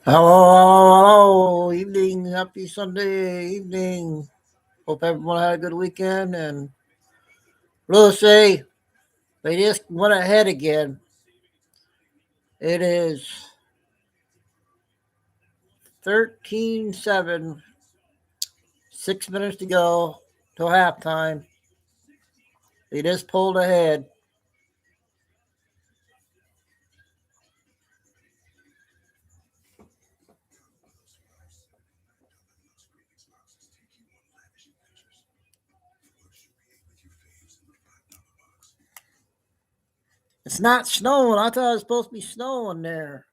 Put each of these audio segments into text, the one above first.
Hello, evening, happy Sunday evening. Hope everyone had a good weekend. And Lucy, they just went ahead again. It is 13-7, 6 minutes to go till halftime. They just pulled ahead. It's not snowing. I thought it was supposed to be snowing there.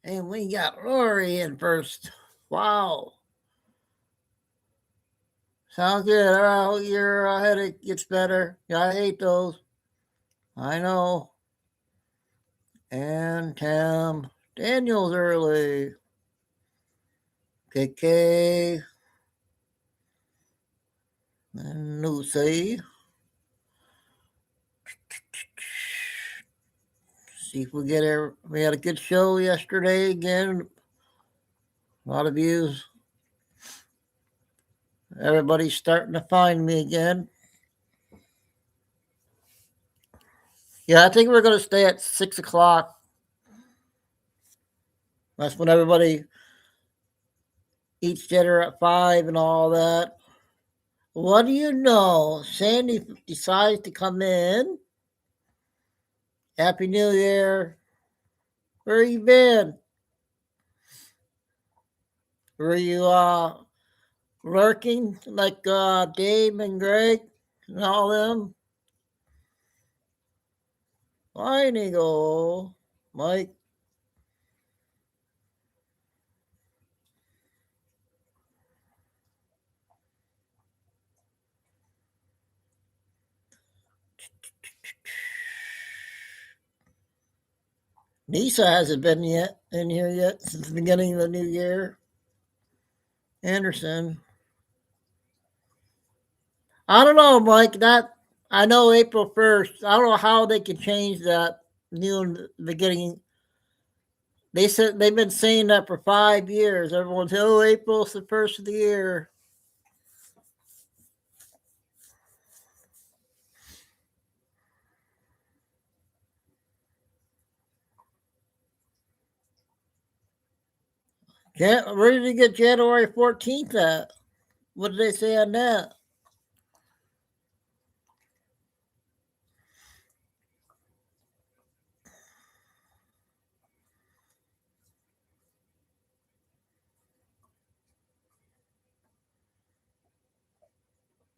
And we got Rory in first. Wow. Sounds good. I hope your headache gets better. Yeah, I hate those. I know. And Tam Daniels early. KK. And Lucy. See if we get her. We had a good show yesterday again. A lot of views. Everybody's starting to find me again. Yeah, I think we're going to stay at 6 o'clock. That's when everybody eats dinner at 5 and all that. What do you know? Sandy decides to come in. Happy New Year. Where you been? Were you lurking like Dave and Greg and all them? Fine, Eagle. Mike. Nisa hasn't been yet in here yet since the beginning of the new year. Anderson. I don't know, Mike. That I know April 1st. I don't know how they can change that new in the beginning. They said they've been saying that for 5 years. Everyone's April's the first of the year. Where did you get January 14th at? What did they say on that?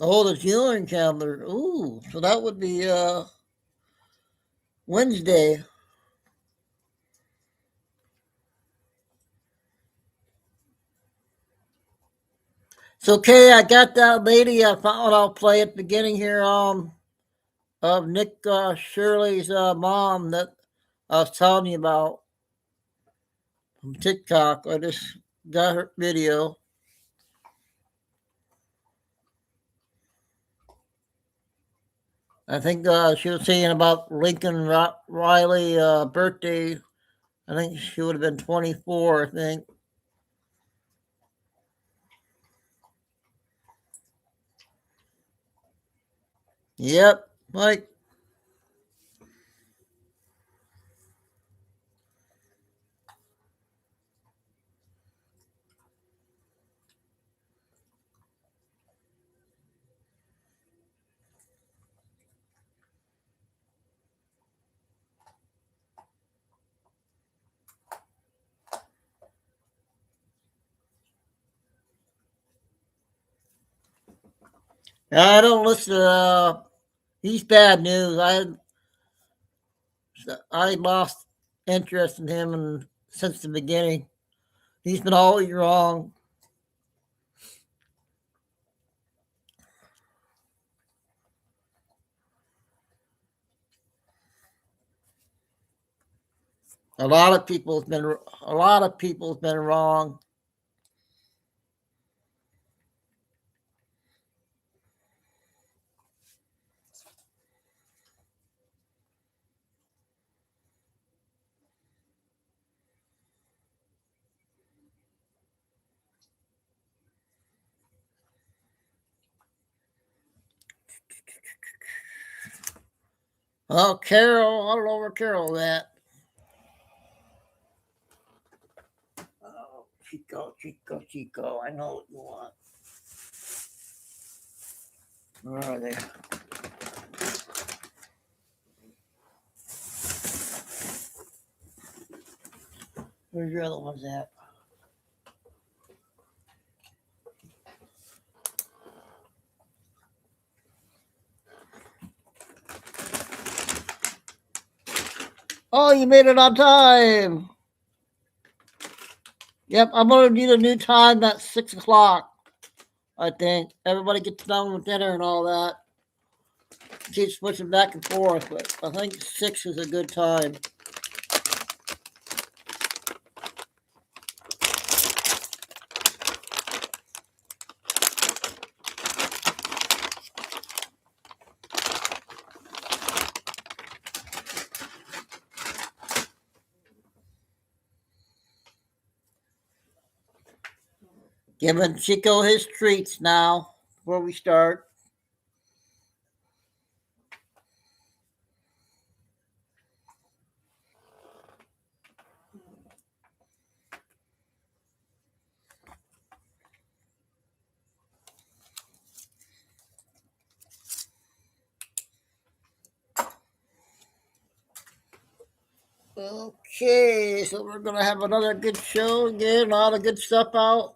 Oh, the Julian calendar. Ooh, so that would be Wednesday. So, okay, I got that lady I found. I'll play at the beginning here of Nick Shirley's mom that I was telling you about from TikTok. I just got her video. I think she was saying about Lincoln Riley birthday. I think she would have been 24, I think. Yep, like I don't listen to he's bad news. I lost interest in him and since the beginning. He's been always wrong. A lot of people's been wrong. Oh, Carol, I don't know where Carol's at. Oh, Chico, Chico, Chico. I know what you want. Where are they? Where's your other ones at? Oh, you made it on time. Yep, I'm gonna need a new time at 6 o'clock. I think everybody gets done with dinner and all that. Keep switching back and forth, but I think 6 is a good time. Giving Chico his treats now before we start. Okay, so we're gonna have another good show again. All the good stuff out.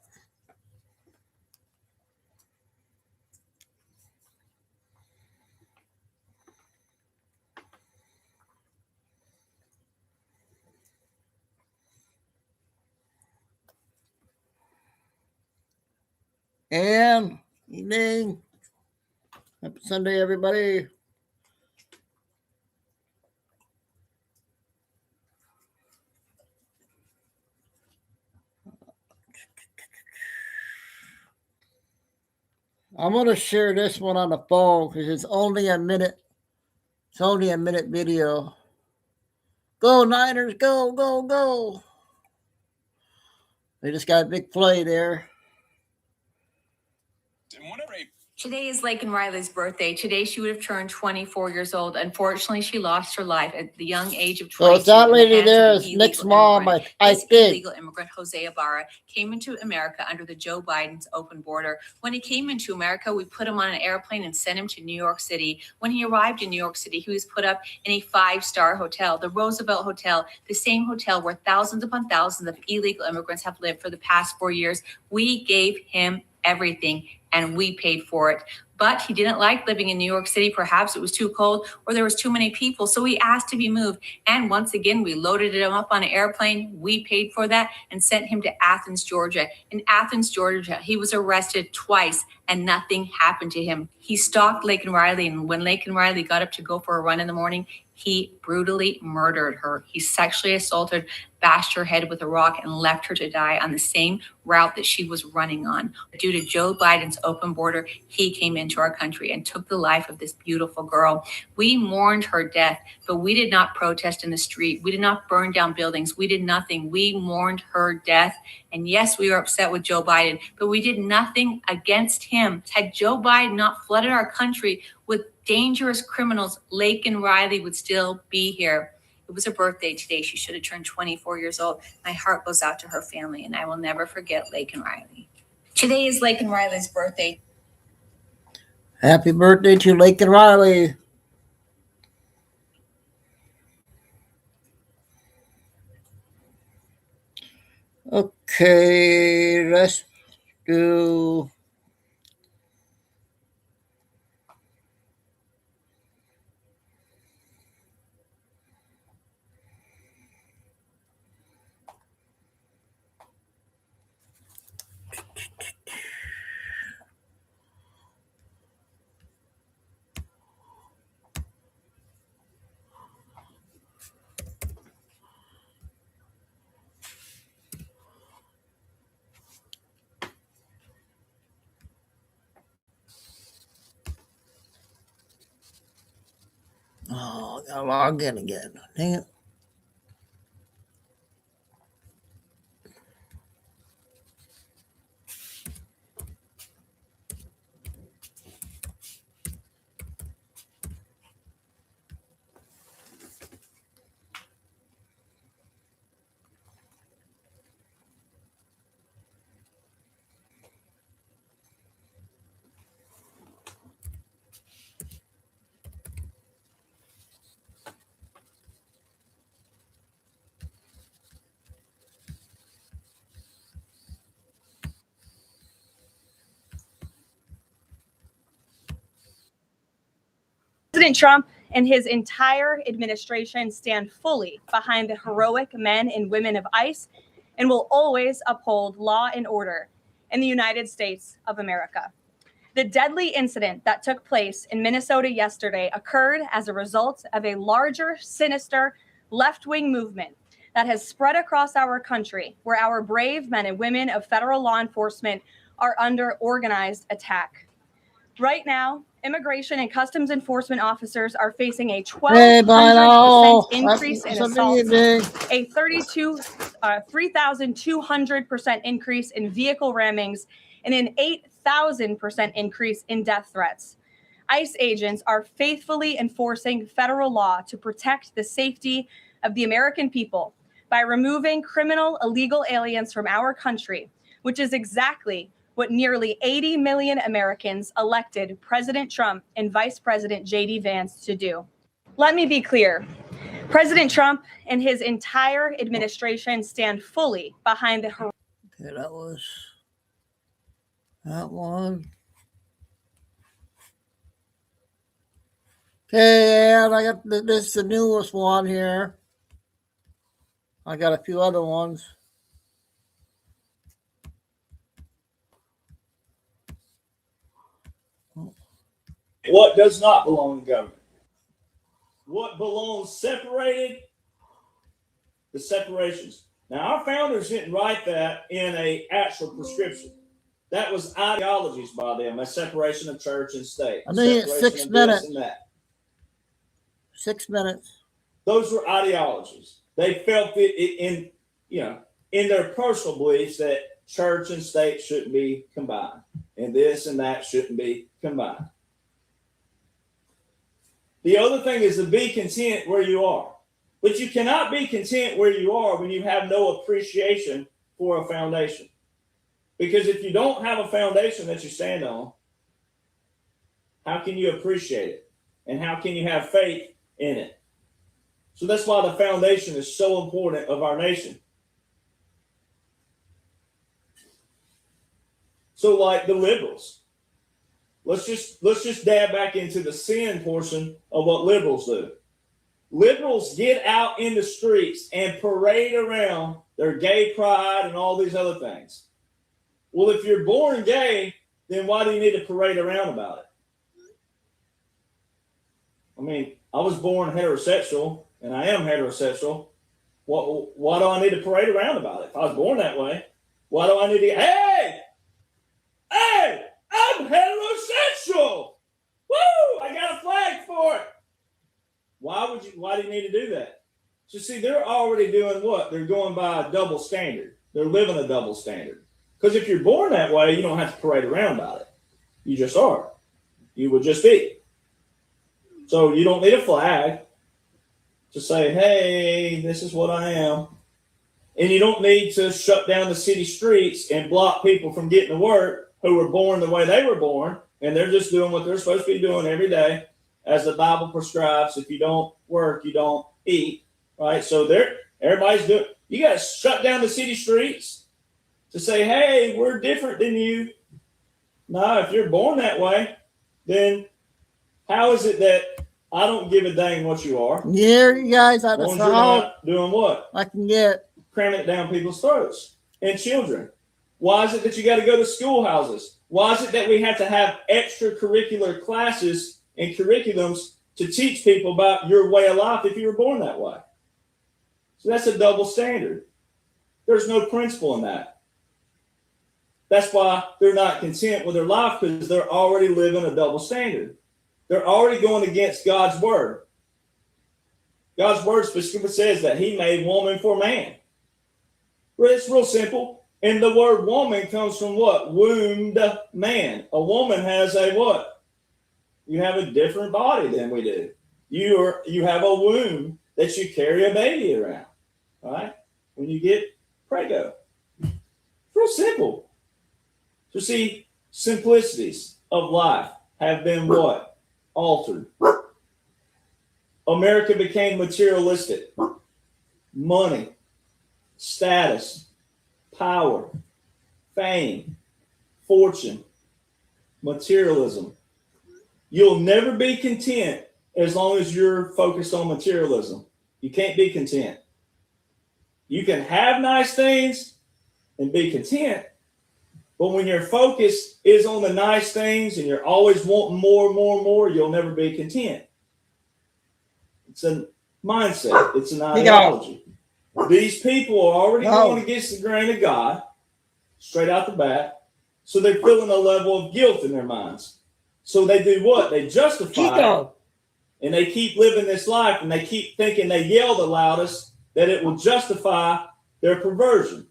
And evening. Happy Sunday, everybody. I'm gonna share this one on the phone because it's only a minute. It's only a minute video. Go Niners, go, go, go! They just got a big play there. Today is Laken Riley's birthday. Today she would have turned 24 years old. Unfortunately, she lost her life at the young age of 22. So that lady there is Nick's mom, I think. This illegal immigrant, Jose Ibarra, came into America under the Joe Biden's open border. When he came into America, we put him on an airplane and sent him to New York City. When he arrived in New York City, he was put up in a 5-star hotel, the Roosevelt Hotel, the same hotel where thousands upon thousands of illegal immigrants have lived for the past 4 years. We gave him everything, and we paid for it. But he didn't like living in New York City. Perhaps it was too cold or there was too many people. So he asked to be moved. And once again, we loaded him up on an airplane. We paid for that and sent him to Athens, Georgia. In Athens, Georgia, he was arrested twice and nothing happened to him. He stalked Laken Riley. And when Laken Riley got up to go for a run in the morning, he brutally murdered her. He sexually assaulted, bashed her head with a rock, and left her to die on the same route that she was running on. Due to Joe Biden's open border, he came into our country and took the life of this beautiful girl. We mourned her death, but we did not protest in the street. We did not burn down buildings. We did nothing. We mourned her death. And yes, we were upset with Joe Biden, but we did nothing against him. Had Joe Biden not flooded our country with dangerous criminals, Laken Riley would still be here. It was her birthday today. She should have turned 24 years old. My heart goes out to her family, and I will never forget Laken Riley. Today is Laken Riley's birthday. Happy birthday to Laken Riley. Okay, let's do. Oh, I gotta log in again. Dang it. President Trump and his entire administration stand fully behind the heroic men and women of ICE and will always uphold law and order in the United States of America. The deadly incident that took place in Minnesota yesterday occurred as a result of a larger, sinister left-wing movement that has spread across our country, where our brave men and women of federal law enforcement are under organized attack. Right now, immigration and customs enforcement officers are facing a 1,200% increase in assaults, a 3,200% increase in vehicle rammings, and an 8,000% increase in death threats. ICE agents are faithfully enforcing federal law to protect the safety of the American people by removing criminal illegal aliens from our country, which is exactly what nearly 80 million Americans elected President Trump and Vice President J.D. Vance to do. Let me be clear. President Trump and his entire administration stand fully behind the... Okay, that one. Okay, and I got this is the newest one here. I got a few other ones. What does not belong in government? What belongs separated? The separations. Now, our founders didn't write that in an actual prescription. That was ideologies by them, a separation of church and state. I think it's 6 minutes. And that. 6 minutes. Those were ideologies. They felt it in their personal beliefs that church and state shouldn't be combined, and this and that shouldn't be combined. The other thing is to be content where you are. But you cannot be content where you are when you have no appreciation for a foundation. Because if you don't have a foundation that you stand on, how can you appreciate it? And how can you have faith in it? So that's why the foundation is so important of our nation. So like the liberals, let's just dab back into the sin portion of what liberals do. Liberals get out in the streets and parade around their gay pride and all these other things. Well, if you're born gay, then why do you need to parade around about it? I mean, I was born heterosexual, and I am heterosexual. Why do I need to parade around about it? If I was born that way, why do I need to, hey, I'm heterosexual. Woo, I got a flag for it. Why do you need to do that? So see, they're already doing what? They're going by a double standard. They're living a double standard. Because if you're born that way, you don't have to parade around about it. You just are. You would just be. So you don't need a flag to say, hey, this is what I am. And you don't need to shut down the city streets and block people from getting to work who were born the way they were born, and they're just doing what they're supposed to be doing every day, as the Bible prescribes. If you don't work, you don't eat, right? So everybody's doing. You got to shut down the city streets to say, hey, we're different than you. No, if you're born that way, then how is it that I don't give a dang what you are? Yeah, you guys, that's you're not doing what? I can get. Cramming it down people's throats and children. Why is it that you got to go to schoolhouses? Why is it that we have to have extracurricular classes and curriculums to teach people about your way of life if you were born that way? So that's a double standard. There's no principle in that. That's why they're not content with their life, because they're already living a double standard. They're already going against God's word. God's word specifically says that he made woman for man. Well, it's real simple. And the word woman comes from what? Wombed man. A woman has a what? You have a different body than we do. You have a womb that you carry a baby around. All right? When you get prego. It's real simple. So see, simplicities of life have been what? Altered. America became materialistic. Money, status, power, fame, fortune, materialism. You'll never be content as long as you're focused on materialism. You can't be content. You can have nice things and be content, but when your focus is on the nice things and you're always wanting more, you'll never be content. It's a mindset. It's an ideology. These people are already going against the grain of God, straight out the bat, so they're feeling a level of guilt in their minds. So they do what? They justify it, and they keep living this life, and they keep thinking they yell the loudest that it will justify their perversion,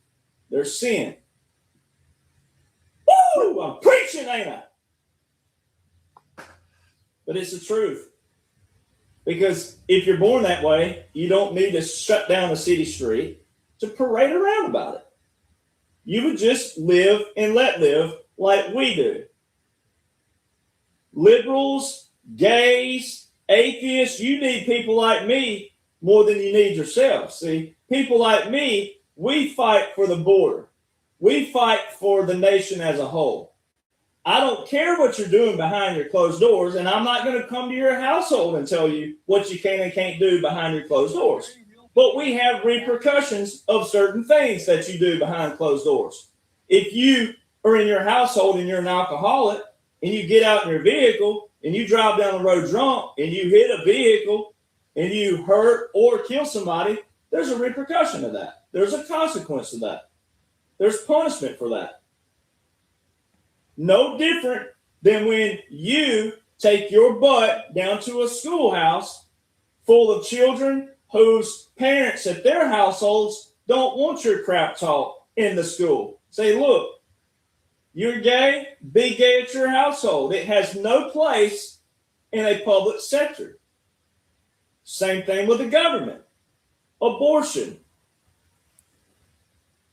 their sin. Woo! I'm preaching, ain't I? But it's the truth. Because if you're born that way, you don't need to shut down the city street to parade around about it. You would just live and let live like we do. Liberals, gays, atheists, you need people like me more than you need yourself. See, people like me, we fight for the border. We fight for the nation as a whole. I don't care what you're doing behind your closed doors, and I'm not going to come to your household and tell you what you can and can't do behind your closed doors. But we have repercussions of certain things that you do behind closed doors. If you are in your household and you're an alcoholic, and you get out in your vehicle and you drive down the road drunk and you hit a vehicle and you hurt or kill somebody, there's a repercussion of that. There's a consequence to that. There's punishment for that. No different than when you take your butt down to a schoolhouse full of children whose parents at their households don't want your crap talk in the school. Say, look, you're gay, be gay at your household. It has no place in a public sector. Same thing with the government. Abortion,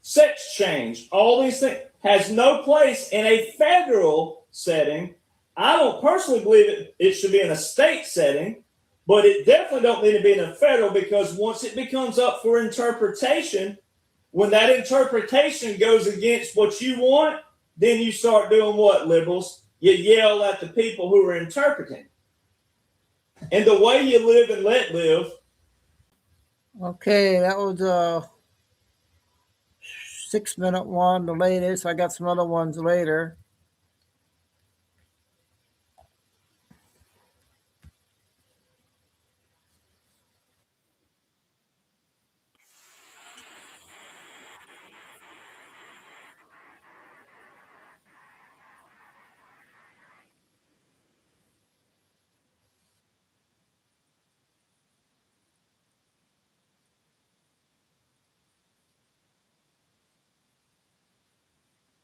sex change, all these things has no place in a federal setting. I don't personally believe it should be in a state setting, but it definitely don't need to be in a federal, because once it becomes up for interpretation, when that interpretation goes against what you want, then you start doing what, liberals? You yell at the people who are interpreting. And the way you live and let live. Okay, that was a 6-minute one, the latest. I got some other ones later.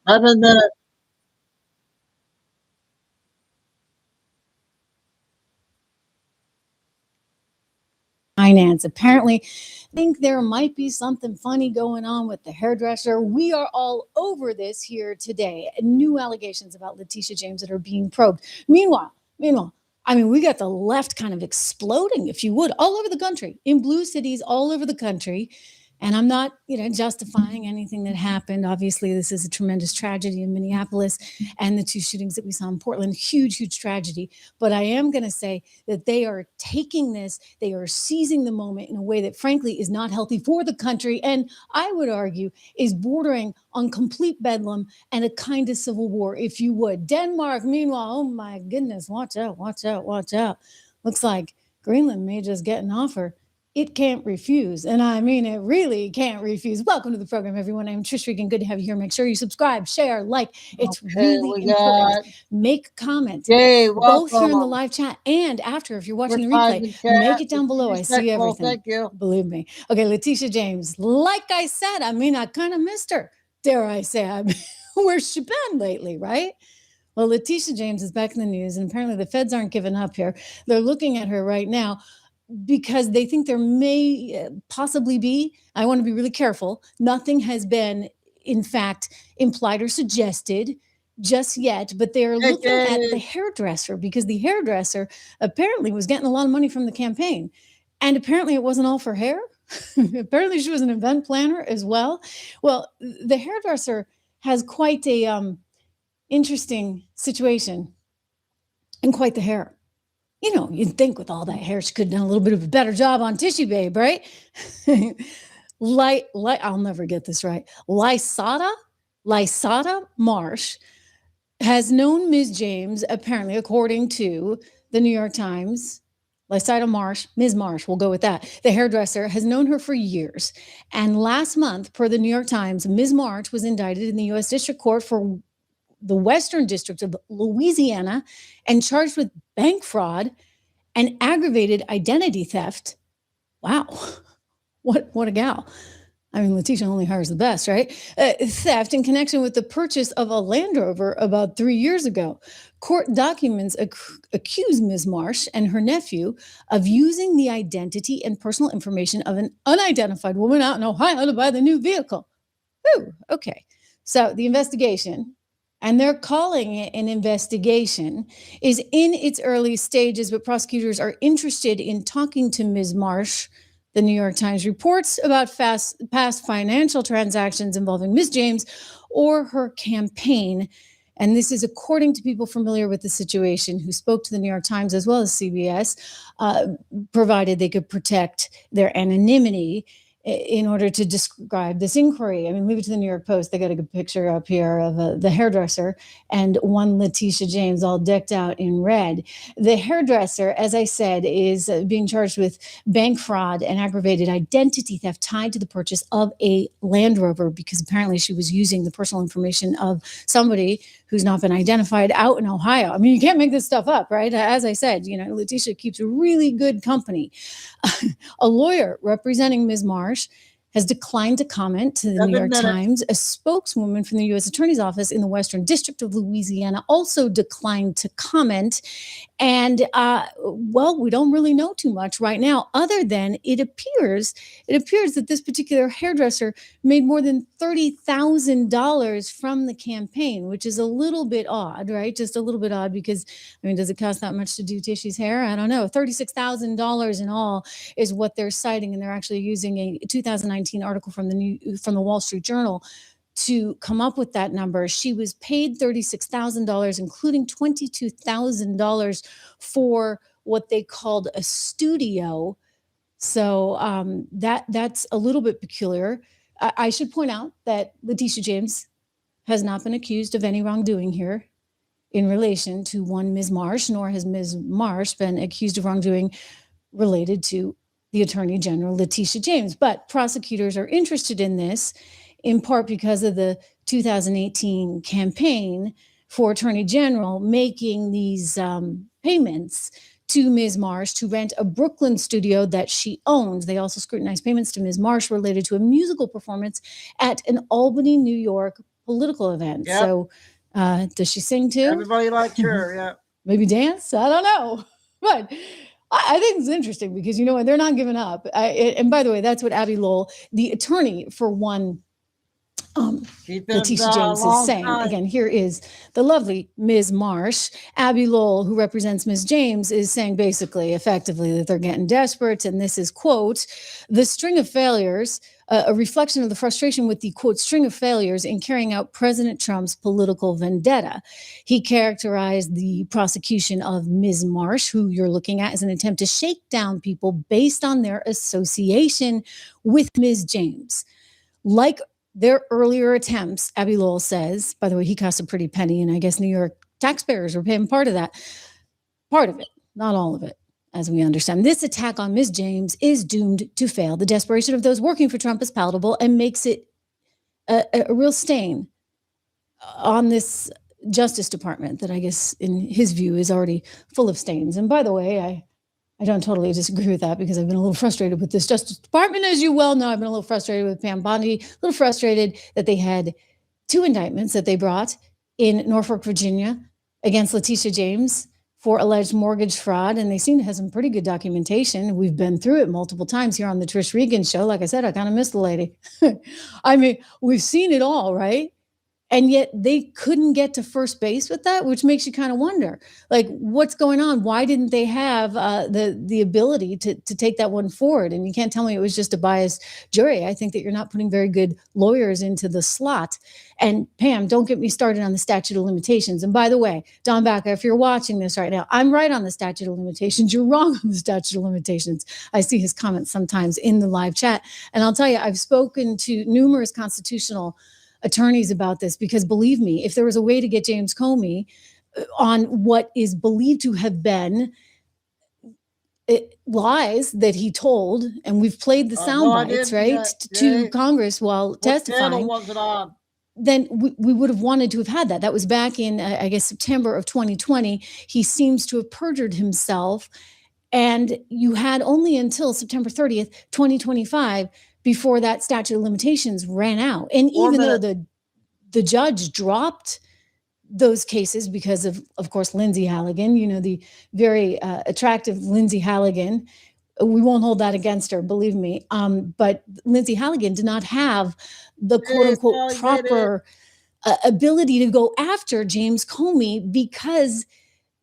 Other than finance. Apparently, I think there might be something funny going on with the hairdresser. We are all over this here today. New allegations about Letitia James that are being probed. Meanwhile, I mean, we got the left kind of exploding, if you would, all over the country, in blue cities all over the country. And I'm not, justifying anything that happened. Obviously, this is a tremendous tragedy in Minneapolis, and the 2 shootings that we saw in Portland, huge, huge tragedy. But I am going to say that they are taking this, they are seizing the moment in a way that, frankly, is not healthy for the country. And I would argue is bordering on complete bedlam and a kind of civil war, if you would. Denmark, meanwhile, oh my goodness, watch out, watch out, watch out. Looks like Greenland may just get an offer it can't refuse. And I mean, it really can't refuse. Welcome to the program, everyone. I'm Trish Regan. Good to have you here. Make sure you subscribe, share, like. It's really important. Make comments. Both here in the live chat and after, if you're watching the replay, make it down below. I see everything. Thank you. Believe me. Okay, Letitia James. Like I said, I mean, I kind of missed her. Dare I say, where's she been lately, right? Well, Letitia James is back in the news, and apparently the feds aren't giving up here. They're looking at her right now, because they think there may possibly be, I want to be really careful, nothing has been, in fact, implied or suggested just yet, but they're looking at the hairdresser, because the hairdresser apparently was getting a lot of money from the campaign. And apparently it wasn't all for hair. Apparently she was an event planner as well. Well, the hairdresser has quite a interesting situation and quite the hair. You know, you'd think with all that hair, she could have done a little bit of a better job on Tissue Babe, right? I'll never get this right. Lysata Marsh has known Ms. James, apparently, according to the New York Times. Lysata Marsh, Ms. Marsh, we'll go with that. The hairdresser has known her for years. And last month, per the New York Times, Ms. Marsh was indicted in the U.S. District Court for the Western District of Louisiana and charged with bank fraud and aggravated identity theft. Wow. What a gal. I mean, Letitia only hires the best, right? Theft in connection with the purchase of a Land Rover about 3 years ago. Court documents accuse Ms. Marsh and her nephew of using the identity and personal information of an unidentified woman out in Ohio to buy the new vehicle. Ooh, okay. So the investigation, and they're calling it an investigation, is in its early stages, but prosecutors are interested in talking to Ms. Marsh. The New York Times reports about past financial transactions involving Ms. James or her campaign. And this is according to people familiar with the situation who spoke to the New York Times as well as CBS, provided they could protect their anonymity in order to describe this inquiry. I mean, leave it to the New York Post. They got a good picture up here of the hairdresser and one Letitia James all decked out in red. The hairdresser, as I said, is being charged with bank fraud and aggravated identity theft tied to the purchase of a Land Rover because apparently she was using the personal information of somebody who's not been identified out in Ohio. I mean, you can't make this stuff up, right? As I said, you know, Letitia keeps really good company. A lawyer representing Ms. Marsh has declined to comment to the New York Times. A spokeswoman from the U.S. Attorney's Office in the Western District of Louisiana also declined to comment. And, well, we don't really know too much right now, other than it appears that this particular hairdresser made more than $30,000 from the campaign, which is a little bit odd, right? Just a little bit odd because, I mean, does it cost that much to do Tishy's hair? I don't know. $36,000 in all is what they're citing, and they're actually using a 2019 article from the Wall Street Journal to come up with that number. She was paid $36,000, including $22,000 for what they called a studio. So that's a little bit peculiar. I should point out that Letitia James has not been accused of any wrongdoing here in relation to one Ms. Marsh, nor has Ms. Marsh been accused of wrongdoing related to the Attorney General, Letitia James. But prosecutors are interested in this in part because of the 2018 campaign for Attorney General making these payments to Ms. Marsh to rent a Brooklyn studio that she owns. They also scrutinized payments to Ms. Marsh related to a musical performance at an Albany, New York political event. Yep. So does she sing too? Everybody likes her, yeah. Maybe dance? I don't know. But I think it's interesting because, you know, they're not giving up. And by the way, that's what Abby Lowell, the attorney for one Letitia James is saying. Again, here is the lovely Ms. Marsh. Abby Lowell, who represents Ms. James, is saying basically, effectively, that they're getting desperate. And this is, quote, the string of failures, a reflection of the frustration with the, quote, string of failures in carrying out President Trump's political vendetta. He characterized the prosecution of Ms. Marsh, who you're looking at, as an attempt to shake down people based on their association with Ms. James. Like their earlier attempts, Abby Lowell says, by the way, he cost a pretty penny, and I guess New York taxpayers are paying part of that. Part of it, not all of it, as we understand. This attack on Ms. James is doomed to fail. The desperation of those working for Trump is palatable and makes it a real stain on this Justice Department that I guess, in his view, is already full of stains. And by the way, I don't totally disagree with that because I've been a little frustrated with this Justice Department. As you well know, I've been a little frustrated with Pam Bondi, a little frustrated that they had 2 indictments that they brought in Norfolk, Virginia against Letitia James for alleged mortgage fraud. And they seem to have some pretty good documentation. We've been through it multiple times here on the Trish Regan show. Like I said, I kind of miss the lady. I mean, we've seen it all, right? And yet they couldn't get to first base with that, which makes you kind of wonder, like, what's going on? Why didn't they have the ability to take that one forward? And you can't tell me it was just a biased jury. I think that you're not putting very good lawyers into the slot. And Pam, don't get me started on the statute of limitations. And by the way, Don Baca, if you're watching this right now, I'm right on the statute of limitations. You're wrong on the statute of limitations. I see his comments sometimes in the live chat. And I'll tell you, I've spoken to numerous constitutional attorneys about this, because believe me, if there was a way to get James Comey on what is believed to have been lies that he told, and we've played the sound bites, right, to Congress while testifying, was it on? then we would have wanted to have had that. That was back in, I guess, September of 2020. He seems to have perjured himself. And you had only until September 30th, 2025, before that statute of limitations ran out. And even though the judge dropped those cases because of course, Lindsay Halligan, the very attractive Lindsay Halligan, we won't hold that against her, believe me. But Lindsay Halligan did not have the quote unquote proper ability to go after James Comey because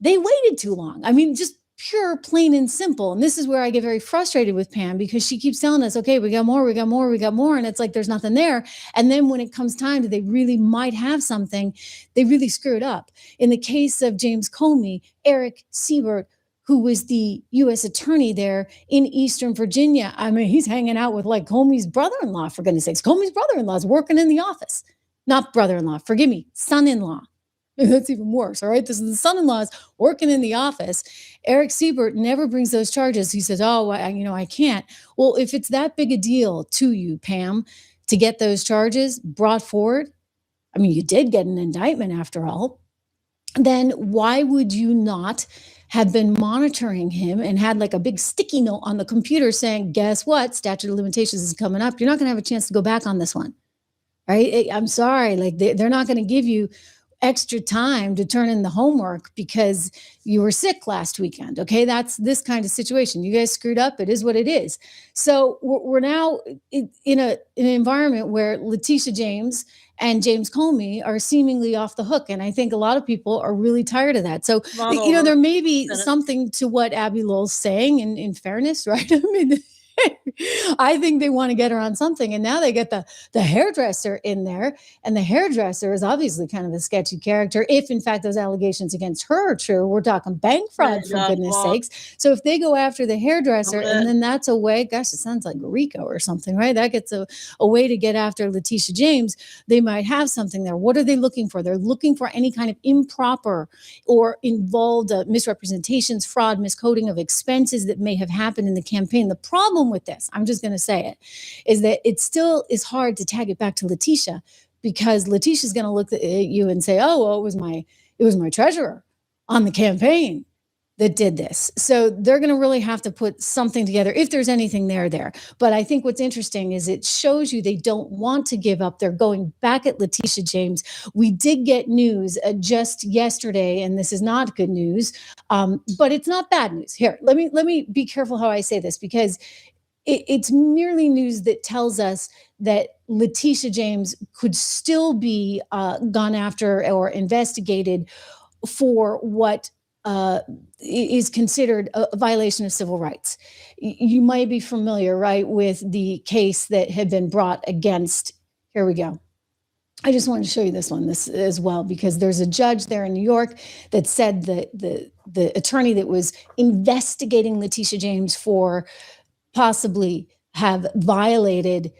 they waited too long. I mean, just pure, plain and simple. And this is where I get very frustrated with Pam, because she keeps telling us, okay, we got more. And it's like, there's nothing there. And then when it comes time that they really might have something, they really screw it up. In the case of James Comey, Eric Siebert, who was the U.S. attorney there in Eastern Virginia, I mean, he's hanging out with like Comey's brother-in-law, for goodness sakes. Comey's brother-in-law is working in the office. Not brother-in-law, forgive me, son-in-law. That's even worse. All right. This is the son-in-law's working in the office. Eric Siebert never brings those charges. He says, oh, I can't. Well, if it's that big a deal to you, Pam, to get those charges brought forward, I mean, you did get an indictment after all, then why would you not have been monitoring him and had like a big sticky note on the computer saying, guess what? Statute of limitations is coming up. You're not going to have a chance to go back on this one. Right. I'm sorry. Like they're not going to give you extra time to turn in the homework because you were sick last weekend. Okay. That's this kind of situation. You guys screwed up. It is what it is. So we're now in an environment where Letitia James and James Comey are seemingly off the hook. And I think a lot of people are really tired of that. So, there may be something to what Abby Lowell's saying in fairness, right? I mean, I think they want to get her on something. And now they get the hairdresser in there. And the hairdresser is obviously kind of a sketchy character. If, in fact, those allegations against her are true, we're talking bank fraud, for goodness sakes. So if they go after the hairdresser, and then that's a way, gosh, it sounds like RICO or something, right? That gets a way to get after Letitia James. They might have something there. What are they looking for? They're looking for any kind of improper or involved misrepresentations, fraud, miscoding of expenses that may have happened in the campaign. The problem with this, I'm just going to say it, is that it still is hard to tag it back to Letitia, because Letitia's going to look at you and say, oh, well, it was my treasurer on the campaign that did this. So they're going to really have to put something together if there's anything there. But I think what's interesting is it shows you they don't want to give up. They're going back at Letitia James. We did get news just yesterday, and this is not good news, but it's not bad news. Here, let me be careful how I say this, because it's merely news that tells us that Letitia James could still be gone after or investigated for what is considered a violation of civil rights. You might be familiar, right, with the case that had been brought against, here we go. I just wanted to show you this as well, because there's a judge there in New York that said that the attorney that was investigating Letitia James for possibly have violated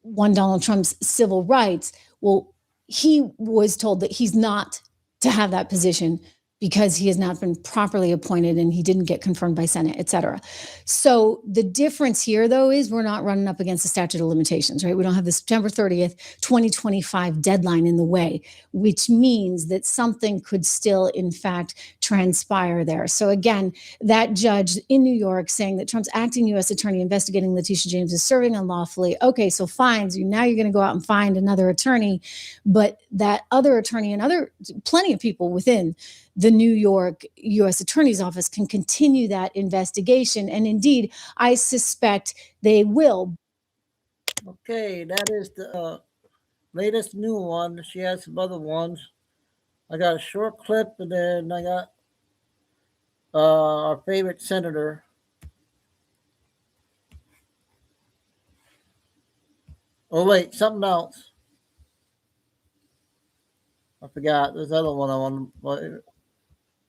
one Donald Trump's civil rights. Well, he was told that he's not to have that position because he has not been properly appointed and he didn't get confirmed by Senate, et cetera. So the difference here, though, is we're not running up against the statute of limitations, right? We don't have the September 30th, 2025 deadline in the way, which means that something could still, in fact, transpire there. So again, that judge in New York saying that Trump's acting U.S. attorney investigating Letitia James is serving unlawfully. Okay, so fines. Now you're going to go out and find another attorney, but that other attorney and plenty of people within the New York U.S. Attorney's Office can continue that investigation. And indeed, I suspect they will. Okay, that is the latest new one. She has some other ones. I got a short clip, and then I got our favorite senator. Oh wait, something else. I forgot. There's another one I want.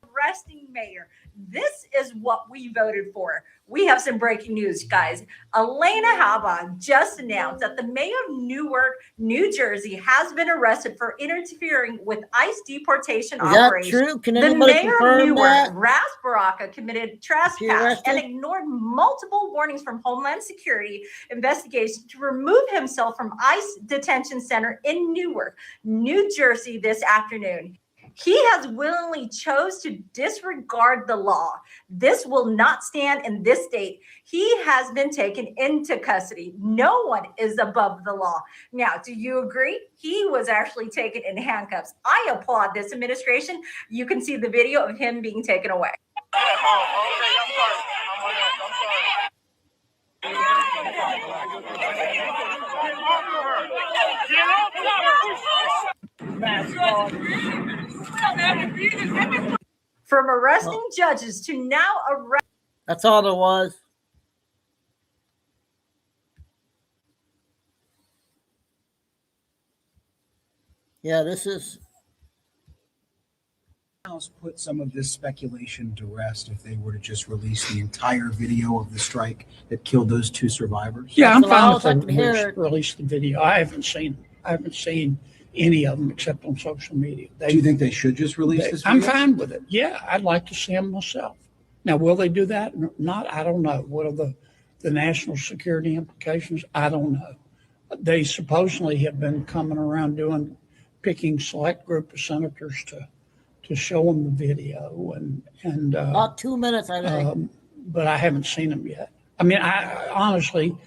Arresting mayor. This is what we voted for. We have some breaking news, guys. Elena Haba just announced that the mayor of Newark, New Jersey, has been arrested for interfering with ICE deportation Is that operations. true? Can The anybody mayor of confirm Newark, that? Ras Baraka, committed trespass and ignored multiple warnings from Homeland Security investigation to remove himself from ICE detention center in Newark, New Jersey this afternoon. He has willingly chose to disregard the law. This will not stand in this state. He has been taken into custody. No one is above the law. Now, do you agree? He was actually taken in handcuffs. I applaud this administration. You can see the video of him being taken away. From arresting judges to now arrest. That's all there was. Yeah, this is. House put some of this speculation to rest if they were to just release the entire video of the strike that killed those two survivors. Yeah, I'm That's what I fine was with like to them hear. release the video. I haven't seen any of them except on social media. Do you think they should just release this I'm video? fine with it. Yeah, I'd like to see them myself. Now, will they do that? Not, I don't know. What are the national security implications? I don't know. They supposedly have been coming around picking select group of senators to show them the video and About 2 minutes, I think. but I haven't seen them yet. I mean, I honestly,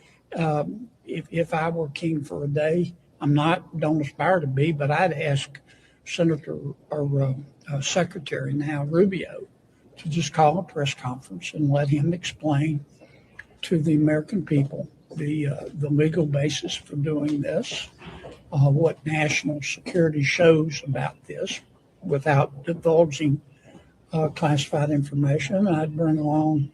if I were king for a day, don't aspire to be, but I'd ask Senator or Secretary now Rubio to just call a press conference and let him explain to the American people the legal basis for doing this, what national security shows about this without divulging classified information. I'd bring along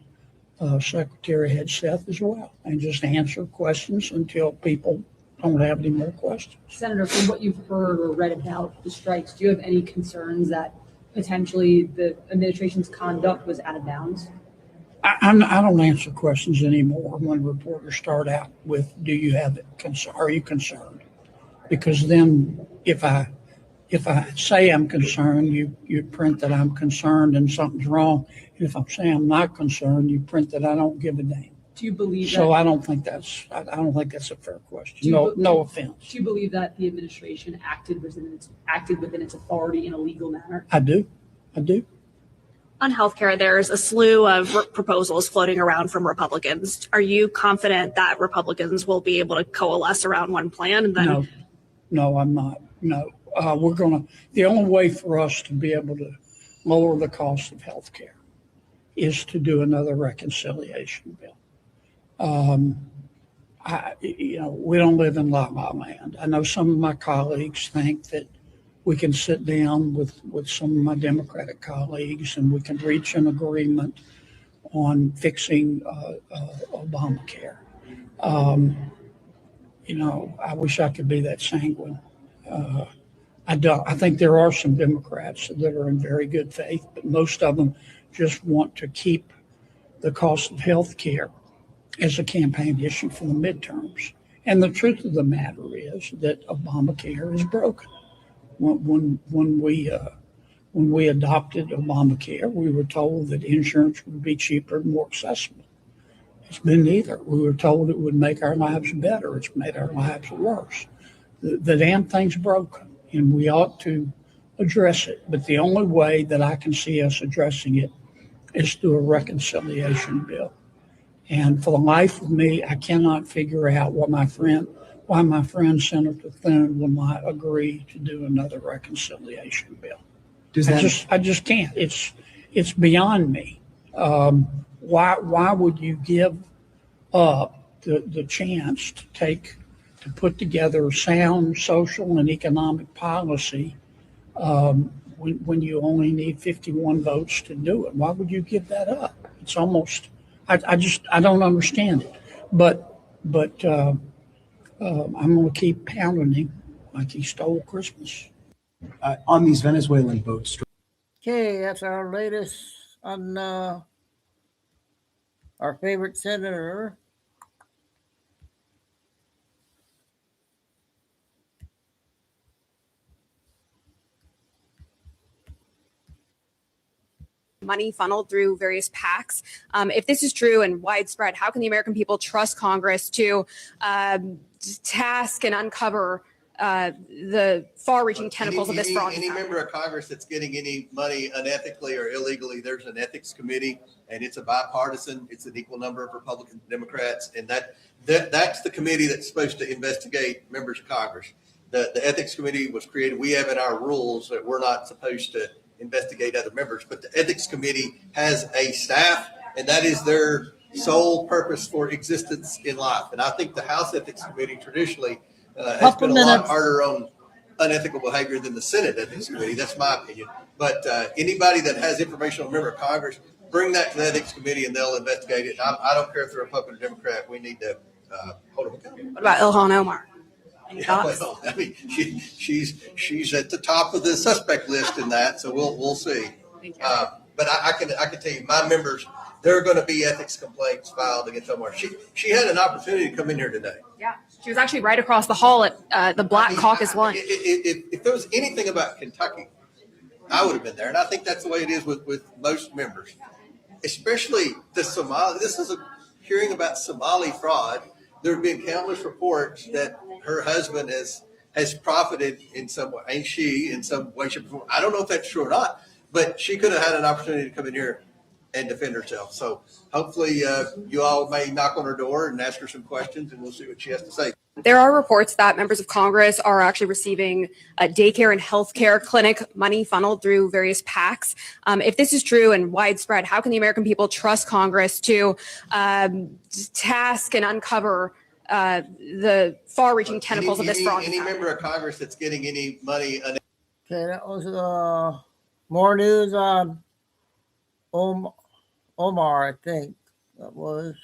Secretary Hegseth as well and just answer questions until people don't have any more questions. Senator, from what you've heard or read about the strikes, do you have any concerns that potentially the administration's conduct was out of bounds? I don't answer questions anymore when reporters start out with, "Do you have concern? Are you concerned?" Because then, if I say I'm concerned, you print that I'm concerned and something's wrong. And if I'm saying I'm not concerned, you print that I don't give a damn. Do you believe So that? I don't think that's a fair question. Do you No offense. Do you believe that the administration acted within its authority in a legal manner? I do. On healthcare, there's a slew of proposals floating around from Republicans. Are you confident that Republicans will be able to coalesce around one plan? And then No, I'm not. No, the only way for us to be able to lower the cost of healthcare is to do another reconciliation bill. We don't live in la la land. I know some of my colleagues think that we can sit down with some of my Democratic colleagues and we can reach an agreement on fixing Obamacare. I wish I could be that sanguine. I think there are some Democrats that are in very good faith, but most of them just want to keep the cost of health care as a campaign issue for the midterms. And the truth of the matter is that Obamacare is broken. When we adopted Obamacare, we were told that insurance would be cheaper and more accessible. It's been neither. We were told it would make our lives better. It's made our lives worse. The damn thing's broken, and we ought to address it. But the only way that I can see us addressing it is through a reconciliation bill. And for the life of me, I cannot figure out why my friend Senator Thune will not agree to do another reconciliation bill. I just can't. It's beyond me. Why would you give up the chance to to put together sound social and economic policy when you only need 51 votes to do it? Why would you give that up? It's almost, I don't understand it. But I'm going to keep pounding him like he stole Christmas. On these Venezuelan boats. Okay, that's our latest on our favorite senator. Money funneled through various PACs. If this is true and widespread, how can the American people trust Congress to task and uncover the far-reaching tentacles of this fraud? Any member of Congress that's getting any money unethically or illegally, there's an ethics committee, and it's a bipartisan. It's an equal number of Republicans and Democrats, and that's the committee that's supposed to investigate members of Congress. The ethics committee was created. We have in our rules that we're not supposed to investigate other members, but the ethics committee has a staff, and that is their sole purpose for existence in life. And I think the House Ethics Committee traditionally has been a lot harder on unethical behavior than the Senate Ethics Committee. That's my opinion. But anybody that has information on a member of Congress, bring that to the Ethics Committee and they'll investigate it. I don't care if they're Republican or Democrat. We need to hold them accountable. What about Ilhan Omar? Well, I mean, she's at the top of the suspect list in that, so we'll see. But I can tell you, my members, there are going to be ethics complaints filed against Omar. She had an opportunity to come in here today. Yeah, she was actually right across the hall at the Black Caucus lunch. If there was anything about Kentucky, I would have been there, and I think that's the way it is with most members, especially the Somali. This is a hearing about Somali fraud. There have been countless reports that her husband has profited in some way, and she in some way, shape, or form. I don't know if that's true or not, but she could have had an opportunity to come in here and defend herself. So hopefully you all may knock on her door and ask her some questions, and we'll see what she has to say. There are reports that members of Congress are actually receiving daycare and healthcare clinic money funneled through various PACs. If this is true and widespread, how can the American people trust Congress to task and uncover the far-reaching tentacles of this fraud? Any member of Congress that's getting any money. Okay, that was more news on Omar, I think that was.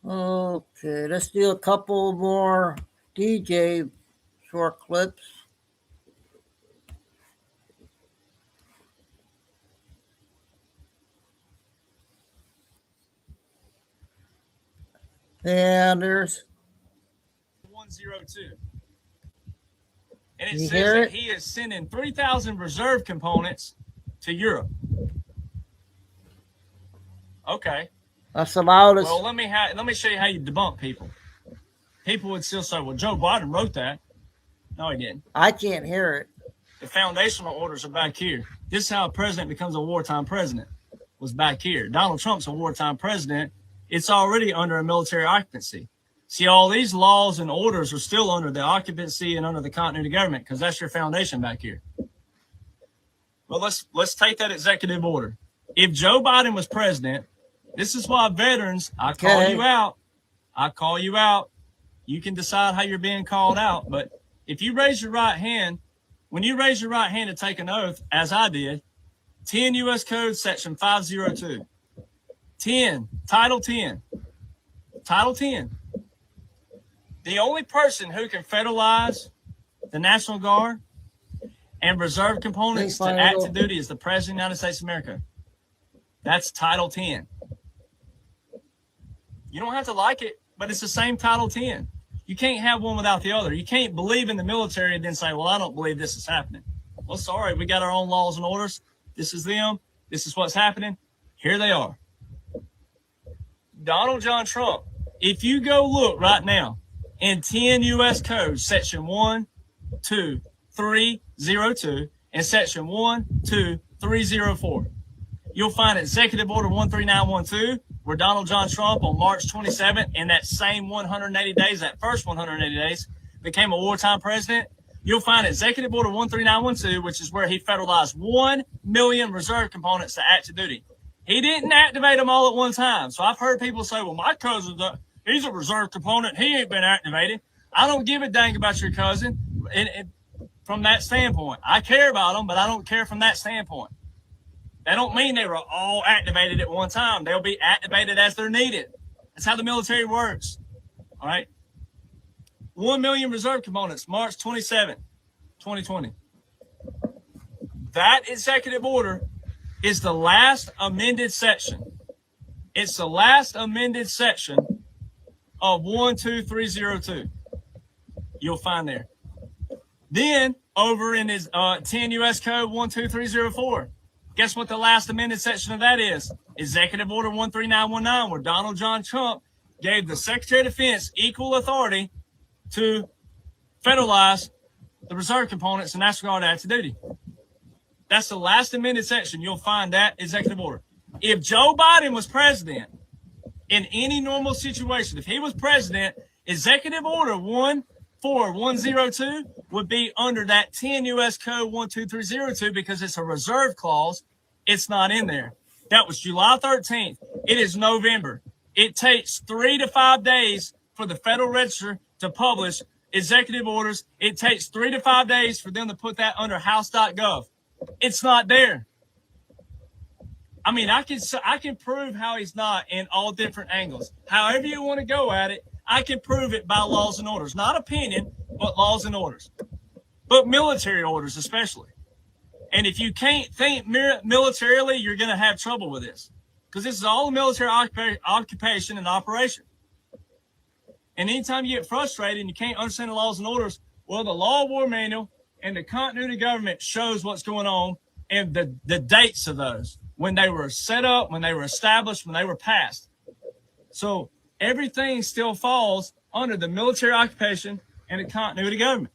Okay, let's do a couple more DJ short clips. And there's 102. And it says that he is sending 3,000 reserve components to Europe. Okay. That's the loudest. Well, let me show you how you debunk people. People would still say, well, Joe Biden wrote that. No, he didn't. I can't hear it. The foundational orders are back here. This is how a president becomes a wartime president, was back here. Donald Trump's a wartime president. It's already under a military occupancy. See, all these laws and orders are still under the occupancy and under the continuity government, because that's your foundation back here. Well, let's take that executive order. If Joe Biden was president, this is why veterans, I call you out. I call you out. You can decide how you're being called out. But if you raise your right hand, when you raise your right hand to take an oath, as I did, 10 U.S. Code Section 502. 10, Title 10. Title 10. The only person who can federalize the National Guard and reserve components to active duty is the President of the United States of America. That's Title 10. You don't have to like it, but it's the same Title 10. You can't have one without the other. You can't believe in the military and then say, well, I don't believe this is happening. Well, sorry, we got our own laws and orders. This is them. This is what's happening. Here they are. Donald John Trump, if you go look right now in 10 U.S. Code, Section 12302 and Section 12304, you'll find Executive Order 13912, where Donald John Trump on March 27th, in that same 180 days, that first 180 days, became a wartime president, you'll find Executive Order 13912, which is where he federalized 1 million reserve components to active duty. He didn't activate them all at one time. So I've heard people say, well, my cousin, he's a reserve component. He ain't been activated. I don't give a dang about your cousin from that standpoint. I care about them, but I don't care from that standpoint. That don't mean they were all activated at one time. They'll be activated as they're needed. That's how the military works. All right. 1 million reserve components, March 27, 2020. That executive order is the last amended section. It's the last amended section of 12302. You'll find there. Then over in his 10 U.S. Code 12304, guess what the last amended section of that is? Executive Order 13919, where Donald John Trump gave the Secretary of Defense equal authority to federalize the reserve components and National Guard active duty. That's the last amended section. You'll find that executive order. If Joe Biden was president in any normal situation, if he was president, executive order 14102 would be under that 10 U.S. Code 12302 because it's a reserve clause. It's not in there. That was July 13th. It is November. It takes 3 to 5 days for the Federal Register to publish executive orders. It takes 3 to 5 days for them to put that under house.gov. It's not there. I mean, I can prove how he's not in all different angles. However you want to go at it, I can prove it by laws and orders. Not opinion, but laws and orders. But military orders especially. And if you can't think militarily, you're going to have trouble with this. Because this is all a military occupation and operation. And anytime you get frustrated and you can't understand the laws and orders, well, the Law of War Manual and the continuity of government shows what's going on and the dates of those, when they were set up, when they were established, when they were passed. So everything still falls under the military occupation and the continuity of government.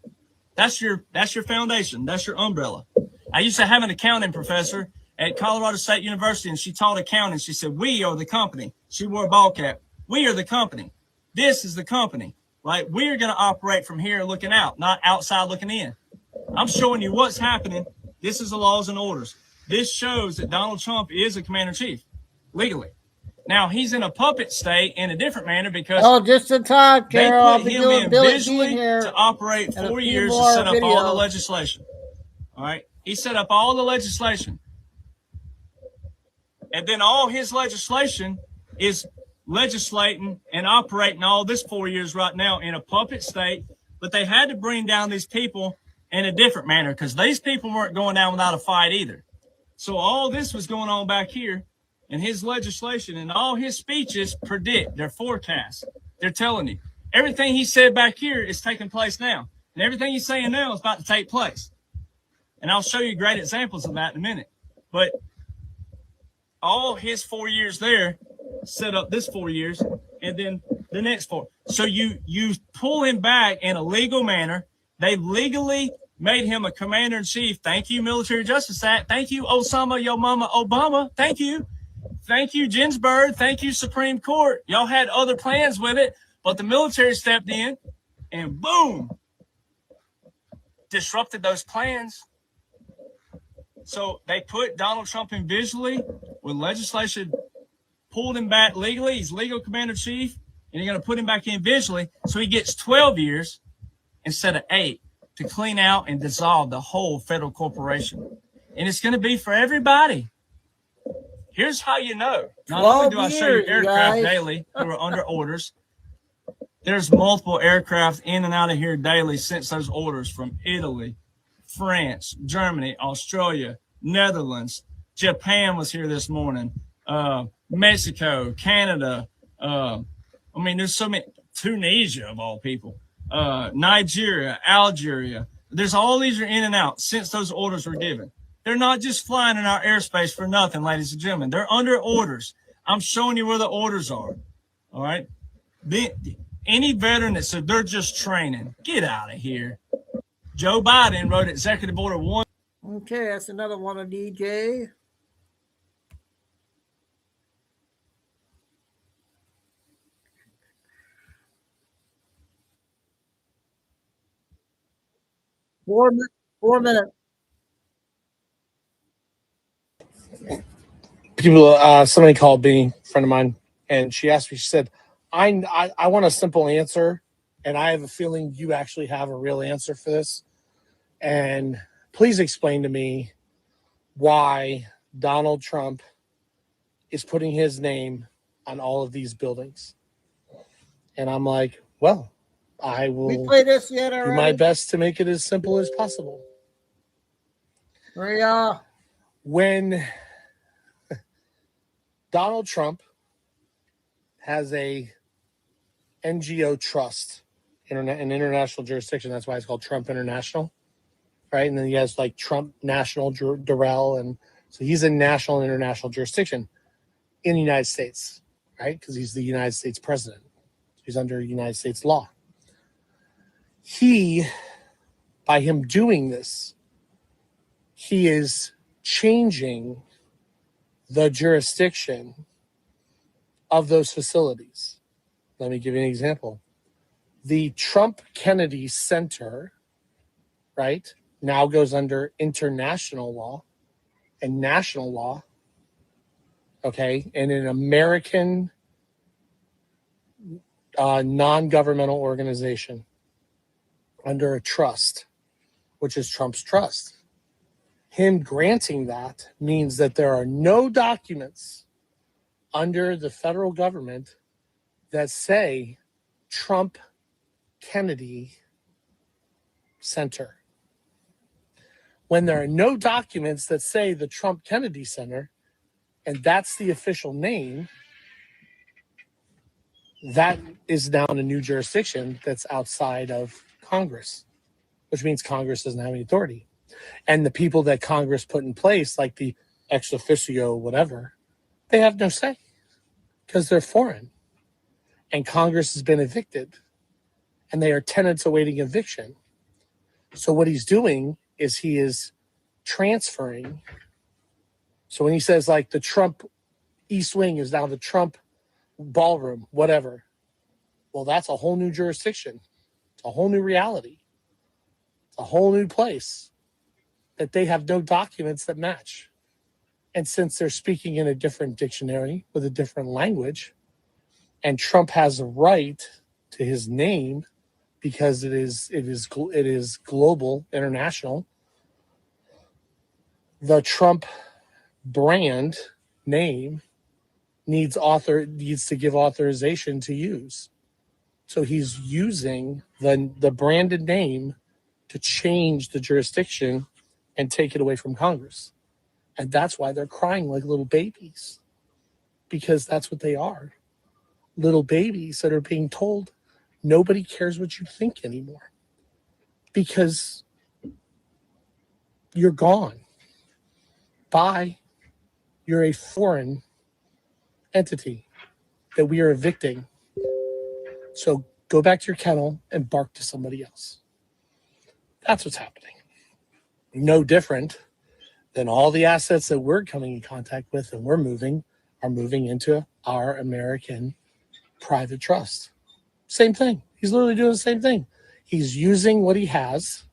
That's your foundation. That's your umbrella. I used to have an accounting professor at Colorado State University, and she taught accounting. She said, we are the company. She wore a ball cap. We are the company. This is the company, right? We're going to operate from here looking out, not outside looking in. I'm showing you what's happening. This is the laws and orders. This shows that Donald Trump is a commander-in-chief legally. Now, he's in a puppet state in a different manner because just in time, Carol. They put him in visually to operate 4 years to set up all the legislation. All right? He set up all the legislation. And then all his legislation is legislating and operating all this 4 years right now in a puppet state. But they had to bring down these people in a different manner because these people weren't going down without a fight either. So all this was going on back here, and his legislation and all his speeches predict, they're forecasts. They're telling you everything he said back here is taking place now, and everything he's saying now is about to take place. And I'll show you great examples of that in a minute. But all his 4 years there set up this 4 years, and then the next 4. So you pull him back in a legal manner. They legally made him a commander-in-chief. Thank you, Military Justice Act. Thank you, Osama, yo mama, Obama. Thank you. Thank you, Ginsburg. Thank you, Supreme Court. Y'all had other plans with it, but the military stepped in and boom, disrupted those plans. So they put Donald Trump in visually with legislation, pulled him back legally. He's legal commander-in-chief, and you're going to put him back in visually. So he gets 12 years instead of 8 to clean out and dissolve the whole federal corporation. And it's going to be for everybody. Here's how you know. Not only do I show you aircraft daily who are under orders, there's multiple aircraft in and out of here daily since those orders from Italy, France, Germany, Australia, Netherlands, Japan was here this morning, Mexico, Canada. There's so many, Tunisia of all people, Nigeria, Algeria. There's all these are in and out since those orders were given. They're not just flying in our airspace for nothing, ladies and gentlemen. They're under orders. I'm showing you where the orders are. All right. Any veteran that said they're just training, get out of here. Joe Biden wrote Executive Order 1. Okay, that's another one of DJ. 4 minutes. People, somebody called me, a friend of mine, and she asked me, she said, I want a simple answer, and I have a feeling you actually have a real answer for this. And please explain to me why Donald Trump is putting his name on all of these buildings. And I'm like, well, I We will play this yet do already? my best to make it as simple as possible. When Donald Trump has a NGO trust, an international jurisdiction, that's why it's called Trump International, right? And then he has like Trump National Durrell, and so he's a national and international jurisdiction in the United States, right? Because he's the United States president. He's under United States law. By him doing this, he is changing the jurisdiction of those facilities. Let me give you an example. The Trump Kennedy Center, right, now goes under international law and national law, okay, and an American non-governmental organization under a trust, which is Trump's trust. Him granting that means that there are no documents under the federal government that say Trump Kennedy Center. When there are no documents that say the Trump Kennedy Center, and that's the official name, that is now in a new jurisdiction that's outside of Congress, which means Congress doesn't have any authority. And the people that Congress put in place, like the ex officio, whatever, they have no say because they're foreign. And Congress has been evicted and they are tenants awaiting eviction. So what he's doing is he is transferring. So when he says like the Trump East Wing is now the Trump ballroom, whatever, well, that's a whole new jurisdiction. It's a whole new reality. It's a whole new place that they have no documents that match. And since they're speaking in a different dictionary with a different language, and Trump has a right to his name because it is global, international, the Trump brand name needs to give authorization to use. So he's using the branded name to change the jurisdiction and take it away from Congress. And that's why they're crying like little babies, because that's what they are. Little babies that are being told nobody cares what you think anymore because you're gone. Bye. You're a foreign entity that we are evicting. So go back to your kennel and bark to somebody else. That's what's happening. No different than all the assets that we're coming in contact with and we're moving are moving into our American private trust. Same thing. He's literally doing the same thing. He's using what he has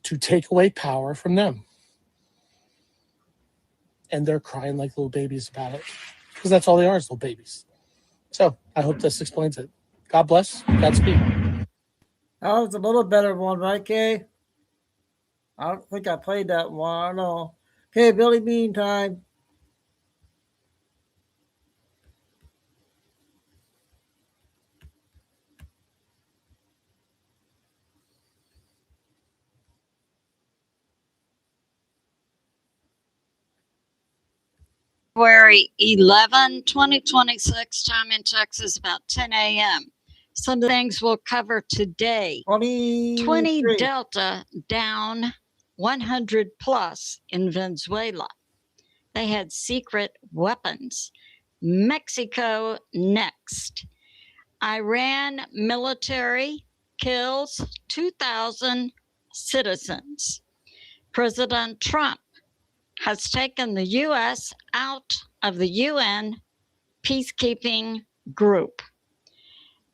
to take away power from them. And they're crying like little babies about it because that's all they are, is little babies. So I hope this explains it. God bless. Godspeed. That was a little better one, right, Kay? I don't think I played that one. I don't know. Okay, Billy Bean time. February 11, 2026, time in Texas, about 10 a.m. Some things we'll cover today. 20 Delta down 100 plus in Venezuela. They had secret weapons. Mexico next. Iran military kills 2,000 citizens. President Trump has taken the U.S. out of the UN peacekeeping group.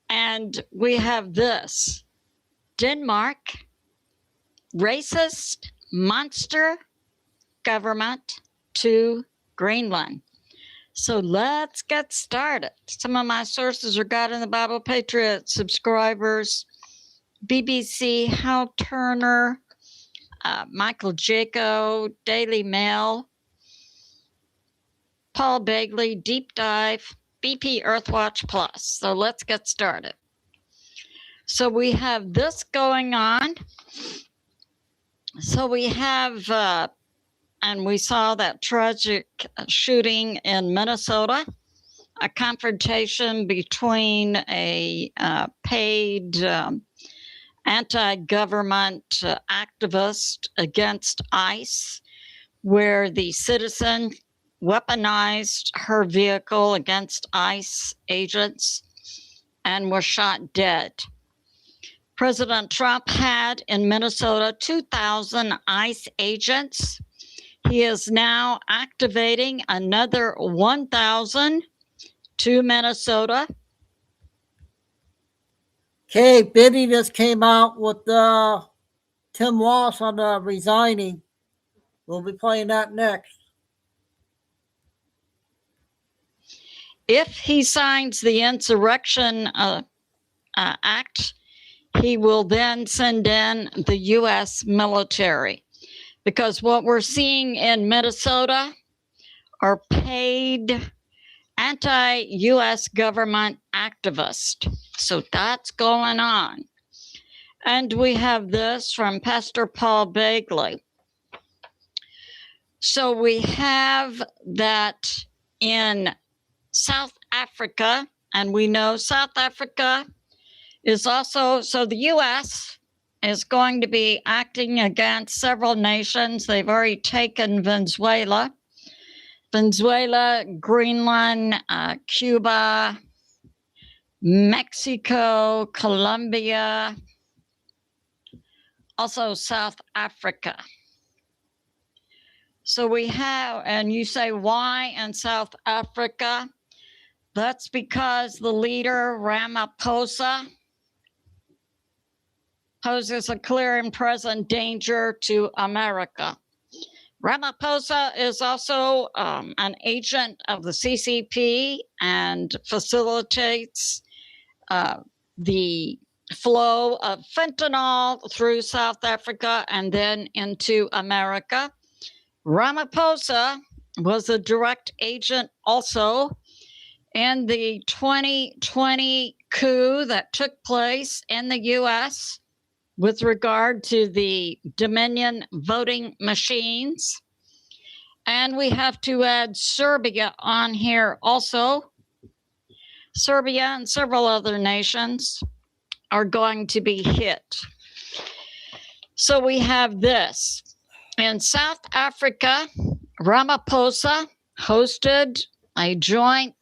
And we have this. Denmark racist monster government to Greenland. So let's get started. Some of my sources are God in the Bible Patriot subscribers, BBC, Hal Turner, Michael Jaco, Daily Mail, Paul Begley, Deep Dive, BP Earthwatch Plus. So let's get started. So we have this going on. So we have, and we saw that tragic shooting in Minnesota, a confrontation between a paid anti-government activist against ICE, where the citizen weaponized her vehicle against ICE agents and was shot dead. President Trump had in Minnesota 2,000 ICE agents. He is now activating another 1,000 to Minnesota. Okay, Biddy just came out with Tim Walsh on resigning. We'll be playing that next. If he signs the Insurrection Act, he will then send in the U.S. military. Because what we're seeing in Minnesota are paid anti-U.S. government activists. So that's going on. And we have this from Pastor Paul Begley. So we have that in South Africa, and we know South Africa is also, so the U.S. is going to be acting against several nations. They've already taken Venezuela, Greenland, Cuba, Mexico, Colombia, also South Africa. So we have, and you say, why in South Africa? That's because the leader, Ramaphosa, poses a clear and present danger to America. Ramaphosa is also an agent of the CCP and facilitates the flow of fentanyl through South Africa and then into America. Ramaphosa was a direct agent also in the 2020 coup that took place in the U.S. with regard to the Dominion voting machines. And we have to add Serbia on here also. Serbia and several other nations are going to be hit. So we have this. In South Africa, Ramaphosa hosted a joint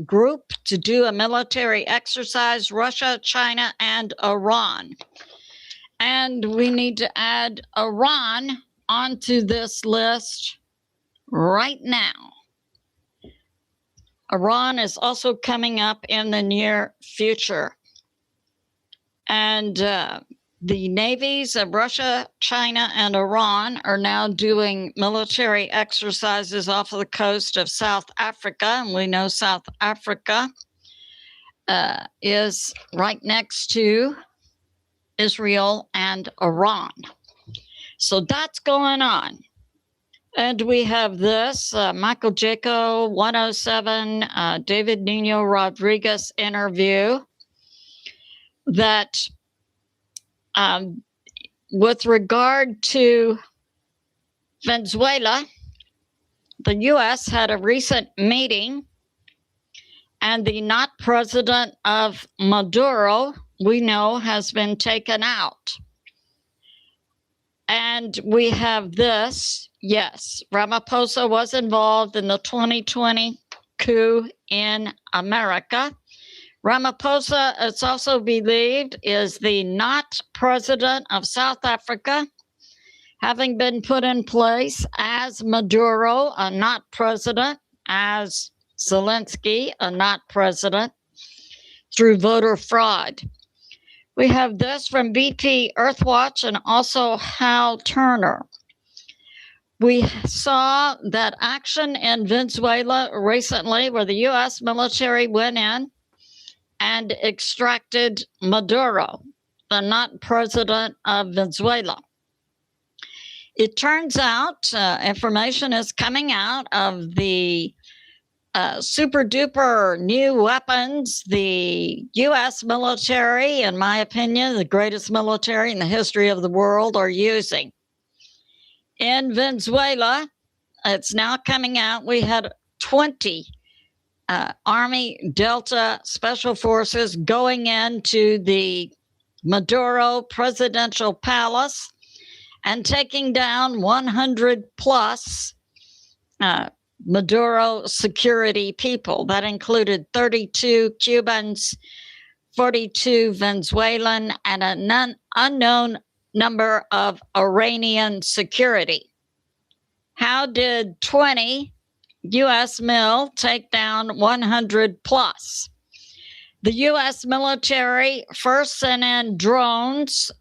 group to do a military exercise, Russia, China, and Iran. And we need to add Iran onto this list right now. Iran is also coming up in the near future. And the navies of Russia, China, and Iran are now doing military exercises off of the coast of South Africa. And we know South Africa is right next to Israel and Iran. So that's going on. And we have this Michael Jaco 107 David Nino Rodriguez interview that with regard to Venezuela, the U.S. had a recent meeting, and the not president of Maduro, we know, has been taken out. And we have this, yes, Ramaphosa was involved in the 2020 coup in America. Ramaphosa, it's also believed, is the not president of South Africa, having been put in place as Maduro, a not president, as Zelensky, a not president, through voter fraud. We have this from BP Earthwatch and also Hal Turner. We saw that action in Venezuela recently where the U.S. military went in and extracted Maduro, the not president of Venezuela. It turns out information is coming out of the super duper new weapons the U.S. military, in my opinion, the greatest military in the history of the world, are using. In Venezuela, it's now coming out, we had 20 Army Delta Special Forces going into the Maduro presidential palace and taking down 100 plus Maduro security people. That included 32 Cubans, 42 Venezuelan, and an unknown number of Iranian security. How did 20 U.S. mil take down 100 plus? The U.S. military first sent in drones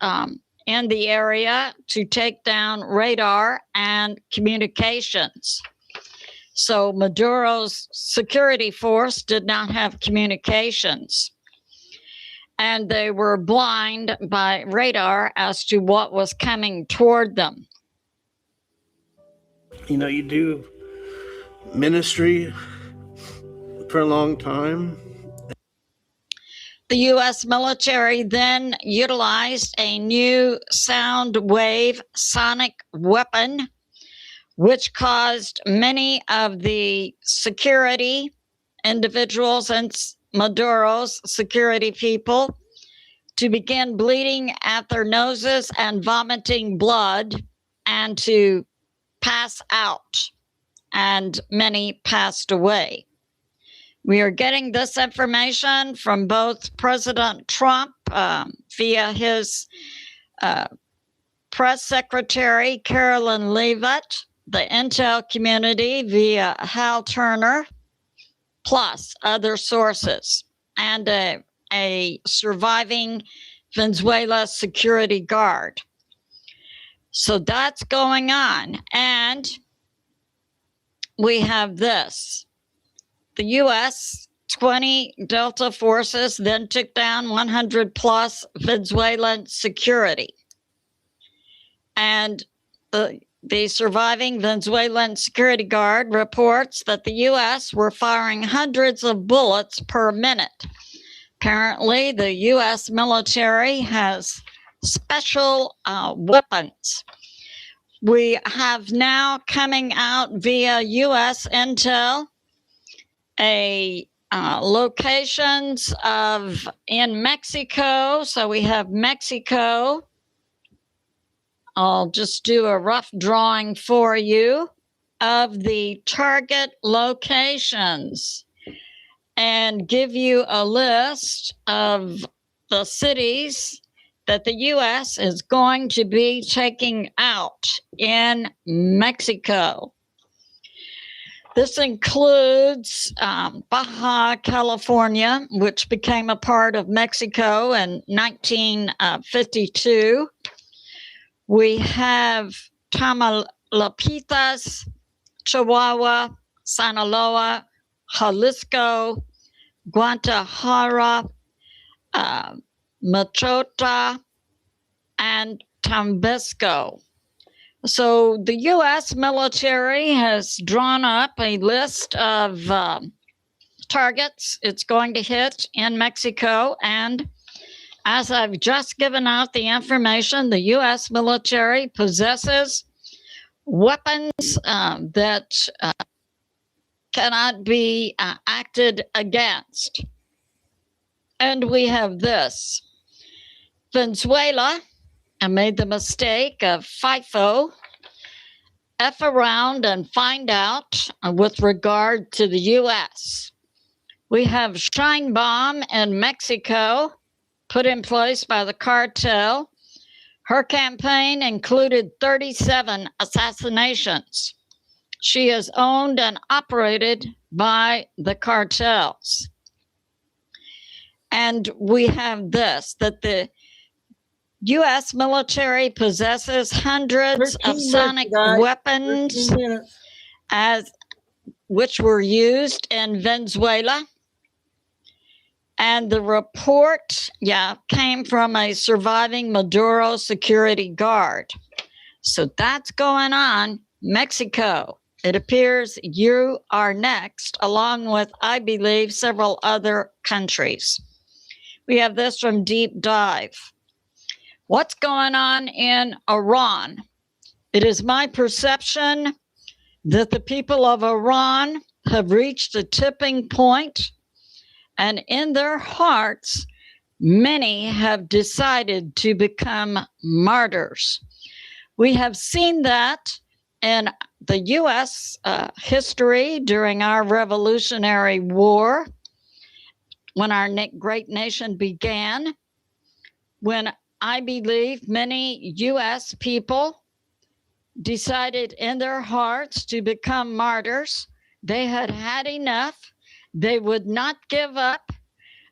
in the area to take down radar and communications. So Maduro's security force did not have communications. And they were blind by radar as to what was coming toward them. You know, you do ministry for a long time. The U.S. military then utilized a new sound wave sonic weapon, which caused many of the security individuals and Maduro's security people to begin bleeding at their noses and vomiting blood and to pass out, and many passed away. We are getting this information from both President Trump via his press secretary, Carolyn Leavitt, the intel community via Hal Turner, plus other sources, and a surviving Venezuela security guard. So that's going on. And we have this. The U.S. 20 Delta forces then took down 100 plus Venezuelan security. And the surviving Venezuelan security guard reports that the U.S. were firing hundreds of bullets per minute. Apparently, the U.S. military has special weapons. We have now coming out via U.S. intel locations in Mexico. So we have Mexico. I'll just do a rough drawing for you of the target locations and give you a list of the cities that the U.S. is going to be taking out in Mexico. This includes Baja California, which became a part of Mexico in 1952. We have Tamaulipas, Chihuahua, Sinaloa, Jalisco, Guadalajara, Machota, and Tabasco. So the U.S. military has drawn up a list of targets it's going to hit in Mexico. And as I've just given out the information, the U.S. military possesses weapons that cannot be acted against. And we have this. Venezuela made the mistake of FIFO, F around and find out with regard to the U.S. We have Shine Bomb in Mexico, put in place by the cartel. Her campaign included 37 assassinations. She is owned and operated by the cartels. And we have this, that the U.S. military possesses hundreds of 13 sonic minutes, guys. weapons 13 minutes. which were used in Venezuela. And the report, came from a surviving Maduro security guard. So that's going on. Mexico, it appears you are next, along with, I believe, several other countries. We have this from Deep Dive. What's going on in Iran? It is my perception that the people of Iran have reached a tipping point, and in their hearts, many have decided to become martyrs. We have seen that in the U.S. History during our Revolutionary War, when our great nation began, when I believe many U.S. people decided in their hearts to become martyrs. They had had enough. They would not give up.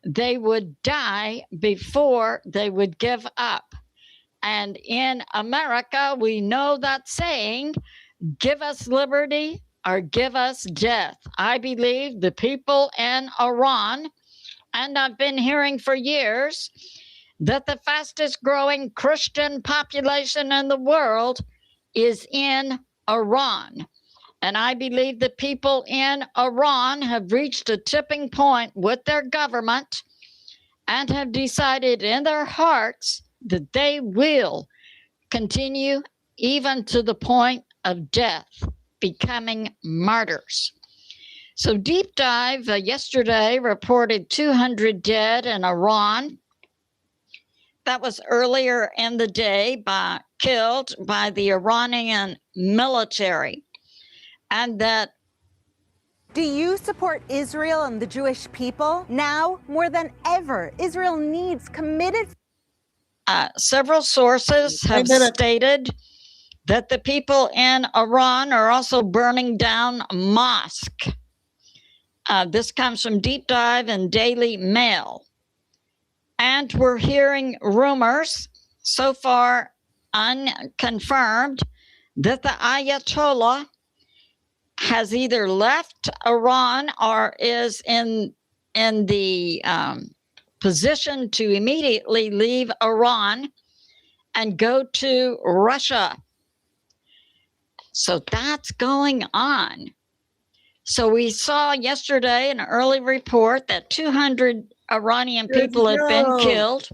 They would die before they would give up. And in America, we know that saying, give us liberty or give us death. I believe the people in Iran, and I've been hearing for years, that the fastest growing Christian population in the world is in Iran. And I believe the people in Iran have reached a tipping point with their government and have decided in their hearts that they will continue even to the point of death, becoming martyrs. So Deep Dive yesterday reported 200 dead in Iran. That was earlier in the day, killed by the Iranian military. And that. Do you support Israel and the Jewish people? Now, more than ever, Israel needs committed. Several sources have stated that the people in Iran are also burning down mosques. This comes from Deep Dive and Daily Mail. And we're hearing rumors, so far unconfirmed, that the Ayatollah has either left Iran or is in the position to immediately leave Iran and go to Russia. So that's going on. So we saw yesterday an early report that 200 Iranian people had been killed.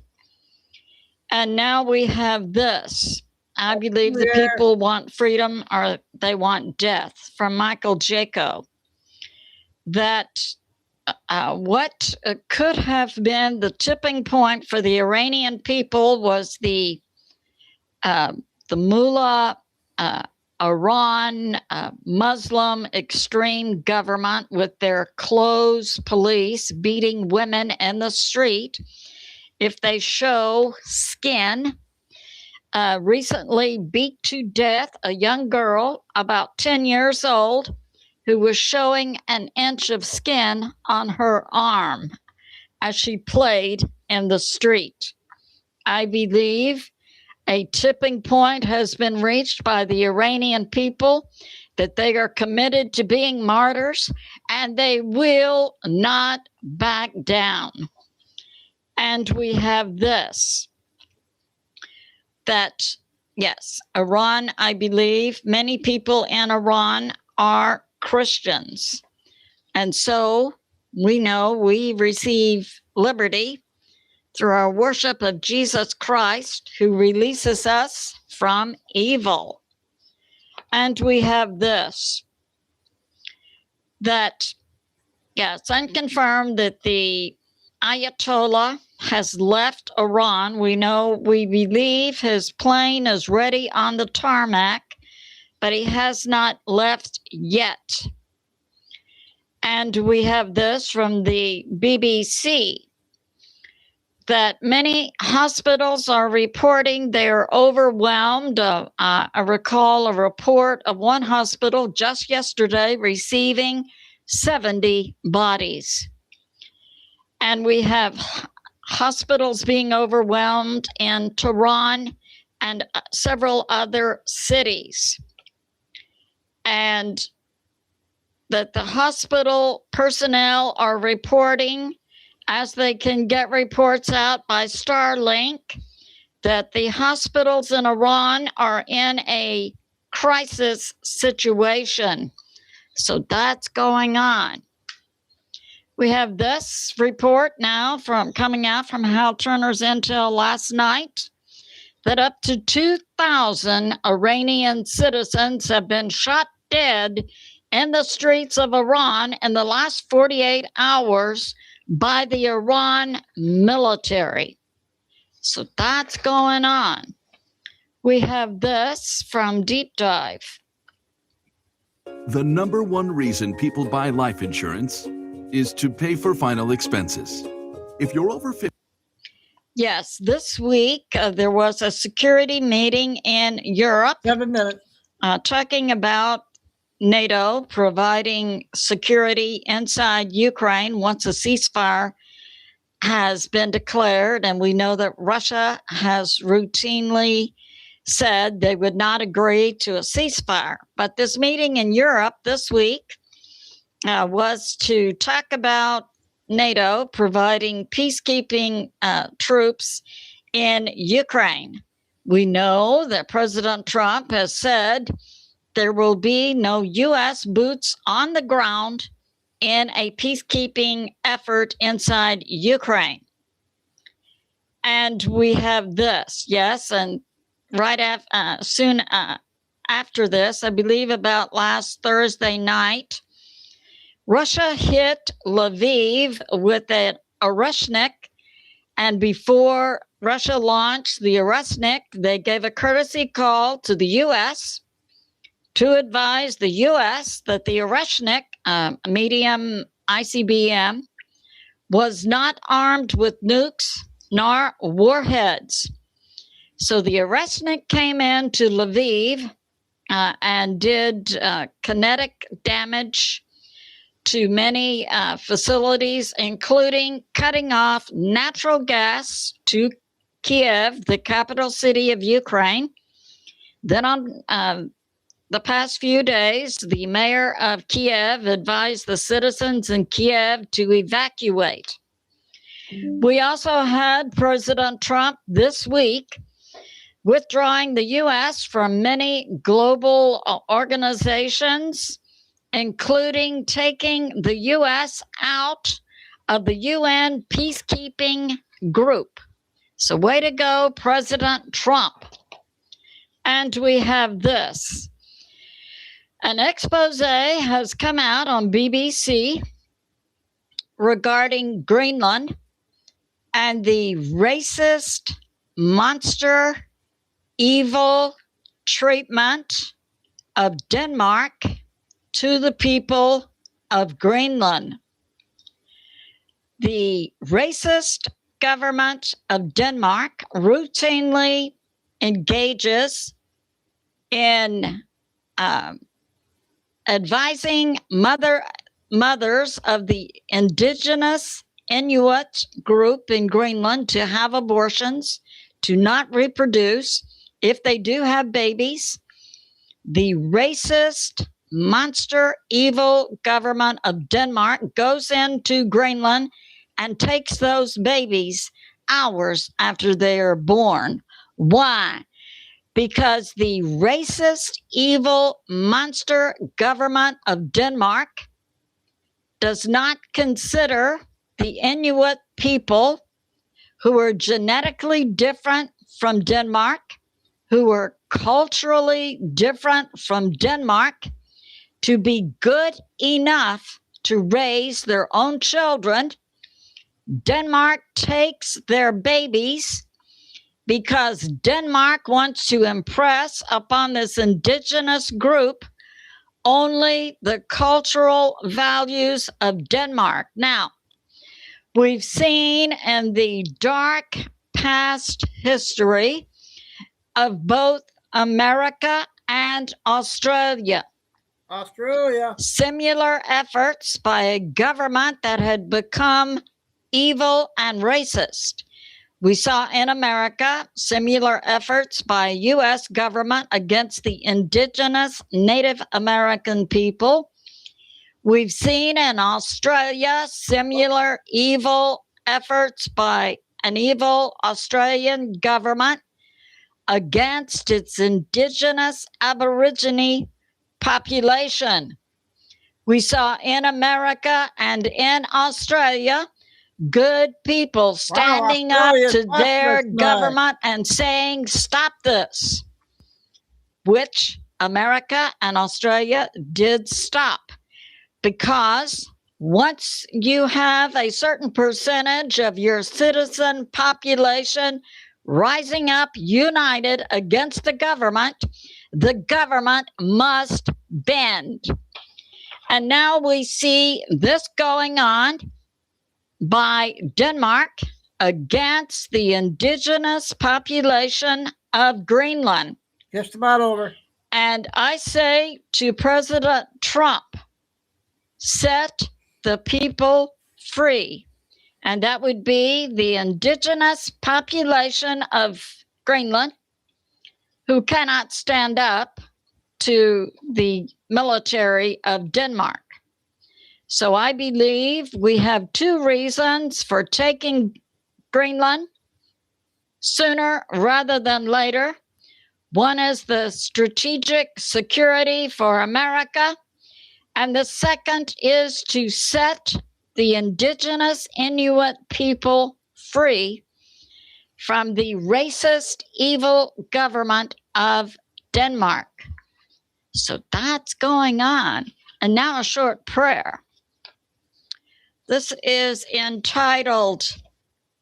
And now we have this. I believe the people want freedom or they want death, from Michael Jaco. That what could have been the tipping point for the Iranian people was the Mullah Iran Muslim extreme government with their clothes police beating women in the street if they show skin. Recently beat to death a young girl about 10 years old who was showing an inch of skin on her arm as she played in the street. I believe a tipping point has been reached by the Iranian people that they are committed to being martyrs and they will not back down. And we have this. That, yes, Iran, I believe, many people in Iran are Christians. And so we know we receive liberty through our worship of Jesus Christ, who releases us from evil. And we have this, that, it's unconfirmed that the Ayatollah has left Iran. We believe his plane is ready on the tarmac, but he has not left yet. And we have this from the BBC, that many hospitals are reporting they're overwhelmed. I recall a report of one hospital just yesterday receiving 70 bodies. And we have hospitals being overwhelmed in Tehran and several other cities. And that the hospital personnel are reporting, as they can get reports out by Starlink, that the hospitals in Iran are in a crisis situation. So that's going on. We have this report now coming out from Hal Turner's intel last night that up to 2,000 Iranian citizens have been shot dead in the streets of Iran in the last 48 hours by the Iran military. So that's going on. We have this from Deep Dive. The number one reason people buy life insurance is to pay for final expenses. If you're over 50. Yes, this week there was a security meeting in Europe. 7 minutes. Talking about NATO providing security inside Ukraine once a ceasefire has been declared. And we know that Russia has routinely said they would not agree to a ceasefire. But this meeting in Europe this week was to talk about NATO providing peacekeeping troops in Ukraine. We know that President Trump has said there will be no U.S. boots on the ground in a peacekeeping effort inside Ukraine. And we have this, yes, and soon after this, I believe about last Thursday night, Russia hit Lviv with an Oreshnik, and before Russia launched the Oreshnik, they gave a courtesy call to the U.S. to advise the U.S. that the Oreshnik, medium ICBM, was not armed with nukes nor warheads. So the Oreshnik came into Lviv and did kinetic damage to many facilities, including cutting off natural gas to Kiev, the capital city of Ukraine. Then on the past few days, the mayor of Kiev advised the citizens in Kiev to evacuate. We also had President Trump this week withdrawing the U.S. from many global organizations, including taking the U.S. out of the UN peacekeeping group. So way to go, President Trump. And we have this. An expose has come out on BBC regarding Greenland and the racist, monster, evil treatment of Denmark to the people of Greenland. The racist government of Denmark routinely engages in advising mothers of the indigenous Inuit group in Greenland to have abortions, to not reproduce. If they do have babies, the racist, monster, evil government of Denmark goes into Greenland and takes those babies hours after they are born. Why? Because the racist, evil, monster government of Denmark does not consider the Inuit people, who are genetically different from Denmark, who are culturally different from Denmark, to be good enough to raise their own children. Denmark takes their babies because Denmark wants to impress upon this indigenous group only the cultural values of Denmark. Now, we've seen in the dark past history of both America and Australia similar efforts by a government that had become evil, and racist. We saw in America similar efforts by U.S. government against the indigenous Native American people. We've seen in Australia similar evil efforts by an evil Australian government against its indigenous Aborigine population. We saw in America and in Australia good people standing up to their government and saying, stop this, which America and Australia did stop. Because once you have a certain percentage of your citizen population rising up united against the government must bend. And now we see this going on by Denmark against the indigenous population of Greenland. Just about over. And I say to President Trump, set the people free. And that would be the indigenous population of Greenland who cannot stand up to the military of Denmark. So I believe we have two reasons for taking Greenland sooner rather than later. One is the strategic security for America, and the second is to set the indigenous Inuit people free from the racist, evil government of Denmark. So that's going on. And now a short prayer. This is entitled,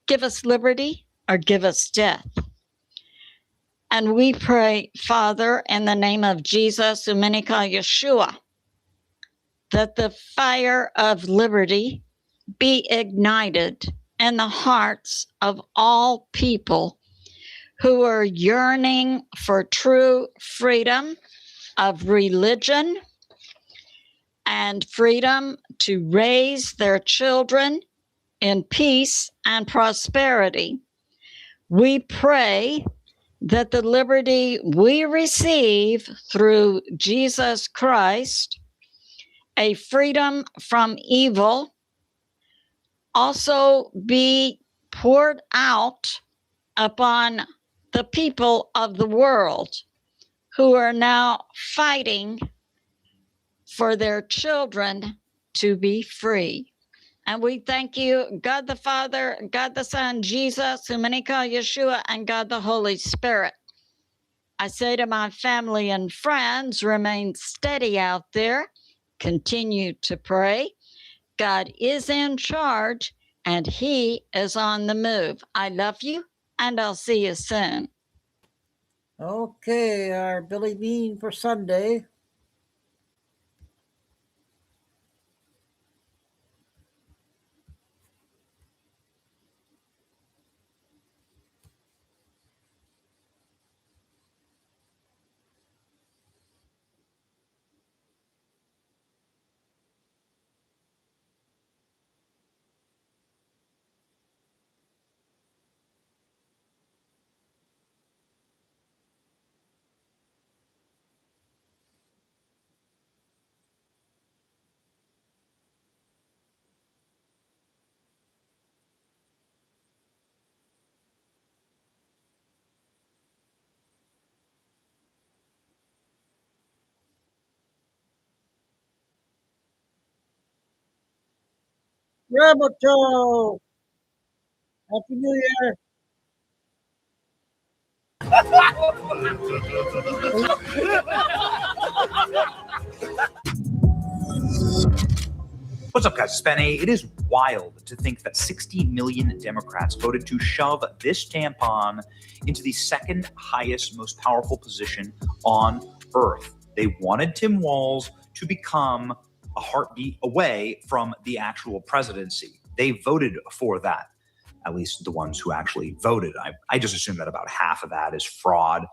Give Us Liberty or Give Us Death. And we pray, Father, in the name of Jesus, Umenika Yeshua, that the fire of liberty be ignited in the hearts of all people who are yearning for true freedom of religion and freedom to raise their children in peace and prosperity. We pray that the liberty we receive through Jesus Christ, a freedom from evil, also be poured out upon the people of the world who are now fighting for their children to be free. And we thank you, God the Father, God the Son, Jesus, Umenika Yeshua, and God the Holy Spirit. I say to my family and friends, remain steady out there. Continue to pray. God is in charge, and He is on the move. I love you, and I'll see you soon. Okay, our Billy Bean for Sunday. Roberto! Happy New Year! What's up, guys? It's Ben A. It is wild to think that 60 million Democrats voted to shove this tampon into the second highest, most powerful position on Earth. They wanted Tim Walz to become a heartbeat away from the actual presidency. They voted for that, at least the ones who actually voted. I just assume that about half of that is fraud,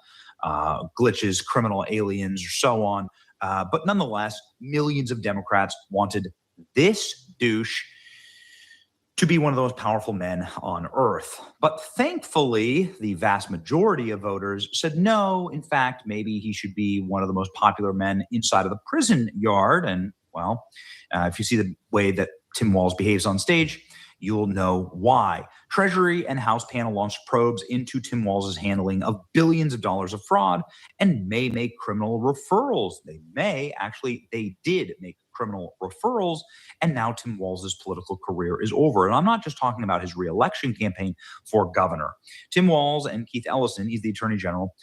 glitches, criminal aliens, or so on. But nonetheless, millions of Democrats wanted this douche to be one of the most powerful men on earth. But thankfully, the vast majority of voters said no. In fact, maybe he should be one of the most popular men inside of the prison yard. And well, if you see the way that Tim Walz behaves on stage, you'll know why. Treasury and House panel launched probes into Tim Walz's handling of billions of dollars of fraud and may make criminal referrals. They did make criminal referrals, and now Tim Walz's political career is over. And I'm not just talking about his re-election campaign for governor. Tim Walz and Keith Ellison, he's the attorney general,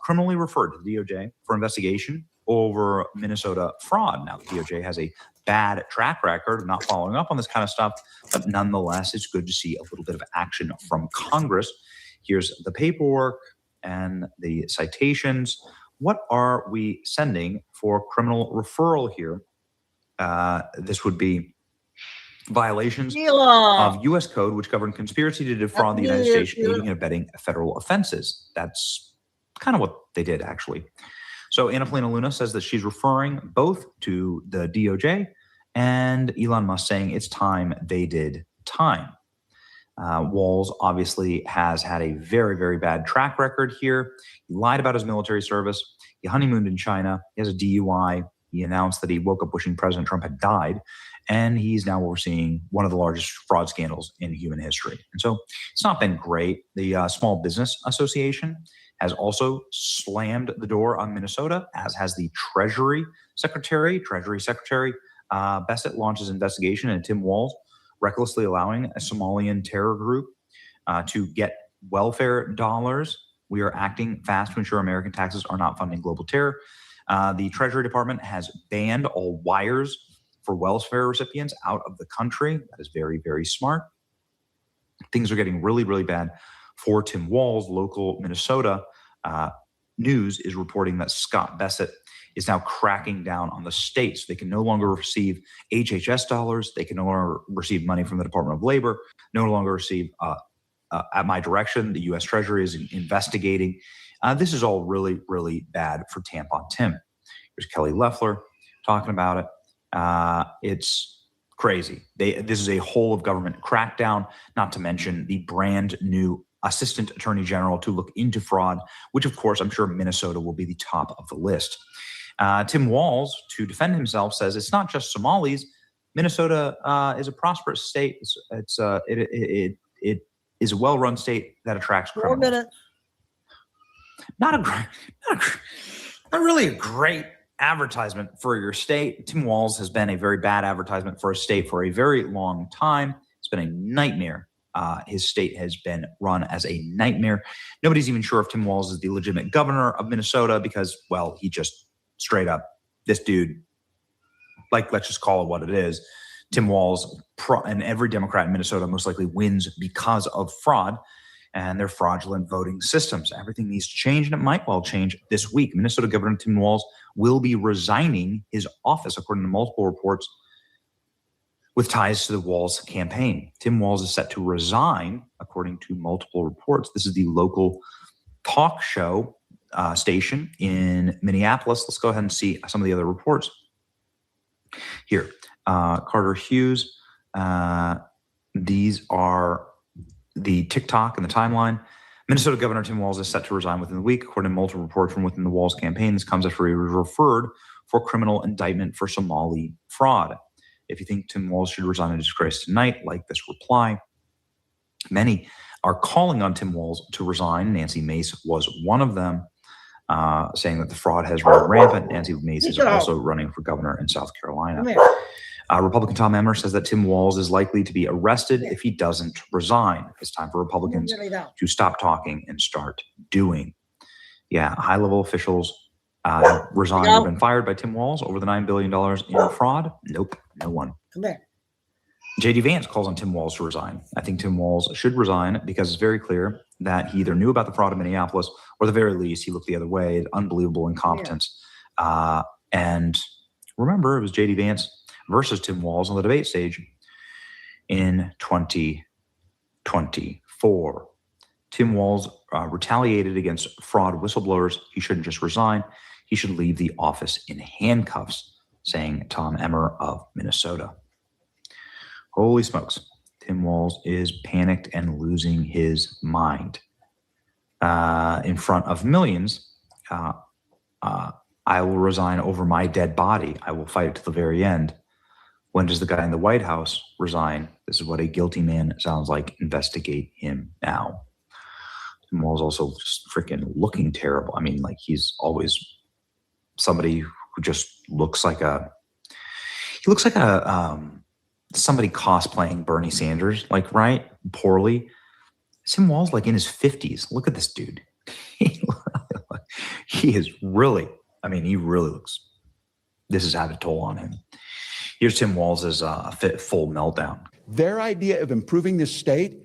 criminally referred to the DOJ for investigation over Minnesota fraud. Now, the DOJ has a bad track record of not following up on this kind of stuff, but nonetheless, it's good to see a little bit of action from Congress. Here's the paperwork and the citations. What are we sending for criminal referral here? This would be violations of U.S. code, which govern conspiracy to defraud the United States, aiding and abetting federal offenses. That's kind of what they did, actually. So Anna Paulina Luna says that she's referring both to the DOJ and Elon Musk, saying it's time they did time. Walz obviously has had a very, very bad track record here. He lied about his military service. He honeymooned in China. He has a DUI. He announced that he woke up wishing President Trump had died. And he's now overseeing one of the largest fraud scandals in human history. And so it's not been great. The Small Business Association has also slammed the door on Minnesota, as has the Treasury Secretary. Bessett launches investigation into Tim Walz recklessly allowing a Somalian terror group to get welfare dollars. We are acting fast to ensure American taxes are not funding global terror. The Treasury Department has banned all wires for welfare recipients out of the country. That is very, very smart. Things are getting really, really bad for Tim Walz. Local Minnesota news is reporting that Scott Bessett is now cracking down on the states. They can no longer receive HHS dollars. They can no longer receive money from the Department of Labor, no longer receive, at my direction, the U.S. Treasury is investigating. This is all really, really bad for Tampon Tim. Here's Kelly Loeffler talking about it. It's crazy. This is a whole of government crackdown, not to mention the brand new Assistant Attorney General to look into fraud, which of course I'm sure Minnesota will be the top of the list. Tim Walz, to defend himself, says it's not just Somalis. Minnesota is a prosperous state. It is a well-run state that attracts criminals. Not really a great advertisement for your state. Tim Walz has been a very bad advertisement for a state for a very long time. It's been a nightmare. His state has been run as a nightmare. Nobody's even sure if Tim Walz is the legitimate governor of Minnesota because, well, he just straight up, this dude, like, let's just call it what it is. Tim Walz and every Democrat in Minnesota most likely wins because of fraud and their fraudulent voting systems. Everything needs to change, and it might well change this week. Minnesota Governor Tim Walz will be resigning his office, according to multiple reports, with ties to the Walz campaign. Tim Walz is set to resign, according to multiple reports. This is the local talk show station in Minneapolis. Let's go ahead and see some of the other reports. Here, Carter Hughes. These are the TikTok and the timeline. Minnesota Governor Tim Walz is set to resign within the week, according to multiple reports from within the Walz campaign. This comes after he was referred for criminal indictment for Somali fraud. If you think Tim Walz should resign in disgrace tonight, like this reply. Many are calling on Tim Walz to resign. Nancy Mace was one of them, saying that the fraud has run rampant. Nancy Mace is also running for governor in South Carolina. Republican Tom Emmer says that Tim Walz is likely to be arrested if he doesn't resign. It's time for Republicans to stop talking and start doing. Yeah, high-level officials have resigned or been fired by Tim Walz over the $9 billion in fraud. Nope, no one. Come here. J.D. Vance calls on Tim Walz to resign. I think Tim Walz should resign because it's very clear that he either knew about the fraud in Minneapolis or at the very least he looked the other way. Unbelievable incompetence. And remember, it was J.D. Vance versus Tim Walz on the debate stage in 2024. Tim Walz retaliated against fraud whistleblowers. He shouldn't just resign. He should leave the office in handcuffs, saying Tom Emmer of Minnesota. Holy smokes. Tim Walz is panicked and losing his mind. In front of millions, I will resign over my dead body. I will fight it to the very end. When does the guy in the White House resign? This is what a guilty man sounds like. Investigate him now. Tim Walz also just freaking looking terrible. I mean, like, he's always somebody who just looks like somebody cosplaying Bernie Sanders, like, right? Poorly. Tim Walz, like, in his 50s. Look at this dude. He is really, I mean, he really looks, this has had a toll on him. Here's Tim Walz's full meltdown. Their idea of improving this state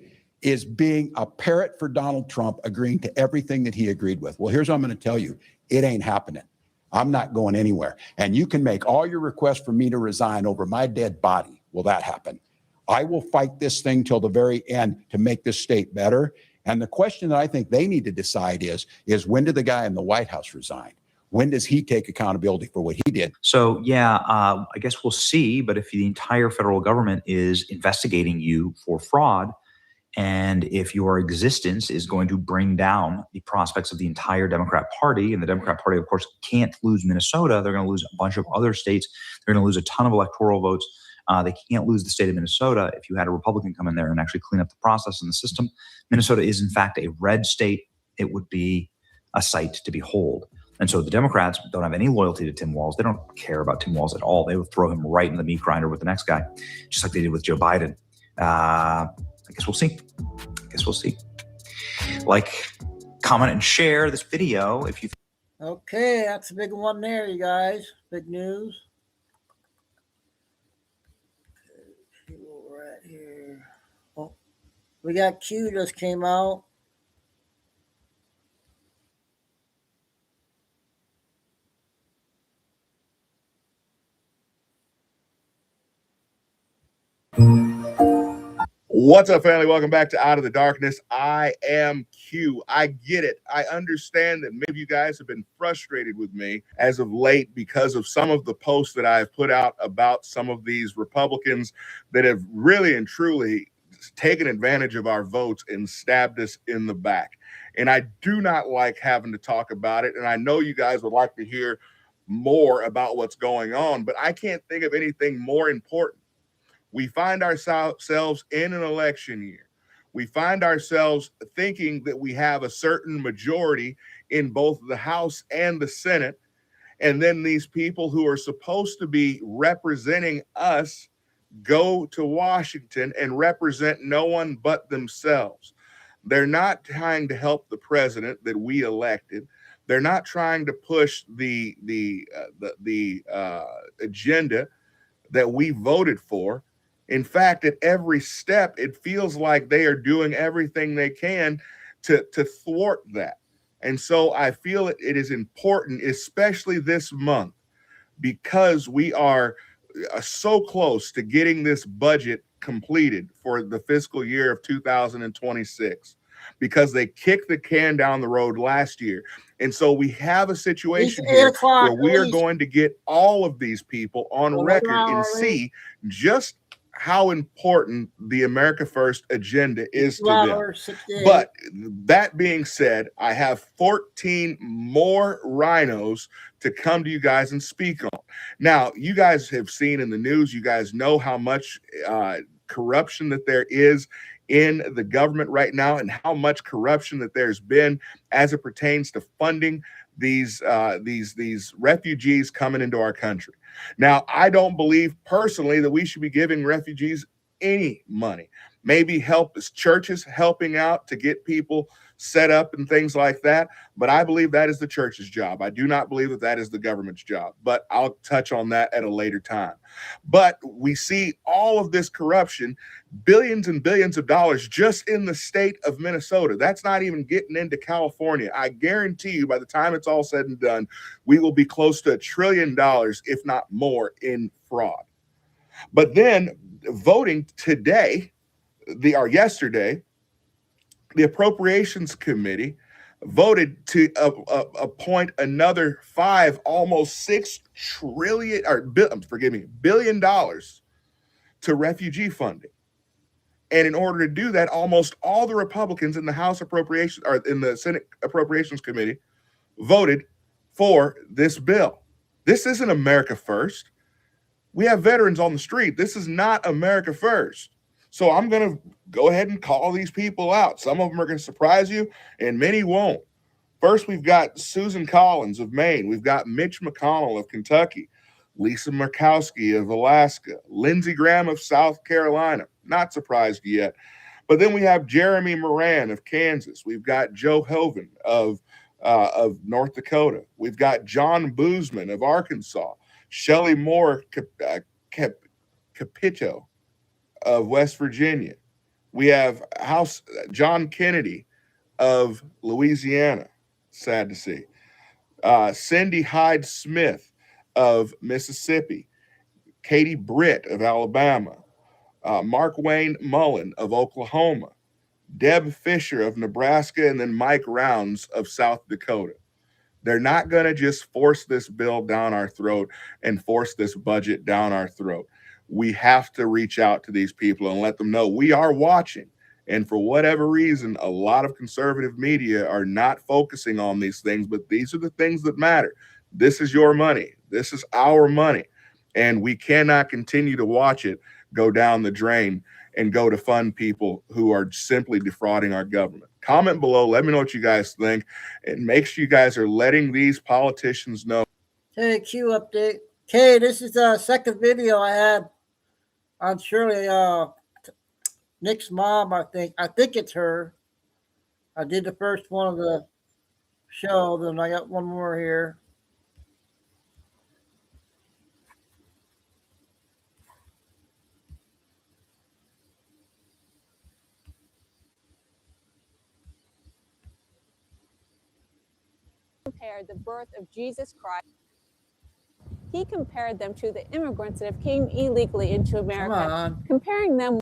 is being a parrot for Donald Trump, agreeing to everything that he agreed with. Well, here's what I'm going to tell you. It ain't happening. I'm not going anywhere. And you can make all your requests for me to resign over my dead body. Will that happen? I will fight this thing till the very end to make this state better. And the question that I think they need to decide is when did the guy in the White House resign? When does he take accountability for what he did? So, yeah, I guess we'll see. But if the entire federal government is investigating you for fraud, and if your existence is going to bring down the prospects of the entire Democrat Party, and the Democrat Party, of course, can't lose Minnesota, they're going to lose a bunch of other states. They're going to lose a ton of electoral votes. They can't lose the state of Minnesota. If you had a Republican come in there and actually clean up the process and the system, Minnesota is, in fact, a red state. It would be a sight to behold. And so the Democrats don't have any loyalty to Tim Walz. They don't care about Tim Walz at all. They would throw him right in the meat grinder with the next guy, just like they did with Joe Biden. I guess we'll see. Like, comment, and share this video if you. Okay, that's a big one there, you guys. Big news. See where we're at here. Oh, we got Q just came out. What's up, family? Welcome back to Out of the Darkness. I am Q. I get it. I understand that many of you guys have been frustrated with me as of late because of some of the posts that I've put out about some of these Republicans that have really and truly taken advantage of our votes and stabbed us in the back. And I do not like having to talk about it. And I know you guys would like to hear more about what's going on, but I can't think of anything more important. We find ourselves in an election year. We find ourselves thinking that we have a certain majority in both the House and the Senate. And then these people who are supposed to be representing us go to Washington and represent no one but themselves. They're not trying to help the president that we elected. They're not trying to push the agenda that we voted for. In fact, at every step, it feels like they are doing everything they can to thwart that. And so I feel it is important, especially this month, because we are so close to getting this budget completed for the fiscal year of 2026, because they kicked the can down the road last year. And so we have a situation here where we are going to get all of these people on record and see just how important the America First agenda is to them. But that being said, I have 14 more rhinos to come to you guys and speak on. Now, you guys have seen in the news, you guys know how much corruption that there is in the government right now, and how much corruption that there's been as it pertains to funding these refugees coming into our country. Now, I don't believe personally that we should be giving refugees any money. Maybe help as churches helping out to get people set up and things like that. But I believe that is the church's job. I do not believe that that is the government's job. But I'll touch on that at a later time. But we see all of this corruption, billions and billions of dollars just in the state of Minnesota. That's not even getting into California. I guarantee you by the time it's all said and done, we will be close to $1 trillion, if not more, in fraud. But then voting today, yesterday, the Appropriations Committee voted to appoint another almost $6 billion to refugee funding. And in order to do that, almost all the Republicans in the House Appropriations or in the Senate Appropriations Committee voted for this bill. This isn't America first. We have veterans on the street. This is not America first. So I'm going to go ahead and call these people out. Some of them are going to surprise you, and many won't. First, we've got Susan Collins of Maine. We've got Mitch McConnell of Kentucky, Lisa Murkowski of Alaska, Lindsey Graham of South Carolina. Not surprised yet. But then we have Jeremy Moran of Kansas. We've got Joe Hoeven of North Dakota. We've got John Boozman of Arkansas, Shelley Moore Capito of West Virginia. We have John Kennedy of Louisiana. Sad to see. Cindy Hyde Smith of Mississippi, Katie Britt of Alabama, Mark Wayne Mullen of Oklahoma, Deb Fisher of Nebraska, and then Mike Rounds of South Dakota. They're not going to just force this bill down our throat and force this budget down our throat. We have to reach out to these people and let them know we are watching. And for whatever reason, a lot of conservative media are not focusing on these things, but these are the things that matter. This is your money. This is our money. And we cannot continue to watch it go down the drain and go to fund people who are simply defrauding our government. Comment below. Let me know what you guys think. And make sure you guys are letting these politicians know. Hey, Q update. Okay, this is the second video I had on Shirley, Nick's mom, I think. I think it's her. I did the first one of the show, then I got one more here. Compared the birth of Jesus Christ. He compared them to the immigrants that have came illegally into America, comparing them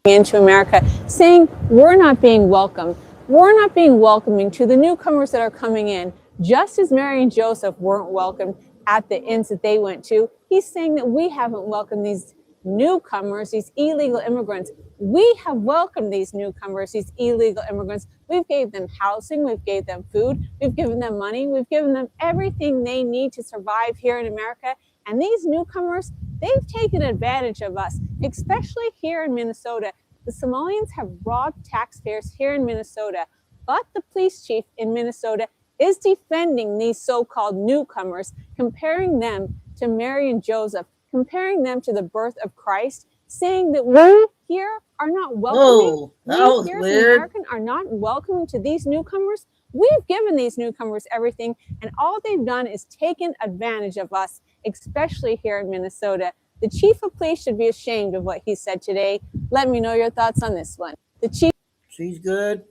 into America, saying we're not being welcome. We're not being welcoming to the newcomers that are coming in, just as Mary and Joseph weren't welcomed at the inns that they went to. He's saying that we haven't welcomed these newcomers, these illegal immigrants. We have welcomed these newcomers, these illegal immigrants. We've gave them housing, we've gave them food, we've given them money, we've given them everything they need to survive here in America. And these newcomers, they've taken advantage of us, especially here in Minnesota. The Somalians have robbed taxpayers here in Minnesota, but the police chief in Minnesota is defending these so-called newcomers, comparing them to Mary and Joseph, comparing them to the birth of Christ, saying that we here are not welcoming. Whoa, we here weird. as an American are not welcoming to these newcomers. We've given these newcomers everything, and all they've done is taken advantage of us, especially here in Minnesota. The chief of police should be ashamed of what he said today. Let me know your thoughts on this one. The chief. She's good.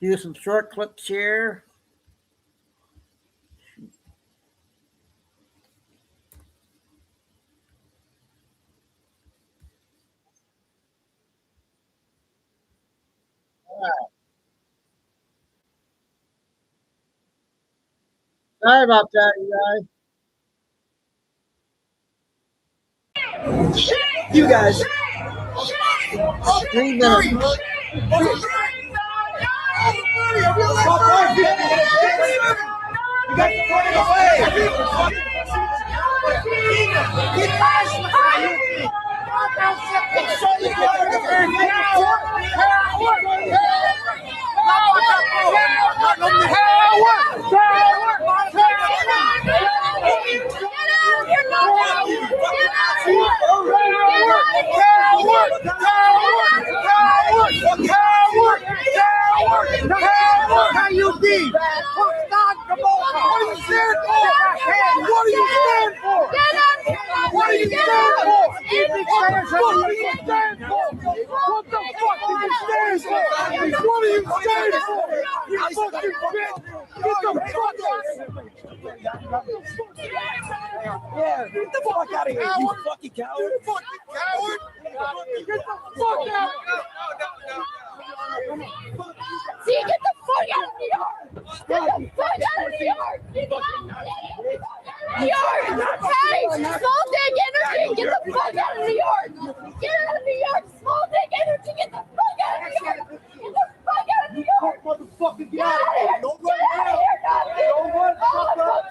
Do some short clips here. Sorry about that, you guys. You guys. 3 minutes. Yeah, get the fuck out of here, you fucking coward. You fucking coward. Get the fuck out. See, get the fuck out of New York. Get the fuck out of New York. New York. Hey, Salt Lake Energy, fucking get out of here. Don't run now. Don't run, fucker.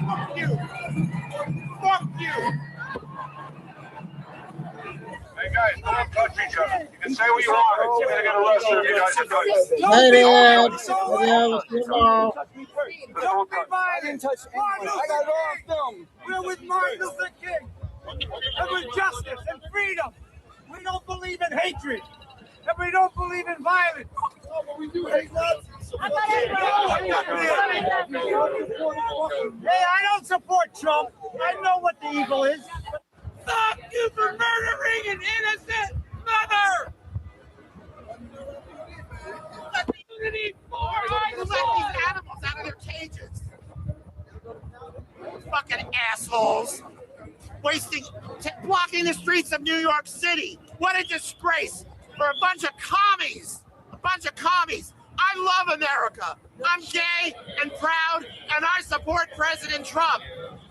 Fuck you. Fuck you. Hey guys, don't touch each other. You can say what you want. You're gonna get arrested if you guys touch. Don't be violent. Martin Luther King. We're with Martin Luther King. And with justice and freedom. We don't believe in hatred. And we don't believe in violence. Oh, but we do hate Nazis. Hey, I don't support Trump. I know what the evil is. Fuck you for murdering an innocent mother! Let the unity for let these animals out of their cages. Fucking assholes. Blocking the streets of New York City. What a disgrace for a bunch of commies. A bunch of commies. I love America. I'm gay and proud, and I support President Trump.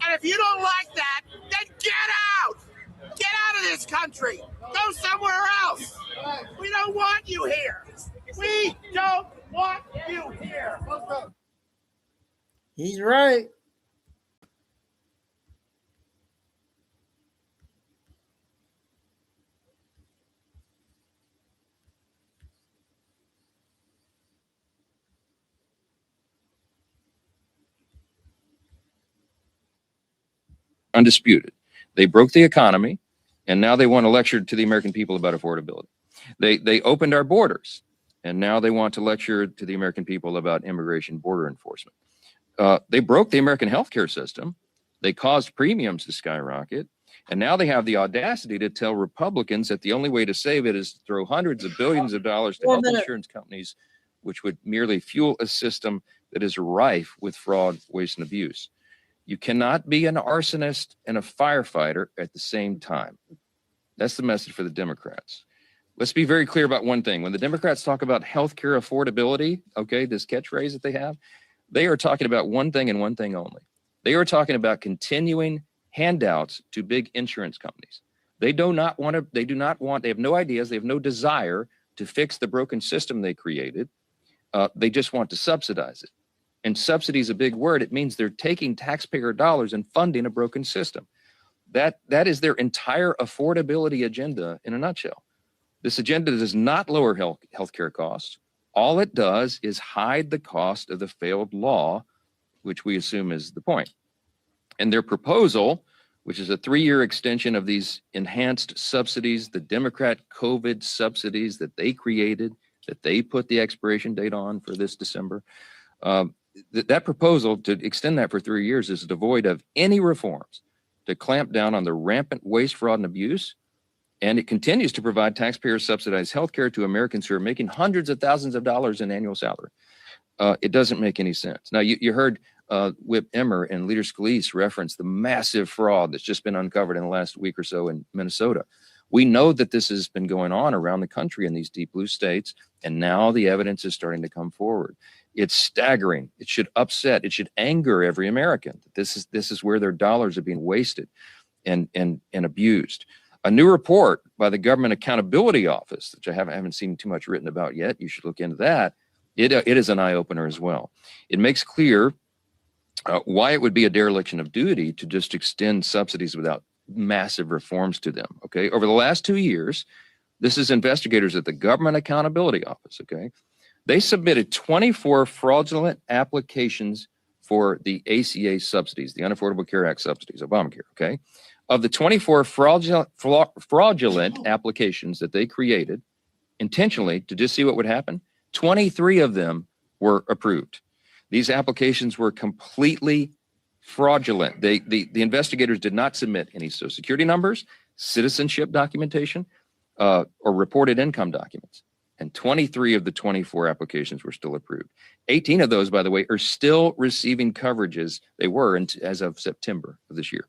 And if you don't like that, then get out! Get out of this country! Go somewhere else! We don't want you here! We don't want you here! He's right. Undisputed. They broke the economy, and now they want to lecture to the American people about affordability. They opened our borders, and now they want to lecture to the American people about immigration border enforcement. They broke the American healthcare system. They caused premiums to skyrocket, and now they have the audacity to tell Republicans that the only way to save it is to throw hundreds of billions of dollars to health insurance companies, which would merely fuel a system that is rife with fraud, waste, and abuse. You cannot be an arsonist and a firefighter at the same time. That's the message for the Democrats. Let's be very clear about one thing. When the Democrats talk about healthcare affordability, okay, this catchphrase that they have, they are talking about one thing and one thing only. They are talking about continuing handouts to big insurance companies. They have no ideas, they have no desire to fix the broken system they created. They just want to subsidize it. And subsidy is a big word. It means they're taking taxpayer dollars and funding a broken system. That is their entire affordability agenda in a nutshell. This agenda does not lower healthcare costs. All it does is hide the cost of the failed law, which we assume is the point. And their proposal, which is a 3-year extension of these enhanced subsidies, the Democrat COVID subsidies that they created, that they put the expiration date on for this December, that proposal to extend that for 3 years is devoid of any reforms to clamp down on the rampant waste, fraud, and abuse. And it continues to provide taxpayer-subsidized health care to Americans who are making hundreds of thousands of dollars in annual salary. It doesn't make any sense. Now, you heard Whip Emmer and Leader Scalise reference the massive fraud that's just been uncovered in the last week or so in Minnesota. We know that this has been going on around the country in these deep blue states, and now the evidence is starting to come forward. It's staggering. It should upset. It should anger every American. This is where their dollars are being wasted and abused. A new report by the Government Accountability Office, which I haven't seen too much written about yet. You should look into that. It is an eye-opener as well. It makes clear why it would be a dereliction of duty to just extend subsidies without massive reforms to them. Okay, over the last 2 years, this is investigators at the Government Accountability Office. Okay, they submitted 24 fraudulent applications for the ACA subsidies, the Unaffordable Care Act subsidies, Obamacare. Okay, of the 24 fraudulent applications that they created intentionally to just see what would happen, 23 of them were approved. These applications were completely fraudulent. The investigators did not submit any Social Security numbers, citizenship documentation, or reported income documents. And 23 of the 24 applications were still approved. 18 of those, by the way, are still receiving coverages they were as of September of this year.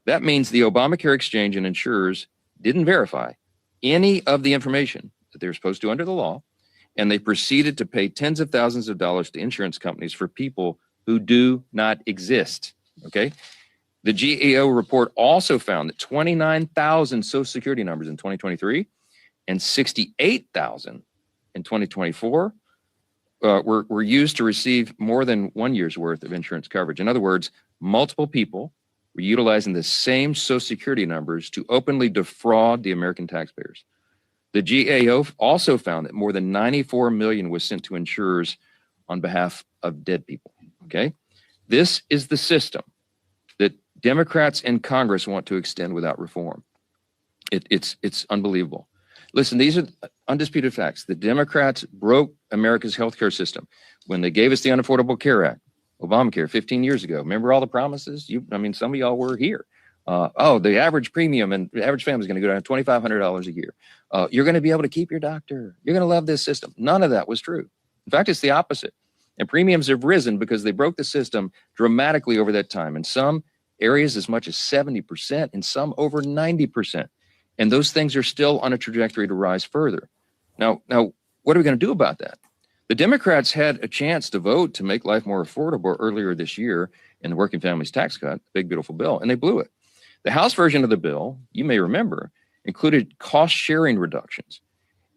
That means the Obamacare exchange and insurers didn't verify any of the information that they were supposed to under the law, and they proceeded to pay tens of thousands of dollars to insurance companies for people who do not exist. Okay, The GAO report also found that 29,000 Social Security numbers in 2023 and 68,000 in 2024 were used to receive more than 1 year's worth of insurance coverage. In other words, multiple people were utilizing the same Social Security numbers to openly defraud the American taxpayers. The GAO also found that more than 94 million was sent to insurers on behalf of dead people. Okay, this is the system that Democrats in Congress want to extend without reform. It's unbelievable. Listen, these are undisputed facts. The Democrats broke America's healthcare system when they gave us the Unaffordable Care Act, Obamacare, 15 years ago. Remember all the promises? Some of y'all were here. The average premium and the average family is going to go down to $2,500 a year. You're going to be able to keep your doctor. You're going to love this system. None of that was true. In fact, it's the opposite. And premiums have risen because they broke the system dramatically over that time. In some areas, as much as 70%, in some over 90%. And those things are still on a trajectory to rise further. Now, what are we going to do about that? The Democrats had a chance to vote to make life more affordable earlier this year in the Working Families Tax Cut, big, beautiful bill, and they blew it. The House version of the bill, you may remember, included cost-sharing reductions.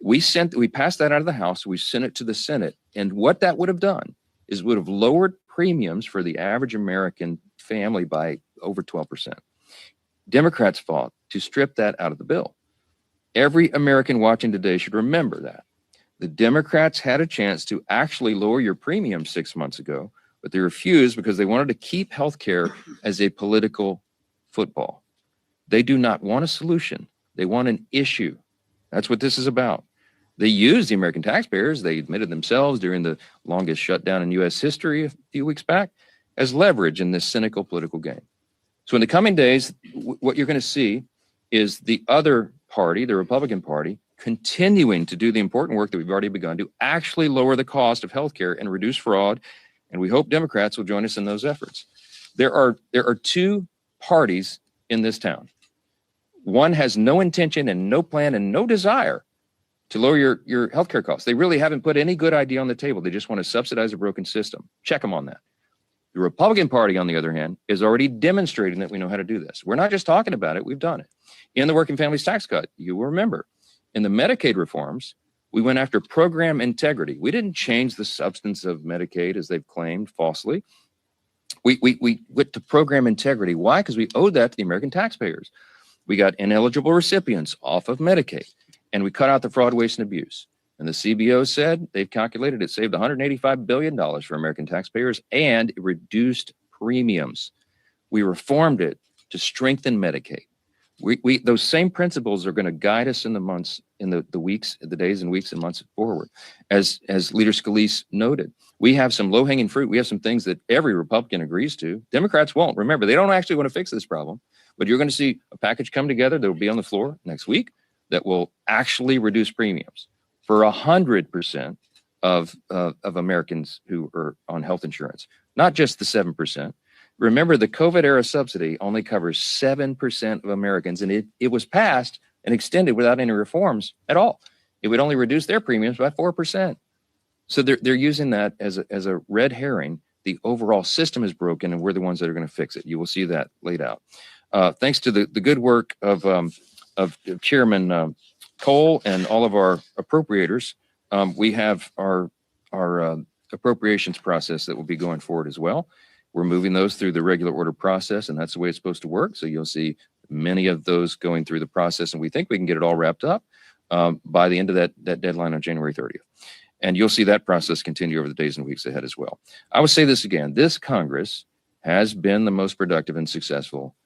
We passed that out of the House, we sent it to the Senate, and what that would have done is would have lowered premiums for the average American family by over 12%. Democrats fought to strip that out of the bill. Every American watching today should remember that. The Democrats had a chance to actually lower your premium 6 months ago, but they refused because they wanted to keep healthcare as a political football. They do not want a solution. They want an issue. That's what this is about. They used the American taxpayers, they admitted themselves during the longest shutdown in U.S. history a few weeks back, as leverage in this cynical political game. So in the coming days, what you're going to see is the other party, the Republican Party, continuing to do the important work that we've already begun to actually lower the cost of healthcare and reduce fraud. And we hope Democrats will join us in those efforts. There are two parties in this town. One has no intention and no plan and no desire to lower your healthcare costs. They really haven't put any good idea on the table. They just want to subsidize a broken system. Check them on that. The Republican Party, on the other hand, is already demonstrating that we know how to do this. We're not just talking about it, we've done it. In the Working Families Tax Cut, you will remember, in the Medicaid reforms, we went after program integrity. We didn't change the substance of Medicaid as they've claimed falsely. We went to program integrity. Why? Because we owed that to the American taxpayers. We got ineligible recipients off of Medicaid, and we cut out the fraud, waste, and abuse. And the CBO said they've calculated it saved $185 billion for American taxpayers and it reduced premiums. We reformed it to strengthen Medicaid. Those same principles are going to guide us in the months, in the days and weeks and months forward. As Leader Scalise noted, we have some low-hanging fruit. We have some things that every Republican agrees to. Democrats won't. Remember, they don't actually want to fix this problem, but you're going to see a package come together that will be on the floor next week that will actually reduce premiums for 100% of Americans who are on health insurance, not just the 7%. Remember, the COVID era subsidy only covers 7% of Americans, and it was passed and extended without any reforms at all. It would only reduce their premiums by 4%. So they're using that as a red herring. The overall system is broken, and we're the ones that are going to fix it. You will see that laid out. Thanks to the good work of Chairman Cole and all of our appropriators, we have our appropriations process that will be going forward as well. We're moving those through the regular order process, and that's the way it's supposed to work. So you'll see many of those going through the process, and we think we can get it all wrapped up by the end of that deadline on January 30th. And you'll see that process continue over the days and weeks ahead as well. I will say this again, this Congress has been the most productive and successful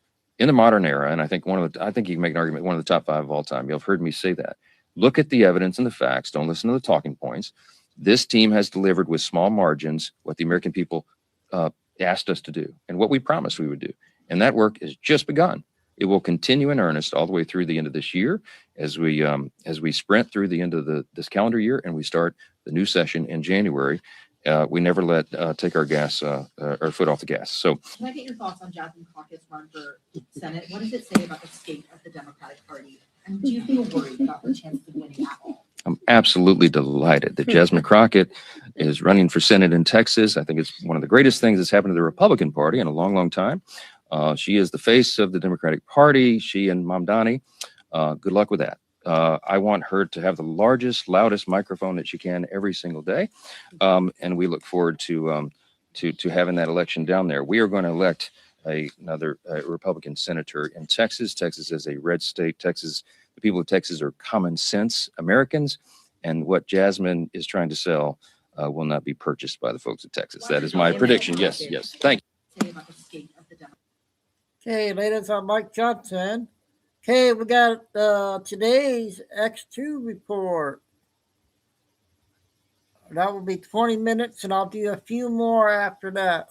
in the modern era. And I think I think you can make an argument, one of the top 5 of all time. You'll have heard me say that. Look at the evidence and the facts. Don't listen to the talking points. This team has delivered with small margins what the American people asked us to do and what we promised we would do. And that work has just begun. It will continue in earnest all the way through the end of this year as we sprint through the end of this calendar year and we start the new session in January. We never let take our foot off the gas. So can I get your thoughts on Jasmine Crockett's run for Senate? What does it say about the state of the Democratic Party? And do you feel worried about her chances of winning at all? I'm absolutely delighted that Jasmine Crockett is running for Senate in Texas. I think it's one of the greatest things that's happened to the Republican Party in a long, long time. She is the face of the Democratic Party. She and Mamdani. Good luck with that. I want her to have the largest, loudest microphone that she can every single day. And we look forward to having that election down there. We are going to elect another Republican senator in Texas. Texas is a red state. The people of Texas are common sense Americans. And what Jasmine is trying to sell will not be purchased by the folks of Texas. That is my prediction. Yes, yes. Thank you. Okay, ladies, I'm Mike Johnson. Okay, we got today's X2 report. That will be 20 minutes, and I'll do a few more after that.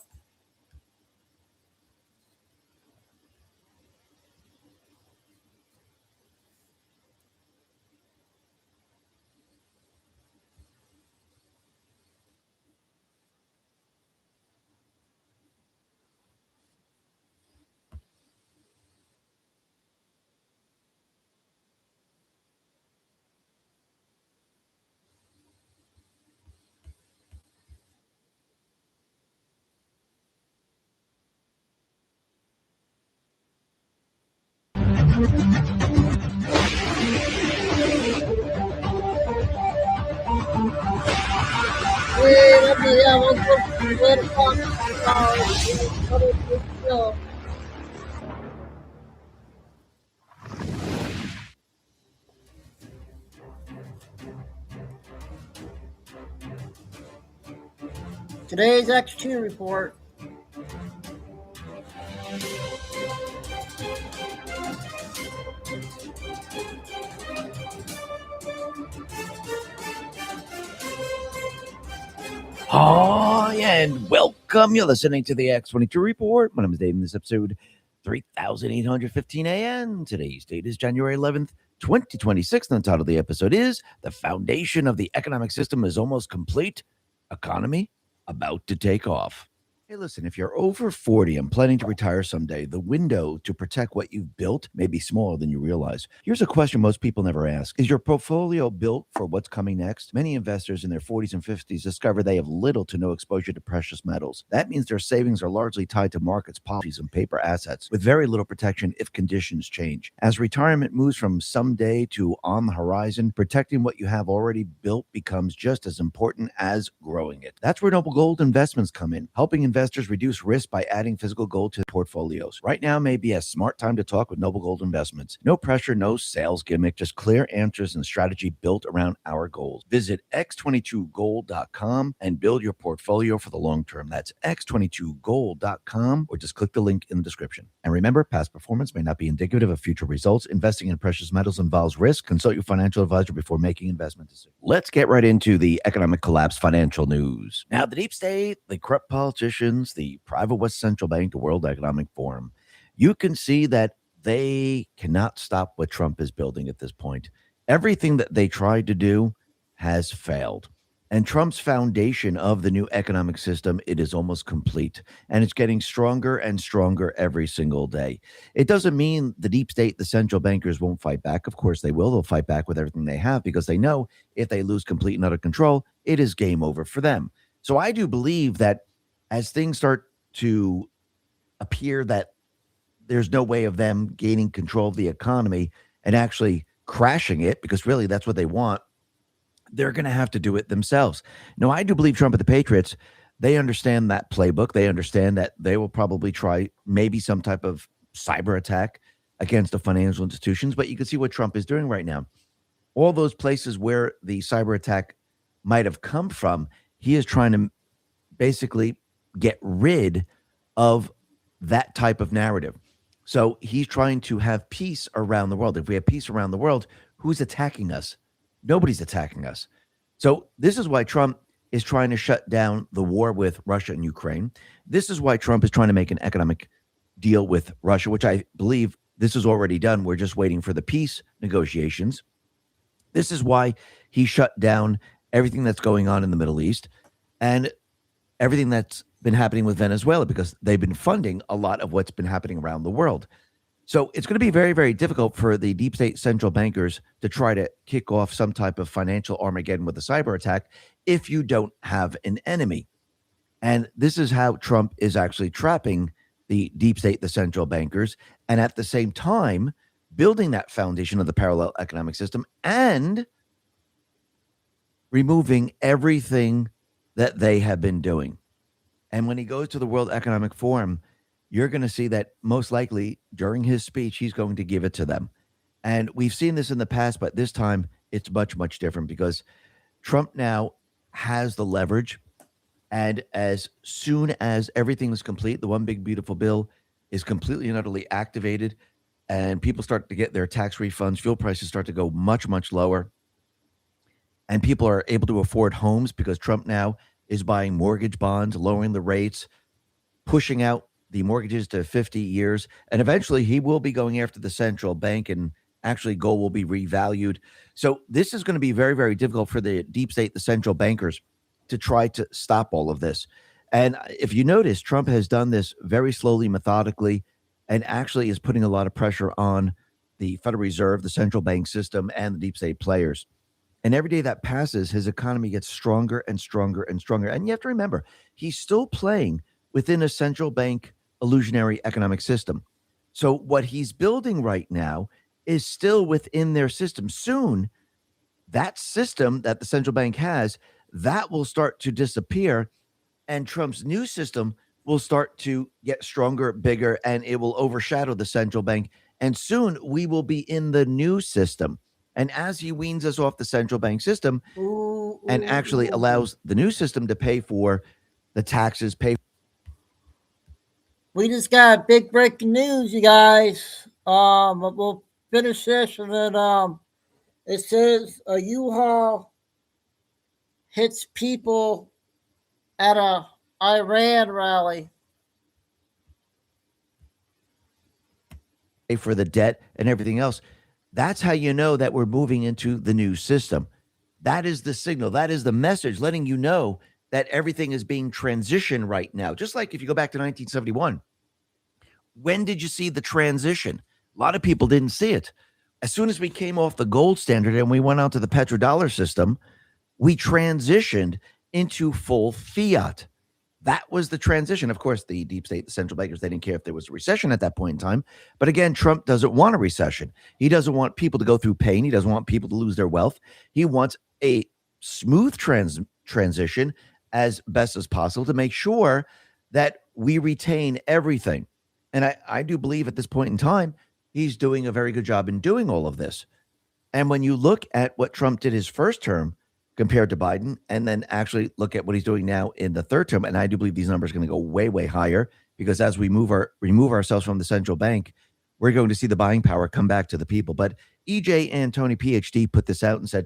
Today's X2 report. Oh, yeah, and welcome. You're listening to the X22 Report. My name is Dave, and this episode 3815 AM. Today's date is January 11th, 2026. And the title of the episode is The Foundation of the Economic System is Almost Complete. Economy about to take off. Hey, listen, if you're over 40 and planning to retire someday, the window to protect what you've built may be smaller than you realize. Here's a question most people never ask. Is your portfolio built for what's coming next? Many investors in their 40s and 50s discover they have little to no exposure to precious metals. That means their savings are largely tied to markets, policies, and paper assets, with very little protection if conditions change. As retirement moves from someday to on the horizon, protecting what you have already built becomes just as important as growing it. That's where Noble Gold Investments come in, helping investors reduce risk by adding physical gold to portfolios. Right now may be a smart time to talk with Noble Gold Investments. No pressure, no sales gimmick, just clear answers and strategy built around our goals. Visit x22gold.com and build your portfolio for the long term. That's x22gold.com, or just click the link in the description. And remember, past performance may not be indicative of future results. Investing in precious metals involves risk. Consult your financial advisor before making investment decisions. Let's get right into the economic collapse financial news. Now, the deep state, the corrupt politicians, the private West Central Bank, the World Economic Forum, you can see that they cannot stop what Trump is building at this point. Everything that they tried to do has failed. And Trump's foundation of the new economic system, it is almost complete. And it's getting stronger and stronger every single day. It doesn't mean the deep state, the central bankers won't fight back. Of course they will. They'll fight back with everything they have, because they know if they lose complete and utter control, it is game over for them. So I do believe that as things start to appear that there's no way of them gaining control of the economy and actually crashing it, because really that's what they want, they're going to have to do it themselves. Now, I do believe Trump and the Patriots, they understand that playbook. They understand that they will probably try maybe some type of cyber attack against the financial institutions, but you can see what Trump is doing right now. All those places where the cyber attack might have come from, he is trying to basically get rid of that type of narrative. So he's trying to have peace around the world. If we have peace around the world, who's attacking us? Nobody's attacking us. So this is why Trump is trying to shut down the war with Russia and Ukraine. This is why Trump is trying to make an economic deal with Russia, which I believe this is already done. We're just waiting for the peace negotiations. This is why he shut down everything that's going on in the Middle East and everything that's been happening with Venezuela, because they've been funding a lot of what's been happening around the world. So it's going to be very, very difficult for the deep state central bankers to try to kick off some type of financial Armageddon with a cyber attack if you don't have an enemy. And this is how Trump is actually trapping the deep state, the central bankers, and at the same time, building that foundation of the parallel economic system and removing everything that they have been doing. And when he goes to the World Economic Forum, you're going to see that most likely during his speech, he's going to give it to them. And we've seen this in the past, but this time it's much, much different because Trump now has the leverage. And as soon as everything is complete, the one big beautiful bill is completely and utterly activated, and people start to get their tax refunds, fuel prices start to go much, much lower, and people are able to afford homes because Trump now is buying mortgage bonds, lowering the rates, pushing out the mortgages to 50 years, and eventually he will be going after the central bank, and actually gold will be revalued. So this is going to be very, very difficult for the deep state, the central bankers, to try to stop all of this. And if you notice, Trump has done this very slowly, methodically, and actually is putting a lot of pressure on the Federal Reserve, the central bank system, and the deep state players. And every day that passes, his economy gets stronger and stronger and stronger. And you have to remember, he's still playing within a central bank illusionary economic system. So what he's building right now is still within their system. Soon, that system that the central bank has, that will start to disappear, and Trump's new system will start to get stronger, bigger, and it will overshadow the central bank. And soon we will be in the new system. And as he weans us off the central bank system and actually allows the new system to pay for the taxes, We just got big breaking news, you guys. We'll finish this, and then it says a U-Haul hits people at a Iran rally. for the debt and everything else. That's how you know that we're moving into the new system. That is the signal. That is the message letting you know that everything is being transitioned right now. Just like if you go back to 1971, when did you see the transition? A lot of people didn't see it. As soon as we came off the gold standard and we went on to the petrodollar system, we transitioned into full fiat. That was the transition. Of course, the deep state, the central bankers, they didn't care if there was a recession at that point in time. But again, Trump doesn't want a recession. He doesn't want people to go through pain. He doesn't want people to lose their wealth. He wants a smooth transition as best as possible to make sure that we retain everything. And I do believe at this point in time, he's doing a very good job in doing all of this. And when you look at what Trump did his first term compared to Biden, and then actually look at what he's doing now in the third term, and I do believe these numbers are going to go way, way higher, because as we remove ourselves from the central bank, we're going to see the buying power come back to the people. But EJ Antoni, PhD, put this out and said,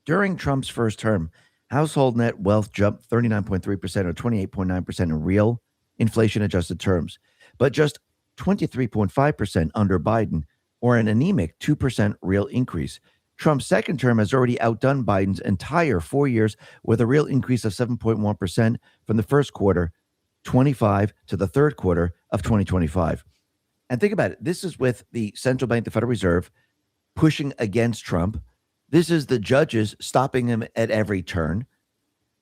during Trump's first term, household net wealth jumped 39.3% or 28.9% in real inflation-adjusted terms, but just 23.5% under Biden, or an anemic 2% real increase. Trump's second term has already outdone Biden's entire 4 years with a real increase of 7.1% from the first quarter 25 to the third quarter of 2025. And think about it. This is with the central bank, the Federal Reserve, pushing against Trump. This is the judges stopping him at every turn.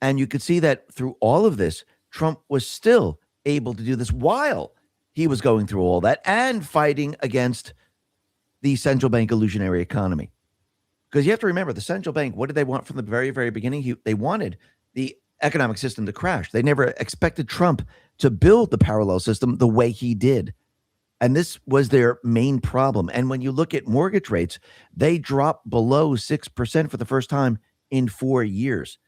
And you could see that through all of this, Trump was still able to do this while he was going through all that and fighting against the central bank illusionary economy. Because you have to remember, the central bank, what did they want from the very, very beginning? They wanted the economic system to crash. They never expected Trump to build the parallel system the way he did. And this was their main problem. And when you look at mortgage rates, they dropped below 6% for the first time in 4 years.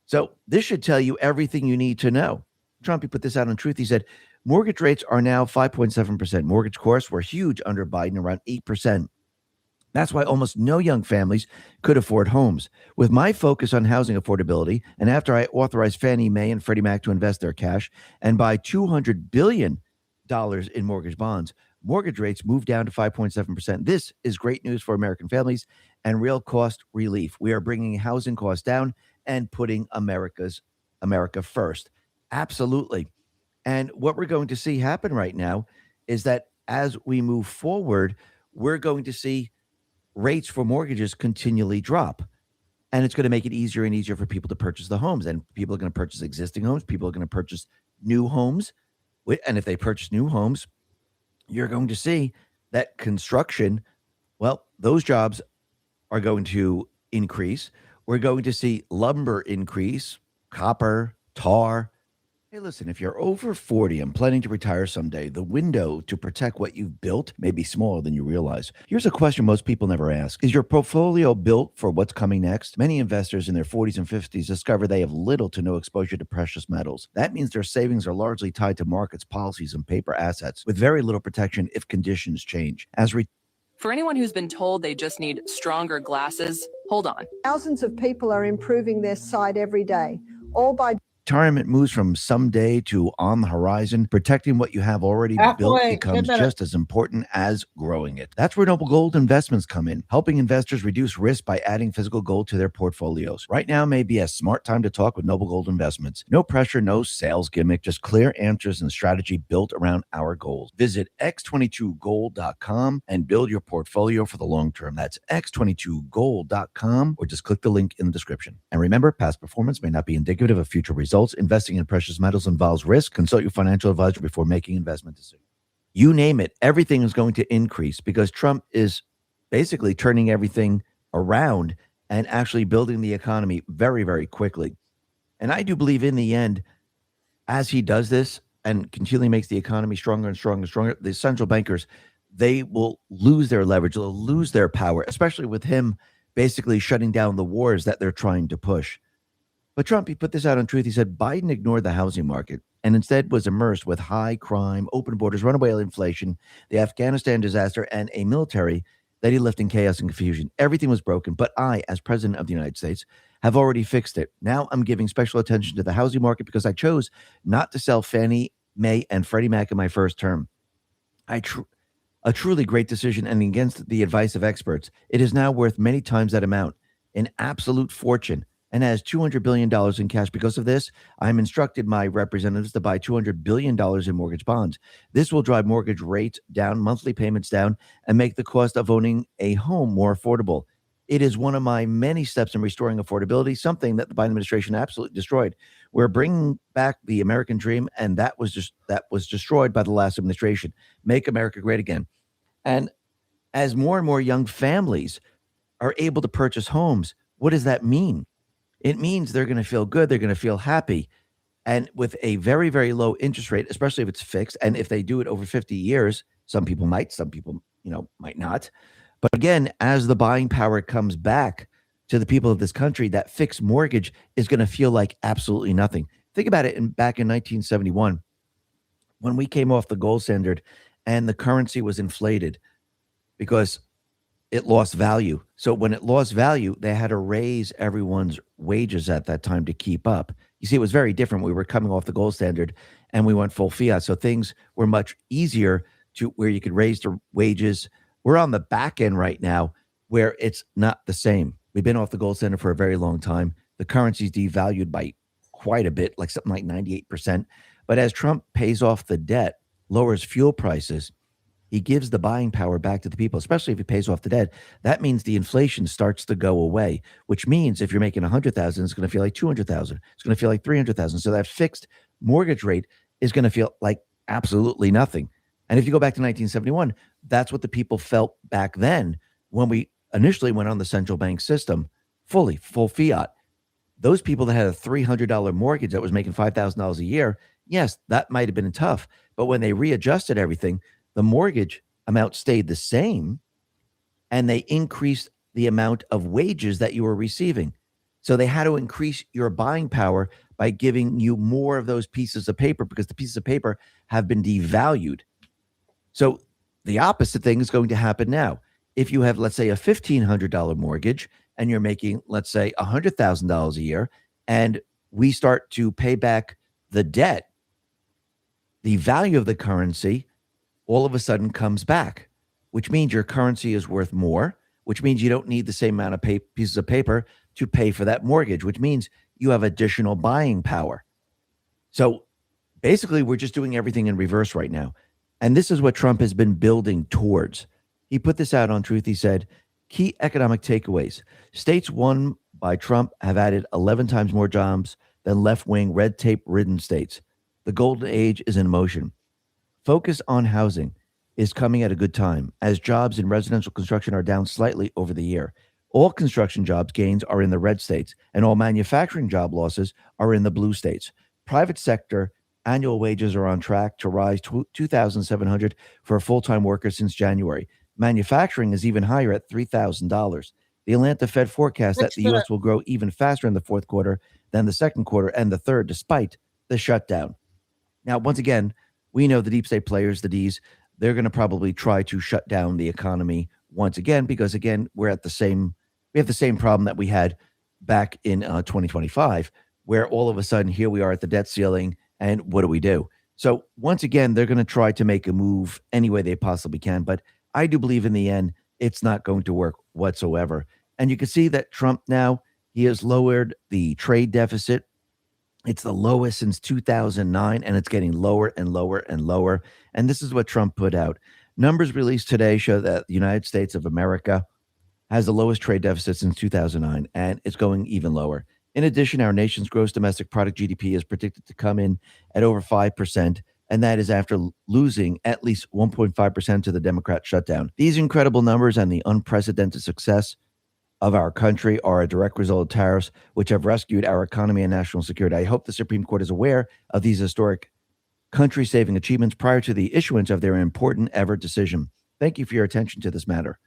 So this should tell you everything you need to know. Trump, he put this out on Truth. He said, mortgage rates are now 5.7%. Mortgage costs were huge under Biden, around 8%. That's why almost no young families could afford homes. With my focus on housing affordability, and after I authorized Fannie Mae and Freddie Mac to invest their cash and buy $200 billion in mortgage bonds, mortgage rates moved down to 5.7%. This is great news for American families and real cost relief. We are bringing housing costs down and putting America first. Absolutely. And what we're going to see happen right now is that as we move forward, we're going to see rates for mortgages continually drop. And it's going to make it easier and easier for people to purchase the homes. And people are going to purchase existing homes. People are going to purchase new homes. And if they purchase new homes, you're going to see that construction, well, those jobs are going to increase. We're going to see lumber increase, copper, tar. Hey, listen, if you're over 40 and planning to retire someday, the window to protect what you've built may be smaller than you realize. Here's a question most people never ask. Is your portfolio built for what's coming next? Many investors in their 40s and 50s discover they have little to no exposure to precious metals. That means their savings are largely tied to markets, policies, and paper assets, with very little protection if conditions change. For anyone who's been told they just need stronger glasses, hold on. Thousands of people are improving their sight every day, all by Retirement moves from someday to on the horizon. Protecting what you have already built becomes just as important as growing it. That's where Noble Gold Investments come in, helping investors reduce risk by adding physical gold to their portfolios. Right now may be a smart time to talk with Noble Gold Investments. No pressure, no sales gimmick, just clear answers and strategy built around our goals. Visit x22gold.com and build your portfolio for the long term. That's x22gold.com, or just click the link in the description. And remember, past performance may not be indicative of future results. Investing in precious metals involves risk. Consult your financial advisor before making investment decisions. You name it, everything is going to increase because Trump is basically turning everything around and actually building the economy very, very quickly. And I do believe in the end, as he does this and continually makes the economy stronger and stronger and stronger, the central bankers, they will lose their leverage, they'll lose their power, especially with him basically shutting down the wars that they're trying to push. But Trump, he put this out on Truth. He said Biden ignored the housing market and instead was immersed with high crime, open borders, runaway inflation, the Afghanistan disaster, and a military that he left in chaos and confusion. Everything was broken, but I, as president of the United States, have already fixed it. Now I'm giving special attention to the housing market because I chose not to sell Fannie Mae and Freddie Mac in my first term. A truly great decision, and against the advice of experts, it is now worth many times that amount, an absolute fortune, and has $200 billion in cash. Because of this, I'm instructed my representatives to buy $200 billion in mortgage bonds. This will drive mortgage rates down, monthly payments down, and make the cost of owning a home more affordable. It is one of my many steps in restoring affordability, something that the Biden administration absolutely destroyed. We're bringing back the American dream, and that was destroyed by the last administration. Make America great again. And as more and more young families are able to purchase homes, what does that mean? It means they're going to feel good. They're going to feel happy. And with a very, very low interest rate, especially if it's fixed, and if they do it over 50 years, some people might, some people, might not. But again, as the buying power comes back to the people of this country, that fixed mortgage is going to feel like absolutely nothing. Think about it back in 1971, when we came off the gold standard and the currency was inflated because it lost value. So when it lost value, they had to raise everyone's wages at that time to keep up. You see, it was very different. We were coming off the gold standard and we went full fiat. So things were much easier to where you could raise the wages. We're on the back end right now where it's not the same. We've been off the gold standard for a very long time. The currency's devalued by quite a bit, like something like 98%. But as Trump pays off the debt, lowers fuel prices, he gives the buying power back to the people, especially if he pays off the debt. That means the inflation starts to go away, which means if you're making $100,000, it's going to feel like $200,000. It's going to feel like $300,000. So that fixed mortgage rate is going to feel like absolutely nothing. And if you go back to 1971, that's what the people felt back then when we initially went on the central bank system, full fiat. Those people that had a $300 mortgage that was making $5,000 a year, yes, that might have been tough. But when they readjusted everything, the mortgage amount stayed the same, and they increased the amount of wages that you were receiving. So they had to increase your buying power by giving you more of those pieces of paper because the pieces of paper have been devalued. So the opposite thing is going to happen now. If you have, let's say, a $1,500 mortgage and you're making, let's say, $100,000 a year, and we start to pay back the debt, the value of the currency all of a sudden comes back, which means your currency is worth more, which means you don't need the same amount of pieces of paper to pay for that mortgage, which means you have additional buying power. So basically, we're just doing everything in reverse right now. And this is what Trump has been building towards. He put this out on Truth. He said, key economic takeaways. States won by Trump have added 11 times more jobs than left-wing red tape-ridden states. The golden age is in motion. Focus on housing is coming at a good time, as jobs in residential construction are down slightly over the year. All construction jobs gains are in the red states, and all manufacturing job losses are in the blue states. Private sector annual wages are on track to rise to $2,700 for a full-time worker since January. Manufacturing is even higher at $3,000. The Atlanta Fed forecasts that the U.S. will grow even faster in the fourth quarter than the second quarter and the third, despite the shutdown. Now, once again, we know the deep state players, the Ds, they're going to probably try to shut down the economy once again, because again, we have the same problem that we had back in 2025, where all of a sudden here we are at the debt ceiling, and what do? So once again, they're going to try to make a move any way they possibly can, but I do believe in the end, it's not going to work whatsoever. And you can see that Trump now, he has lowered the trade deficit. It's the lowest since 2009, and it's getting lower and lower and lower. And this is what Trump put out. Numbers released today show that the United States of America has the lowest trade deficit since 2009, and it's going even lower. In addition, our nation's gross domestic product GDP is predicted to come in at over 5%, and that is after losing at least 1.5% to the Democrat shutdown. These incredible numbers and the unprecedented success of our country are a direct result of tariffs, which have rescued our economy and national security. I hope the Supreme Court is aware of these historic country-saving achievements prior to the issuance of their important ever decision. Thank you for your attention to this matter.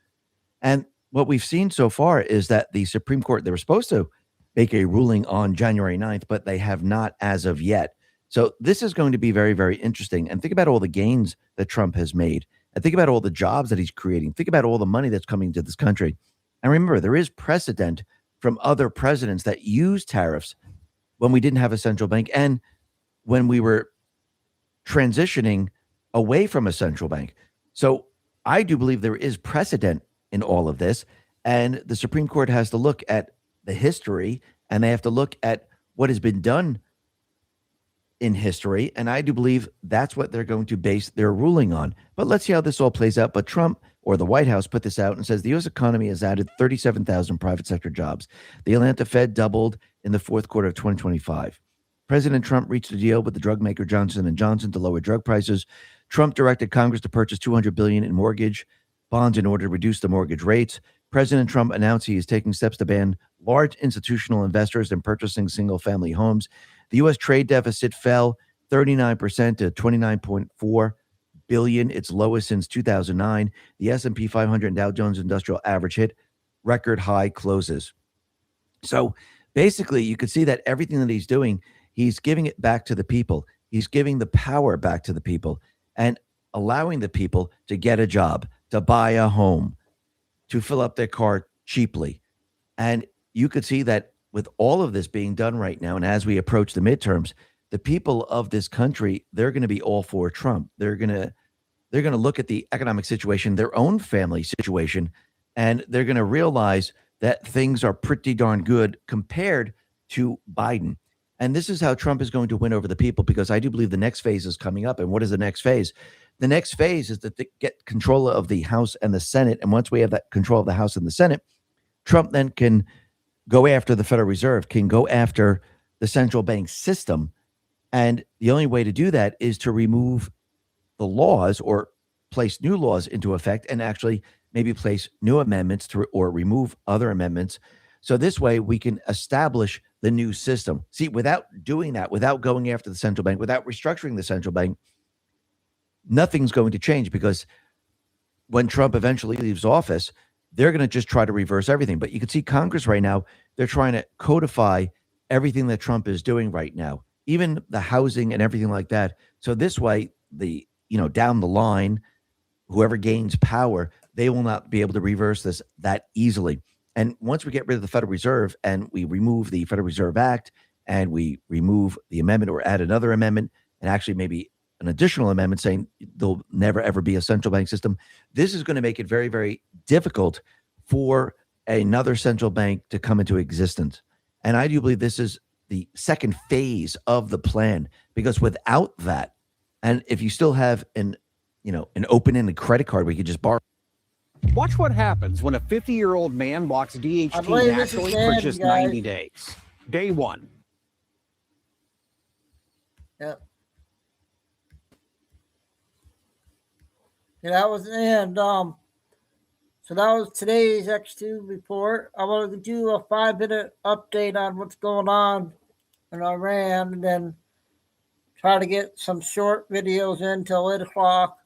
And what we've seen so far is that the Supreme Court, they were supposed to make a ruling on January 9th, but they have not as of yet. So this is going to be very, very interesting. And think about all the gains that Trump has made. And think about all the jobs that he's creating. Think about all the money that's coming to this country. And remember, there is precedent from other presidents that used tariffs when we didn't have a central bank and when we were transitioning away from a central bank. So I do believe there is precedent in all of this. And the Supreme Court has to look at the history, and they have to look at what has been done in history. And I do believe that's what they're going to base their ruling on. But let's see how this all plays out. But Trump, or the White House, put this out and says the U.S. economy has added 37,000 private sector jobs. The Atlanta Fed doubled in the fourth quarter of 2025. President Trump reached a deal with the drug maker Johnson & Johnson to lower drug prices. Trump directed Congress to purchase $200 billion in mortgage bonds in order to reduce the mortgage rates. President Trump announced he is taking steps to ban large institutional investors in purchasing single-family homes. The U.S. trade deficit fell 39% to $29.4 billion, its lowest since 2009. The S&P 500 and Dow Jones Industrial Average hit record high closes. So basically, you could see that everything that he's doing, he's giving it back to the people. He's giving the power back to the people and allowing the people to get a job, to buy a home, to fill up their car cheaply. And you could see that with all of this being done right now, and as we approach the midterms, the people of this country, they're going to be all for Trump. They're going to look at the economic situation, their own family situation, and they're going to realize that things are pretty darn good compared to Biden. And this is how Trump is going to win over the people, because I do believe the next phase is coming up. And what is the next phase? The next phase is to get control of the House and the Senate. And once we have that control of the House and the Senate, Trump then can go after the Federal Reserve, can go after the central bank system. And the only way to do that is to remove the laws or place new laws into effect and actually maybe place new amendments to, or remove other amendments. So this way we can establish the new system. See, without doing that, without going after the central bank, without restructuring the central bank, nothing's going to change, because when Trump eventually leaves office, they're going to just try to reverse everything. But you can see Congress right now, they're trying to codify everything that Trump is doing right now, even the housing and everything like that. So this way, down the line, whoever gains power, they will not be able to reverse this that easily. And once we get rid of the Federal Reserve and we remove the Federal Reserve Act and we remove the amendment or add another amendment and actually maybe an additional amendment saying there'll never, ever be a central bank system, this is going to make it very, very difficult for another central bank to come into existence. And I do believe this is the second phase of the plan, because without that, and if you still have an open-ended credit card where you could just borrow. Watch what happens when a 50-year-old man walks DHT naturally for just 90 days. Day one. Yep. Yeah, that was the end. So that was today's X2 report. I want to do a 5-minute update on what's going on in Iran, and then try to get some short videos in till 8 o'clock.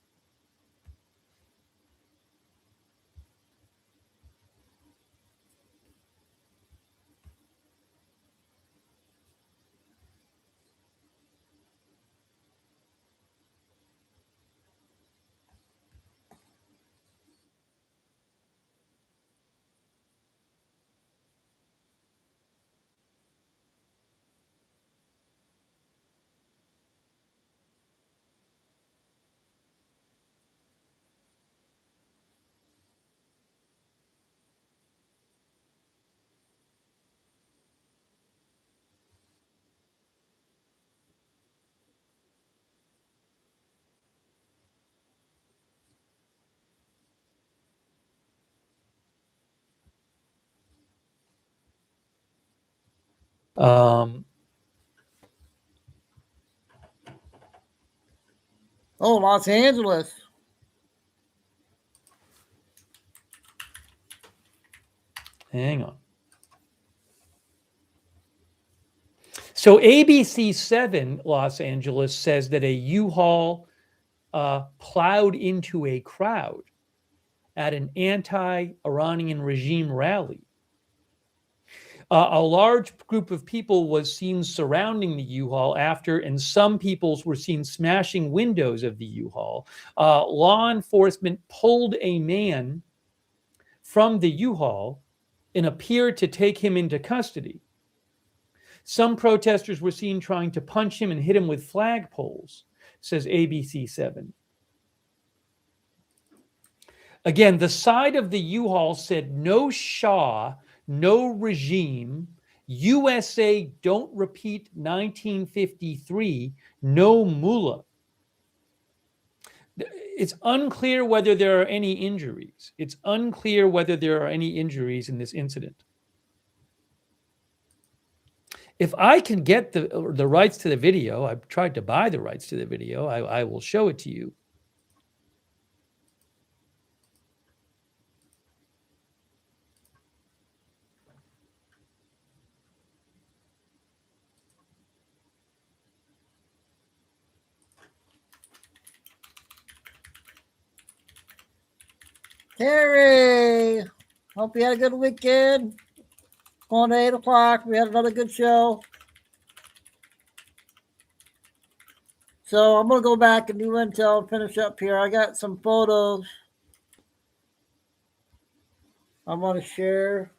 Um, Oh, Los Angeles. hang on. So ABC7 Los Angeles says that a U-Haul plowed into a crowd at an anti-Iranian regime rally. A large group of people was seen surrounding the U-Haul after, and some people were seen smashing windows of the U-Haul. Law enforcement pulled a man from the U-Haul and appeared to take him into custody. Some protesters were seen trying to punch him and hit him with flagpoles, says ABC7. Again, the side of the U-Haul said no Shah, no regime, USA don't repeat 1953, no mullah. It's unclear whether there are any injuries. It's unclear whether there are any injuries in this incident. If I can get the rights to the video, I've tried to buy the rights to the video, I will show it to you. Terry, hope you had a good weekend. On 8 o'clock, we had another good show. So I'm going to go back and do intel and finish up here. I got some photos I want to share.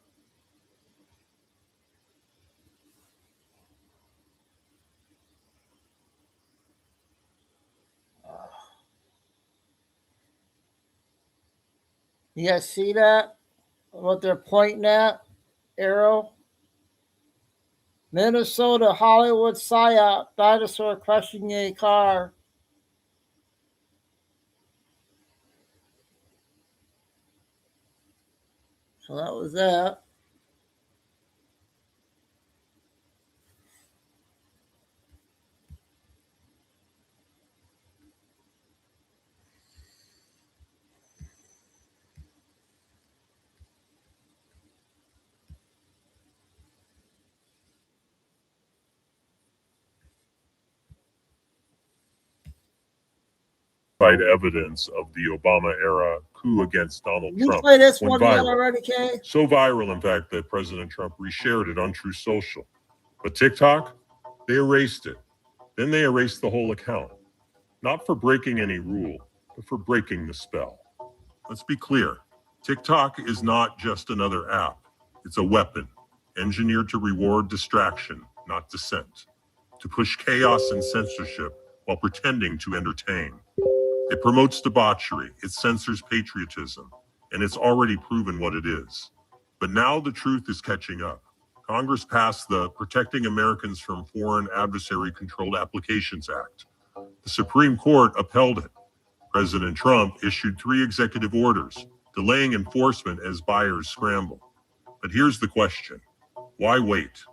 You guys see that? What they're pointing at? Arrow. Minnesota Hollywood psyop, dinosaur crushing a car. So that was that. Evidence of the Obama era coup against Donald You Trump play this went one yet viral. already, Kay? So viral, in fact, that President Trump reshared it on True Social. But TikTok, they erased it. Then they erased the whole account. Not for breaking any rule, but for breaking the spell. Let's be clear. TikTok is not just another app. It's a weapon, engineered to reward distraction, not dissent. To push chaos and censorship while pretending to entertain. It promotes debauchery, it censors patriotism, and it's already proven what it is. But now the truth is catching up. Congress passed the Protecting Americans from Foreign Adversary-Controlled Applications Act. The Supreme Court upheld it. President Trump issued 3 executive orders, delaying enforcement as buyers scramble. But here's the question. Why wait?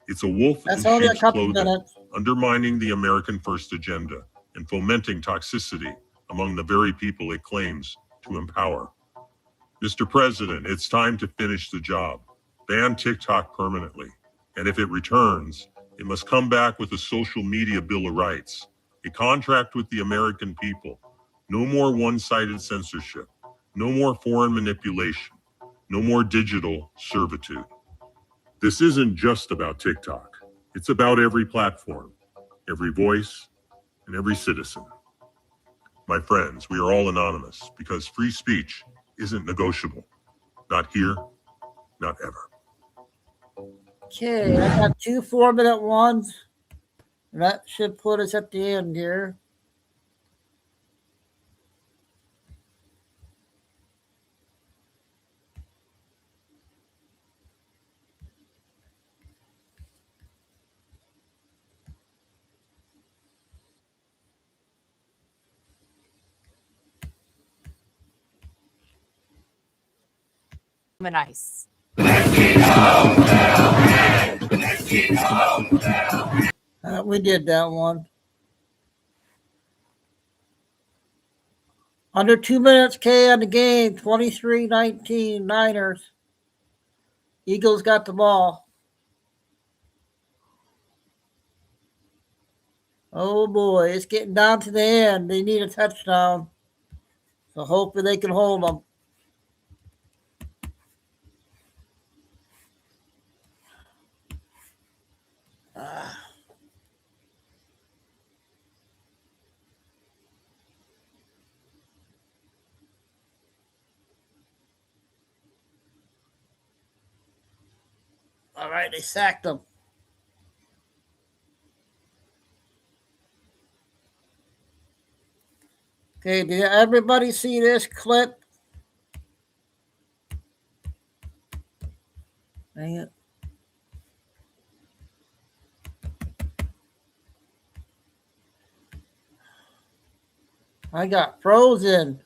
It's a wolf in That's only a sheep's couple clothing, minutes. undermining the American First agenda and fomenting toxicity among the very people it claims to empower. Mr. President, it's time to finish the job. Ban TikTok permanently. And if it returns, it must come back with a social media bill of rights, a contract with the American people. No more one-sided censorship. No more foreign manipulation. No more digital servitude. This isn't just about TikTok. It's about every platform, every voice, and every citizen. My friends, we are all anonymous because free speech isn't negotiable. Not here, not ever. Okay, I got 2 4-minute ones. And that should put us at the end here. Nice. We did that one. Under 2 minutes, K on the game, 23-19 Niners. Eagles got the ball. Oh boy, it's getting down to the end. They need a touchdown. So hopefully they can hold them. All right, they sacked them. Okay, did everybody see this clip? Dang it. I got frozen.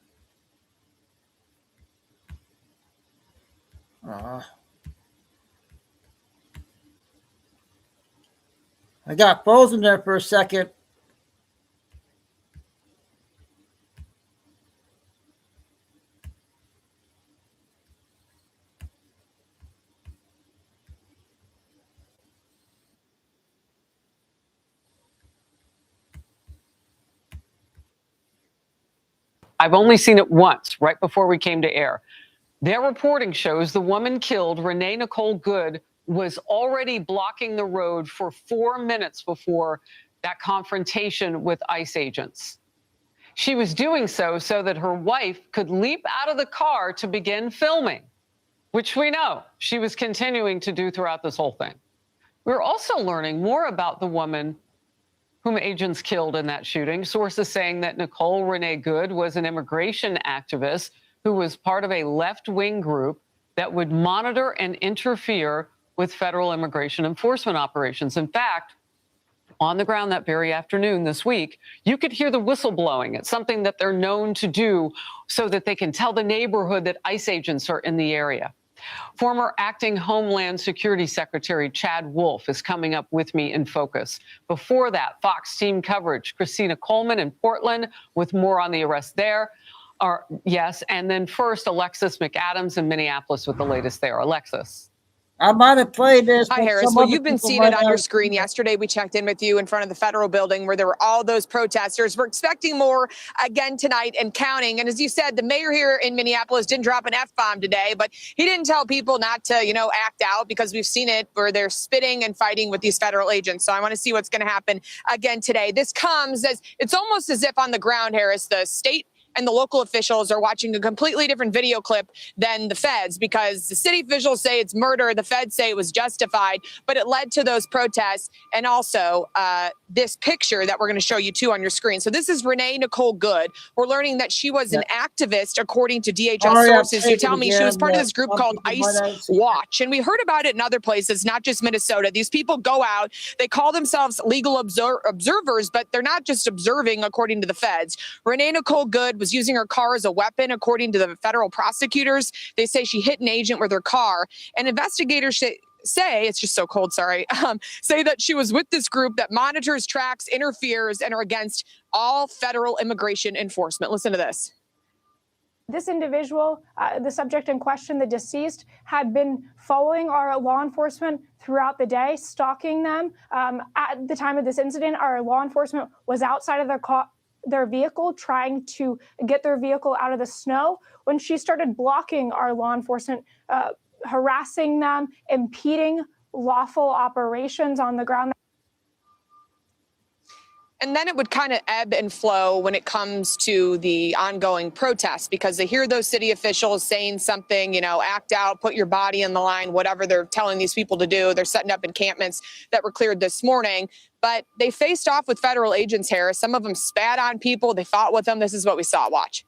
I got frozen there for a second. I've only seen it once, right before we came to air. Their reporting shows the woman killed, Renee Nicole Good, was already blocking the road for 4 minutes before that confrontation with ICE agents. She was doing so that her wife could leap out of the car to begin filming, which we know she was continuing to do throughout this whole thing. We're also learning more about the woman whom agents killed in that shooting. Sources saying that Nicole Renee Good was an immigration activist who was part of a left-wing group that would monitor and interfere with federal immigration enforcement operations. In fact, on the ground that very afternoon this week, you could hear the whistle blowing. It's something that they're known to do so that they can tell the neighborhood that ICE agents are in the area. Former acting Homeland Security Secretary Chad Wolf is coming up with me in focus. Before that, Fox team coverage, Christina Coleman in Portland with more on the arrest there. Yes, and then first, Alexis McAdams in Minneapolis with the latest there. Alexis. I might have played this. Hi, Harris. Well, you've been seeing it on your screen. Yesterday, we checked in with you in front of the federal building where there were all those protesters. We're expecting more again tonight and counting. And as you said, the mayor here in Minneapolis didn't drop an F-bomb today, but he didn't tell people not to, act out, because we've seen it where they're spitting and fighting with these federal agents. So I want to see what's going to happen again today. This comes as it's almost as if on the ground, Harris, the state and the local officials are watching a completely different video clip than the feds, because the city officials say it's murder. The feds say it was justified, but it led to those protests. And also this picture that we're going to show you too on your screen. So this is Renee Nicole Good. We're learning that she was an activist, according to DHS sources who tell me she was part of this group called ICE Watch. And we heard about it in other places, not just Minnesota. These people go out, they call themselves legal observers, but they're not just observing, according to the feds. Renee Nicole Good was using her car as a weapon, according to the federal prosecutors. They say she hit an agent with her car, and investigators say, it's just so cold, sorry, say that she was with this group that monitors, tracks, interferes, and are against all federal immigration enforcement. Listen to this. This individual, the subject in question, the deceased, had been following our law enforcement throughout the day, stalking them. At the time of this incident, our law enforcement was outside of their vehicle, trying to get their vehicle out of the snow, when she started blocking our law enforcement, harassing them, impeding lawful operations on the ground. And then it would kind of ebb and flow when it comes to the ongoing protests, because they hear those city officials saying something, you know, act out, put your body in the line, whatever they're telling these people to do. They're setting up encampments that were cleared this morning, but they faced off with federal agents, Harris. Some of them spat on people. They fought with them. This is what we saw. Watch.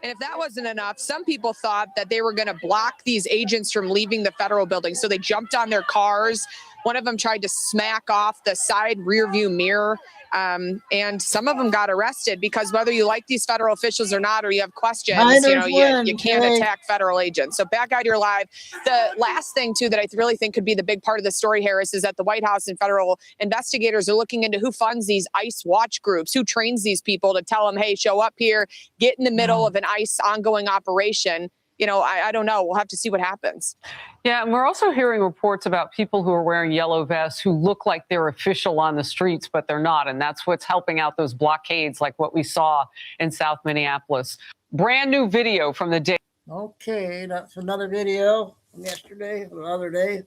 And if that wasn't enough, some people thought that they were going to block these agents from leaving the federal building. So they jumped on their cars. One of them tried to smack off the side rear view mirror. And some of them got arrested, because whether you like these federal officials or not, or you have questions, you can't attack federal agents. So back out here live. The last thing, too, that I really think could be the big part of the story, Harris, is that the White House and federal investigators are looking into who funds these ICE watch groups, who trains these people to tell them, hey, show up here, get in the middle of an ICE ongoing operation. You know, I don't know. We'll have to see what happens. Yeah, and we're also hearing reports about people who are wearing yellow vests who look like they're official on the streets, but they're not. And that's what's helping out those blockades like what we saw in South Minneapolis. Brand new video from the day. Okay, that's another video from yesterday, or the other day.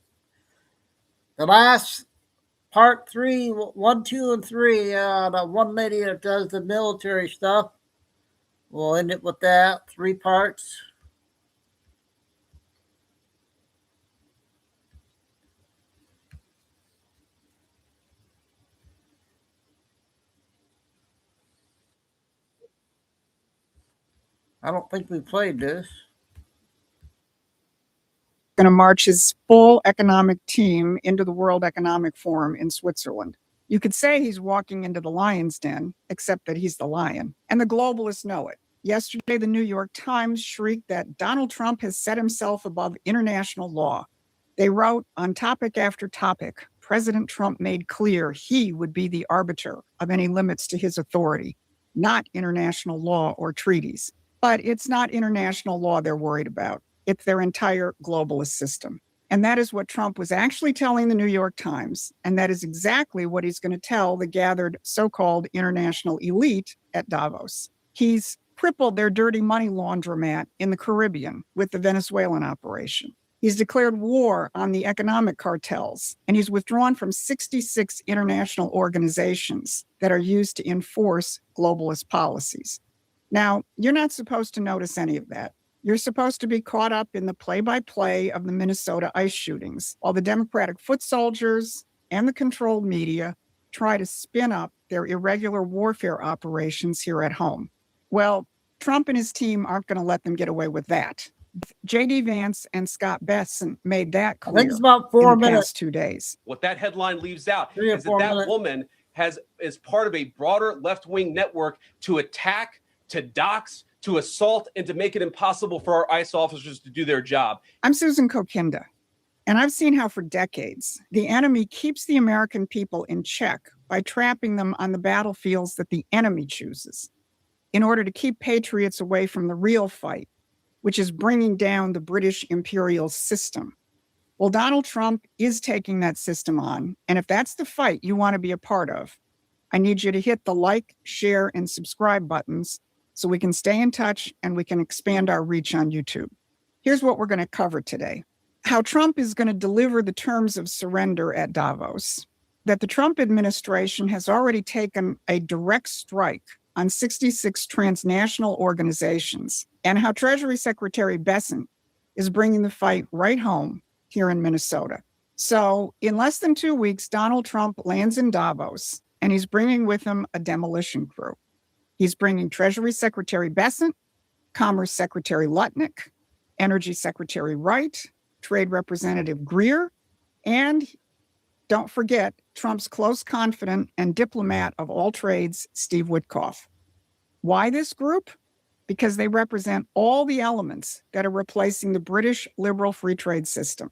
The last part 3, 1, 2, and 3, the one lady that does the military stuff. We'll end it with that. 3 parts. I don't think we played this. Going to march his full economic team into the World Economic Forum in Switzerland. You could say he's walking into the lion's den, except that he's the lion. And the globalists know it. Yesterday, the New York Times shrieked that Donald Trump has set himself above international law. They wrote, on topic after topic, President Trump made clear he would be the arbiter of any limits to his authority, not international law or treaties. But it's not international law they're worried about. It's their entire globalist system. And that is what Trump was actually telling the New York Times. And that is exactly what he's going to tell the gathered so-called international elite at Davos. He's crippled their dirty money laundromat in the Caribbean with the Venezuelan operation. He's declared war on the economic cartels, and he's withdrawn from 66 international organizations that are used to enforce globalist policies. Now, you're not supposed to notice any of that. You're supposed to be caught up in the play-by-play of the Minnesota ICE shootings, while the Democratic foot soldiers and the controlled media try to spin up their irregular warfare operations here at home. Well, Trump and his team aren't going to let them get away with that. J.D. Vance and Scott Besson made that clear. I think it's about 4 in the minutes. past 2 days. What that headline leaves out 3 or is 4 that minutes. woman is part of a broader left-wing network to attack, to dox, to assault, and to make it impossible for our ICE officers to do their job. I'm Susan Kokinda, and I've seen how for decades the enemy keeps the American people in check by trapping them on the battlefields that the enemy chooses in order to keep patriots away from the real fight, which is bringing down the British imperial system. Well, Donald Trump is taking that system on, and if that's the fight you want to be a part of, I need you to hit the like, share, and subscribe buttons so we can stay in touch and we can expand our reach on YouTube. Here's what we're going to cover today. How Trump is going to deliver the terms of surrender at Davos, that the Trump administration has already taken a direct strike on 66 transnational organizations, and how Treasury Secretary Besson is bringing the fight right home here in Minnesota. So in less than 2 weeks, Donald Trump lands in Davos, and he's bringing with him a demolition crew. He's bringing Treasury Secretary Besson, Commerce Secretary Lutnick, Energy Secretary Wright, Trade Representative Greer, and don't forget Trump's close confidant and diplomat of all trades, Steve Witkoff. Why this group? Because they represent all the elements that are replacing the British liberal free trade system.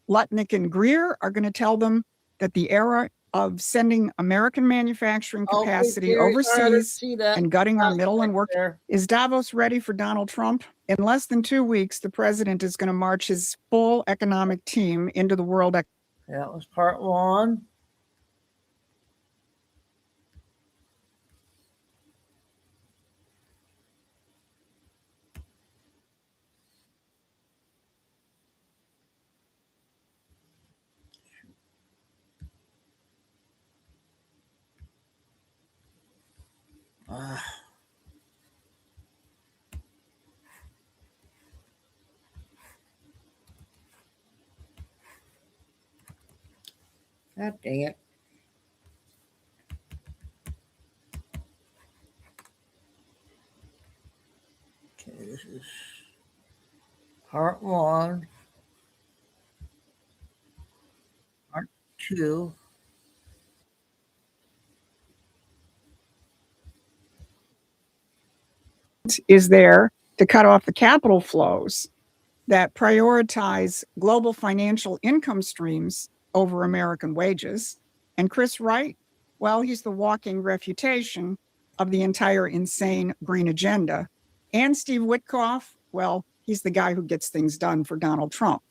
Lutnick and Greer are going to tell them that the era of sending American manufacturing capacity overseas and gutting our middle and work. Is Davos ready for Donald Trump? In less than 2 weeks, the president is going to march his full economic team into the world. That was part one. God dang it. Okay, this is part one. Part two. Is there to cut off the capital flows that prioritize global financial income streams over American wages. And Chris Wright, well, he's the walking refutation of the entire insane green agenda. And Steve Witkoff, well, he's the guy who gets things done for Donald Trump.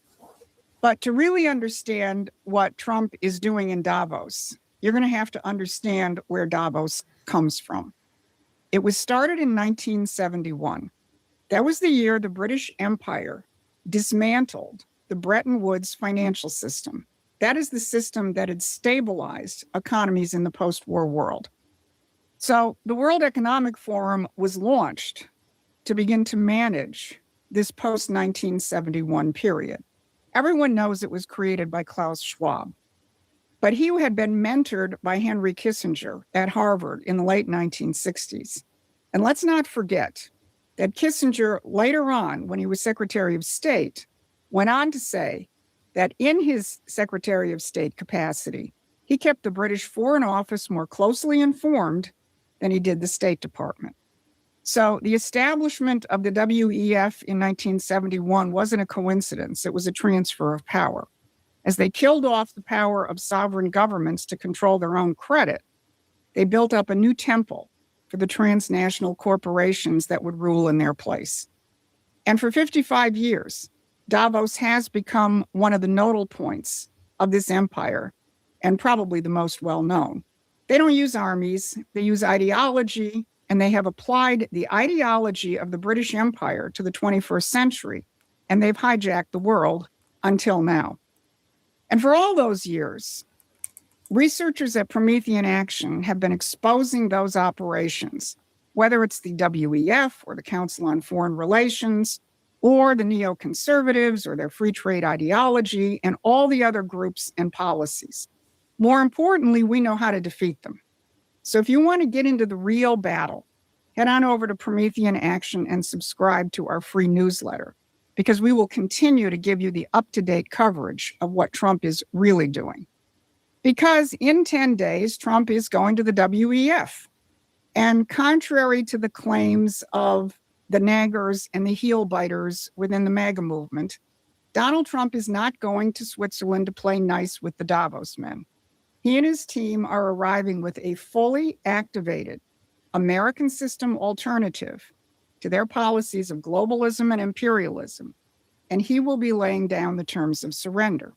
But to really understand what Trump is doing in Davos, you're going to have to understand where Davos comes from. It was started in 1971. That was the year the British Empire dismantled the Bretton Woods financial system. That is the system that had stabilized economies in the post-war world. So the World Economic Forum was launched to begin to manage this post-1971 period. Everyone knows it was created by Klaus Schwab, but he had been mentored by Henry Kissinger at Harvard in the late 1960s. And let's not forget that Kissinger later on, when he was Secretary of State, went on to say that in his Secretary of State capacity, he kept the British Foreign Office more closely informed than he did the State Department. So the establishment of the WEF in 1971 wasn't a coincidence. It was a transfer of power. As they killed off the power of sovereign governments to control their own credit, they built up a new temple for the transnational corporations that would rule in their place. And for 55 years, Davos has become one of the nodal points of this empire, and probably the most well-known. They don't use armies, they use ideology, and they have applied the ideology of the British Empire to the 21st century, and they've hijacked the world until now. And for all those years, researchers at Promethean Action have been exposing those operations, whether it's the WEF or the Council on Foreign Relations, or the neoconservatives or their free trade ideology, and all the other groups and policies. More importantly, we know how to defeat them. So if you want to get into the real battle, head on over to Promethean Action and subscribe to our free newsletter, because we will continue to give you the up-to-date coverage of what Trump is really doing. Because in 10 days, Trump is going to the WEF. And contrary to the claims of the naggers and the heel biters within the MAGA movement, Donald Trump is not going to Switzerland to play nice with the Davos men. He and his team are arriving with a fully activated American system alternative to their policies of globalism and imperialism, and he will be laying down the terms of surrender.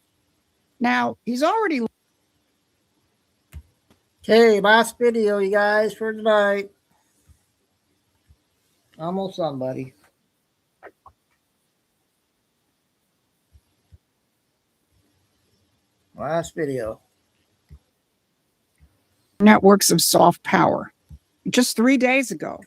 Now, he's already... Okay, last video, you guys, for tonight. Almost somebody. Last video. Networks of soft power. Just 3 days ago,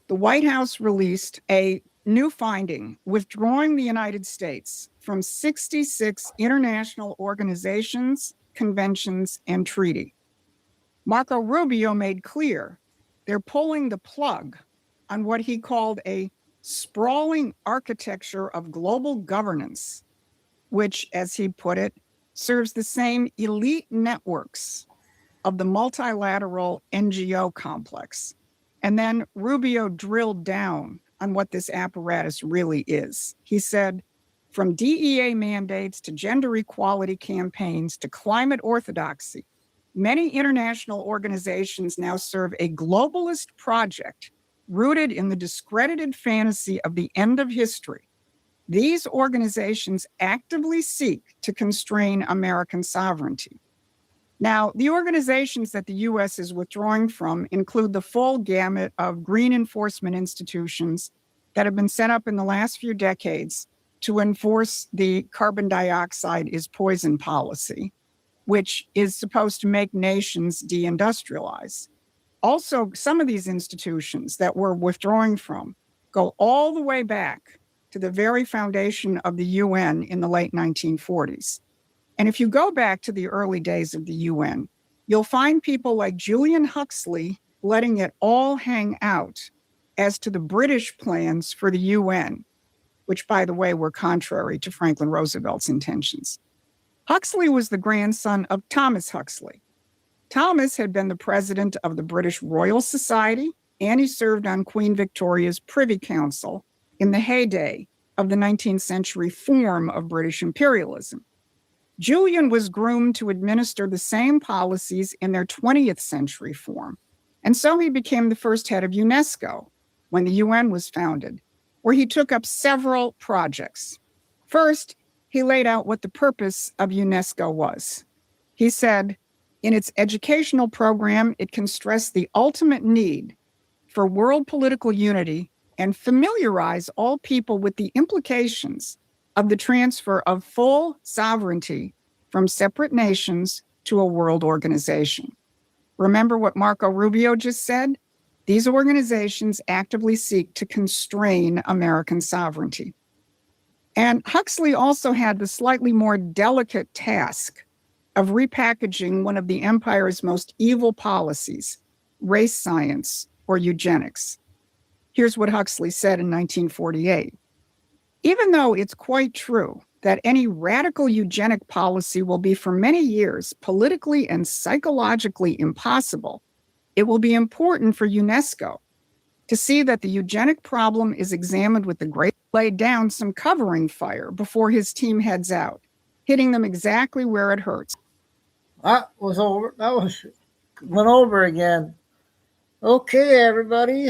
the White House released a new finding withdrawing the United States from 66 international organizations, conventions, and treaty. Marco Rubio made clear they're pulling the plug on what he called a sprawling architecture of global governance, which, as he put it, serves the same elite networks of the multilateral NGO complex. And then Rubio drilled down on what this apparatus really is. He said, from DEA mandates to gender equality campaigns to climate orthodoxy, many international organizations now serve a globalist project rooted in the discredited fantasy of the end of history. These organizations actively seek to constrain American sovereignty. Now, the organizations that the U.S. is withdrawing from include the full gamut of green enforcement institutions that have been set up in the last few decades to enforce the carbon dioxide is poison policy, which is supposed to make nations deindustrialize. Also, some of these institutions that we're withdrawing from go all the way back to the very foundation of the UN in the late 1940s. And if you go back to the early days of the UN, you'll find people like Julian Huxley letting it all hang out as to the British plans for the UN, which, by the way, were contrary to Franklin Roosevelt's intentions. Huxley was the grandson of Thomas Huxley. Thomas had been the president of the British Royal Society, and he served on Queen Victoria's Privy Council in the heyday of the 19th century form of British imperialism. Julian was groomed to administer the same policies in their 20th century form, and so he became the first head of UNESCO when the UN was founded, where he took up several projects. First, he laid out what the purpose of UNESCO was. He said, in its educational program, it can stress the ultimate need for world political unity and familiarize all people with the implications of the transfer of full sovereignty from separate nations to a world organization. Remember what Marco Rubio just said? These organizations actively seek to constrain American sovereignty. And Huxley also had the slightly more delicate task of repackaging one of the empire's most evil policies, race science or eugenics. Here's what Huxley said in 1948. Even though it's quite true that any radical eugenic policy will be for many years politically and psychologically impossible, it will be important for UNESCO to see that the eugenic problem is examined with the great laid down some covering fire before his team heads out, hitting them exactly where it hurts. That was over. Went over again. Okay, everybody.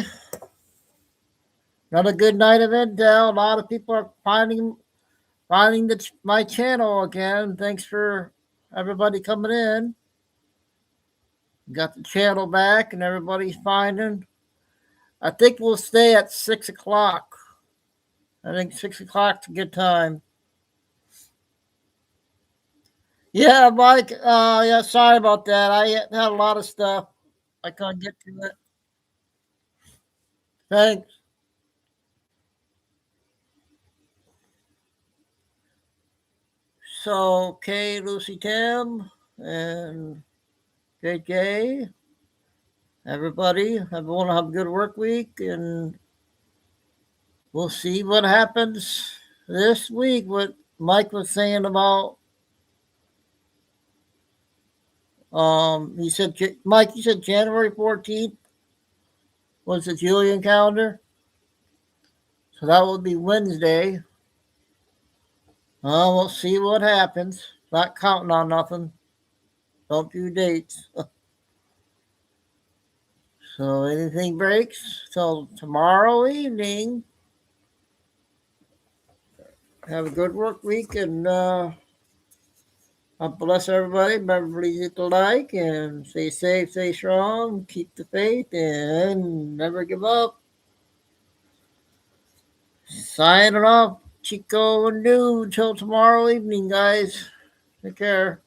Another good night of intel. A lot of people are finding my channel again. Thanks for everybody coming in. Got the channel back and everybody's finding. I think we'll stay at 6 o'clock. I think 6 o'clock's a good time. Yeah, Mike. Yeah, sorry about that. I had a lot of stuff. I couldn't get to it. Thanks. So, okay, Lucy Tim and JJ, everyone have a good work week, and we'll see what happens this week. What Mike was saying about, he said, Mike, you said January 14th was the Julian calendar. So that would be Wednesday. We'll see what happens. Not counting on nothing. Don't do dates. So anything breaks till tomorrow evening. Have a good work week, and God bless everybody. Remember, please hit the like and stay safe, stay strong, keep the faith, and never give up. Signing off, Chico and Dude. Till tomorrow evening, guys. Take care.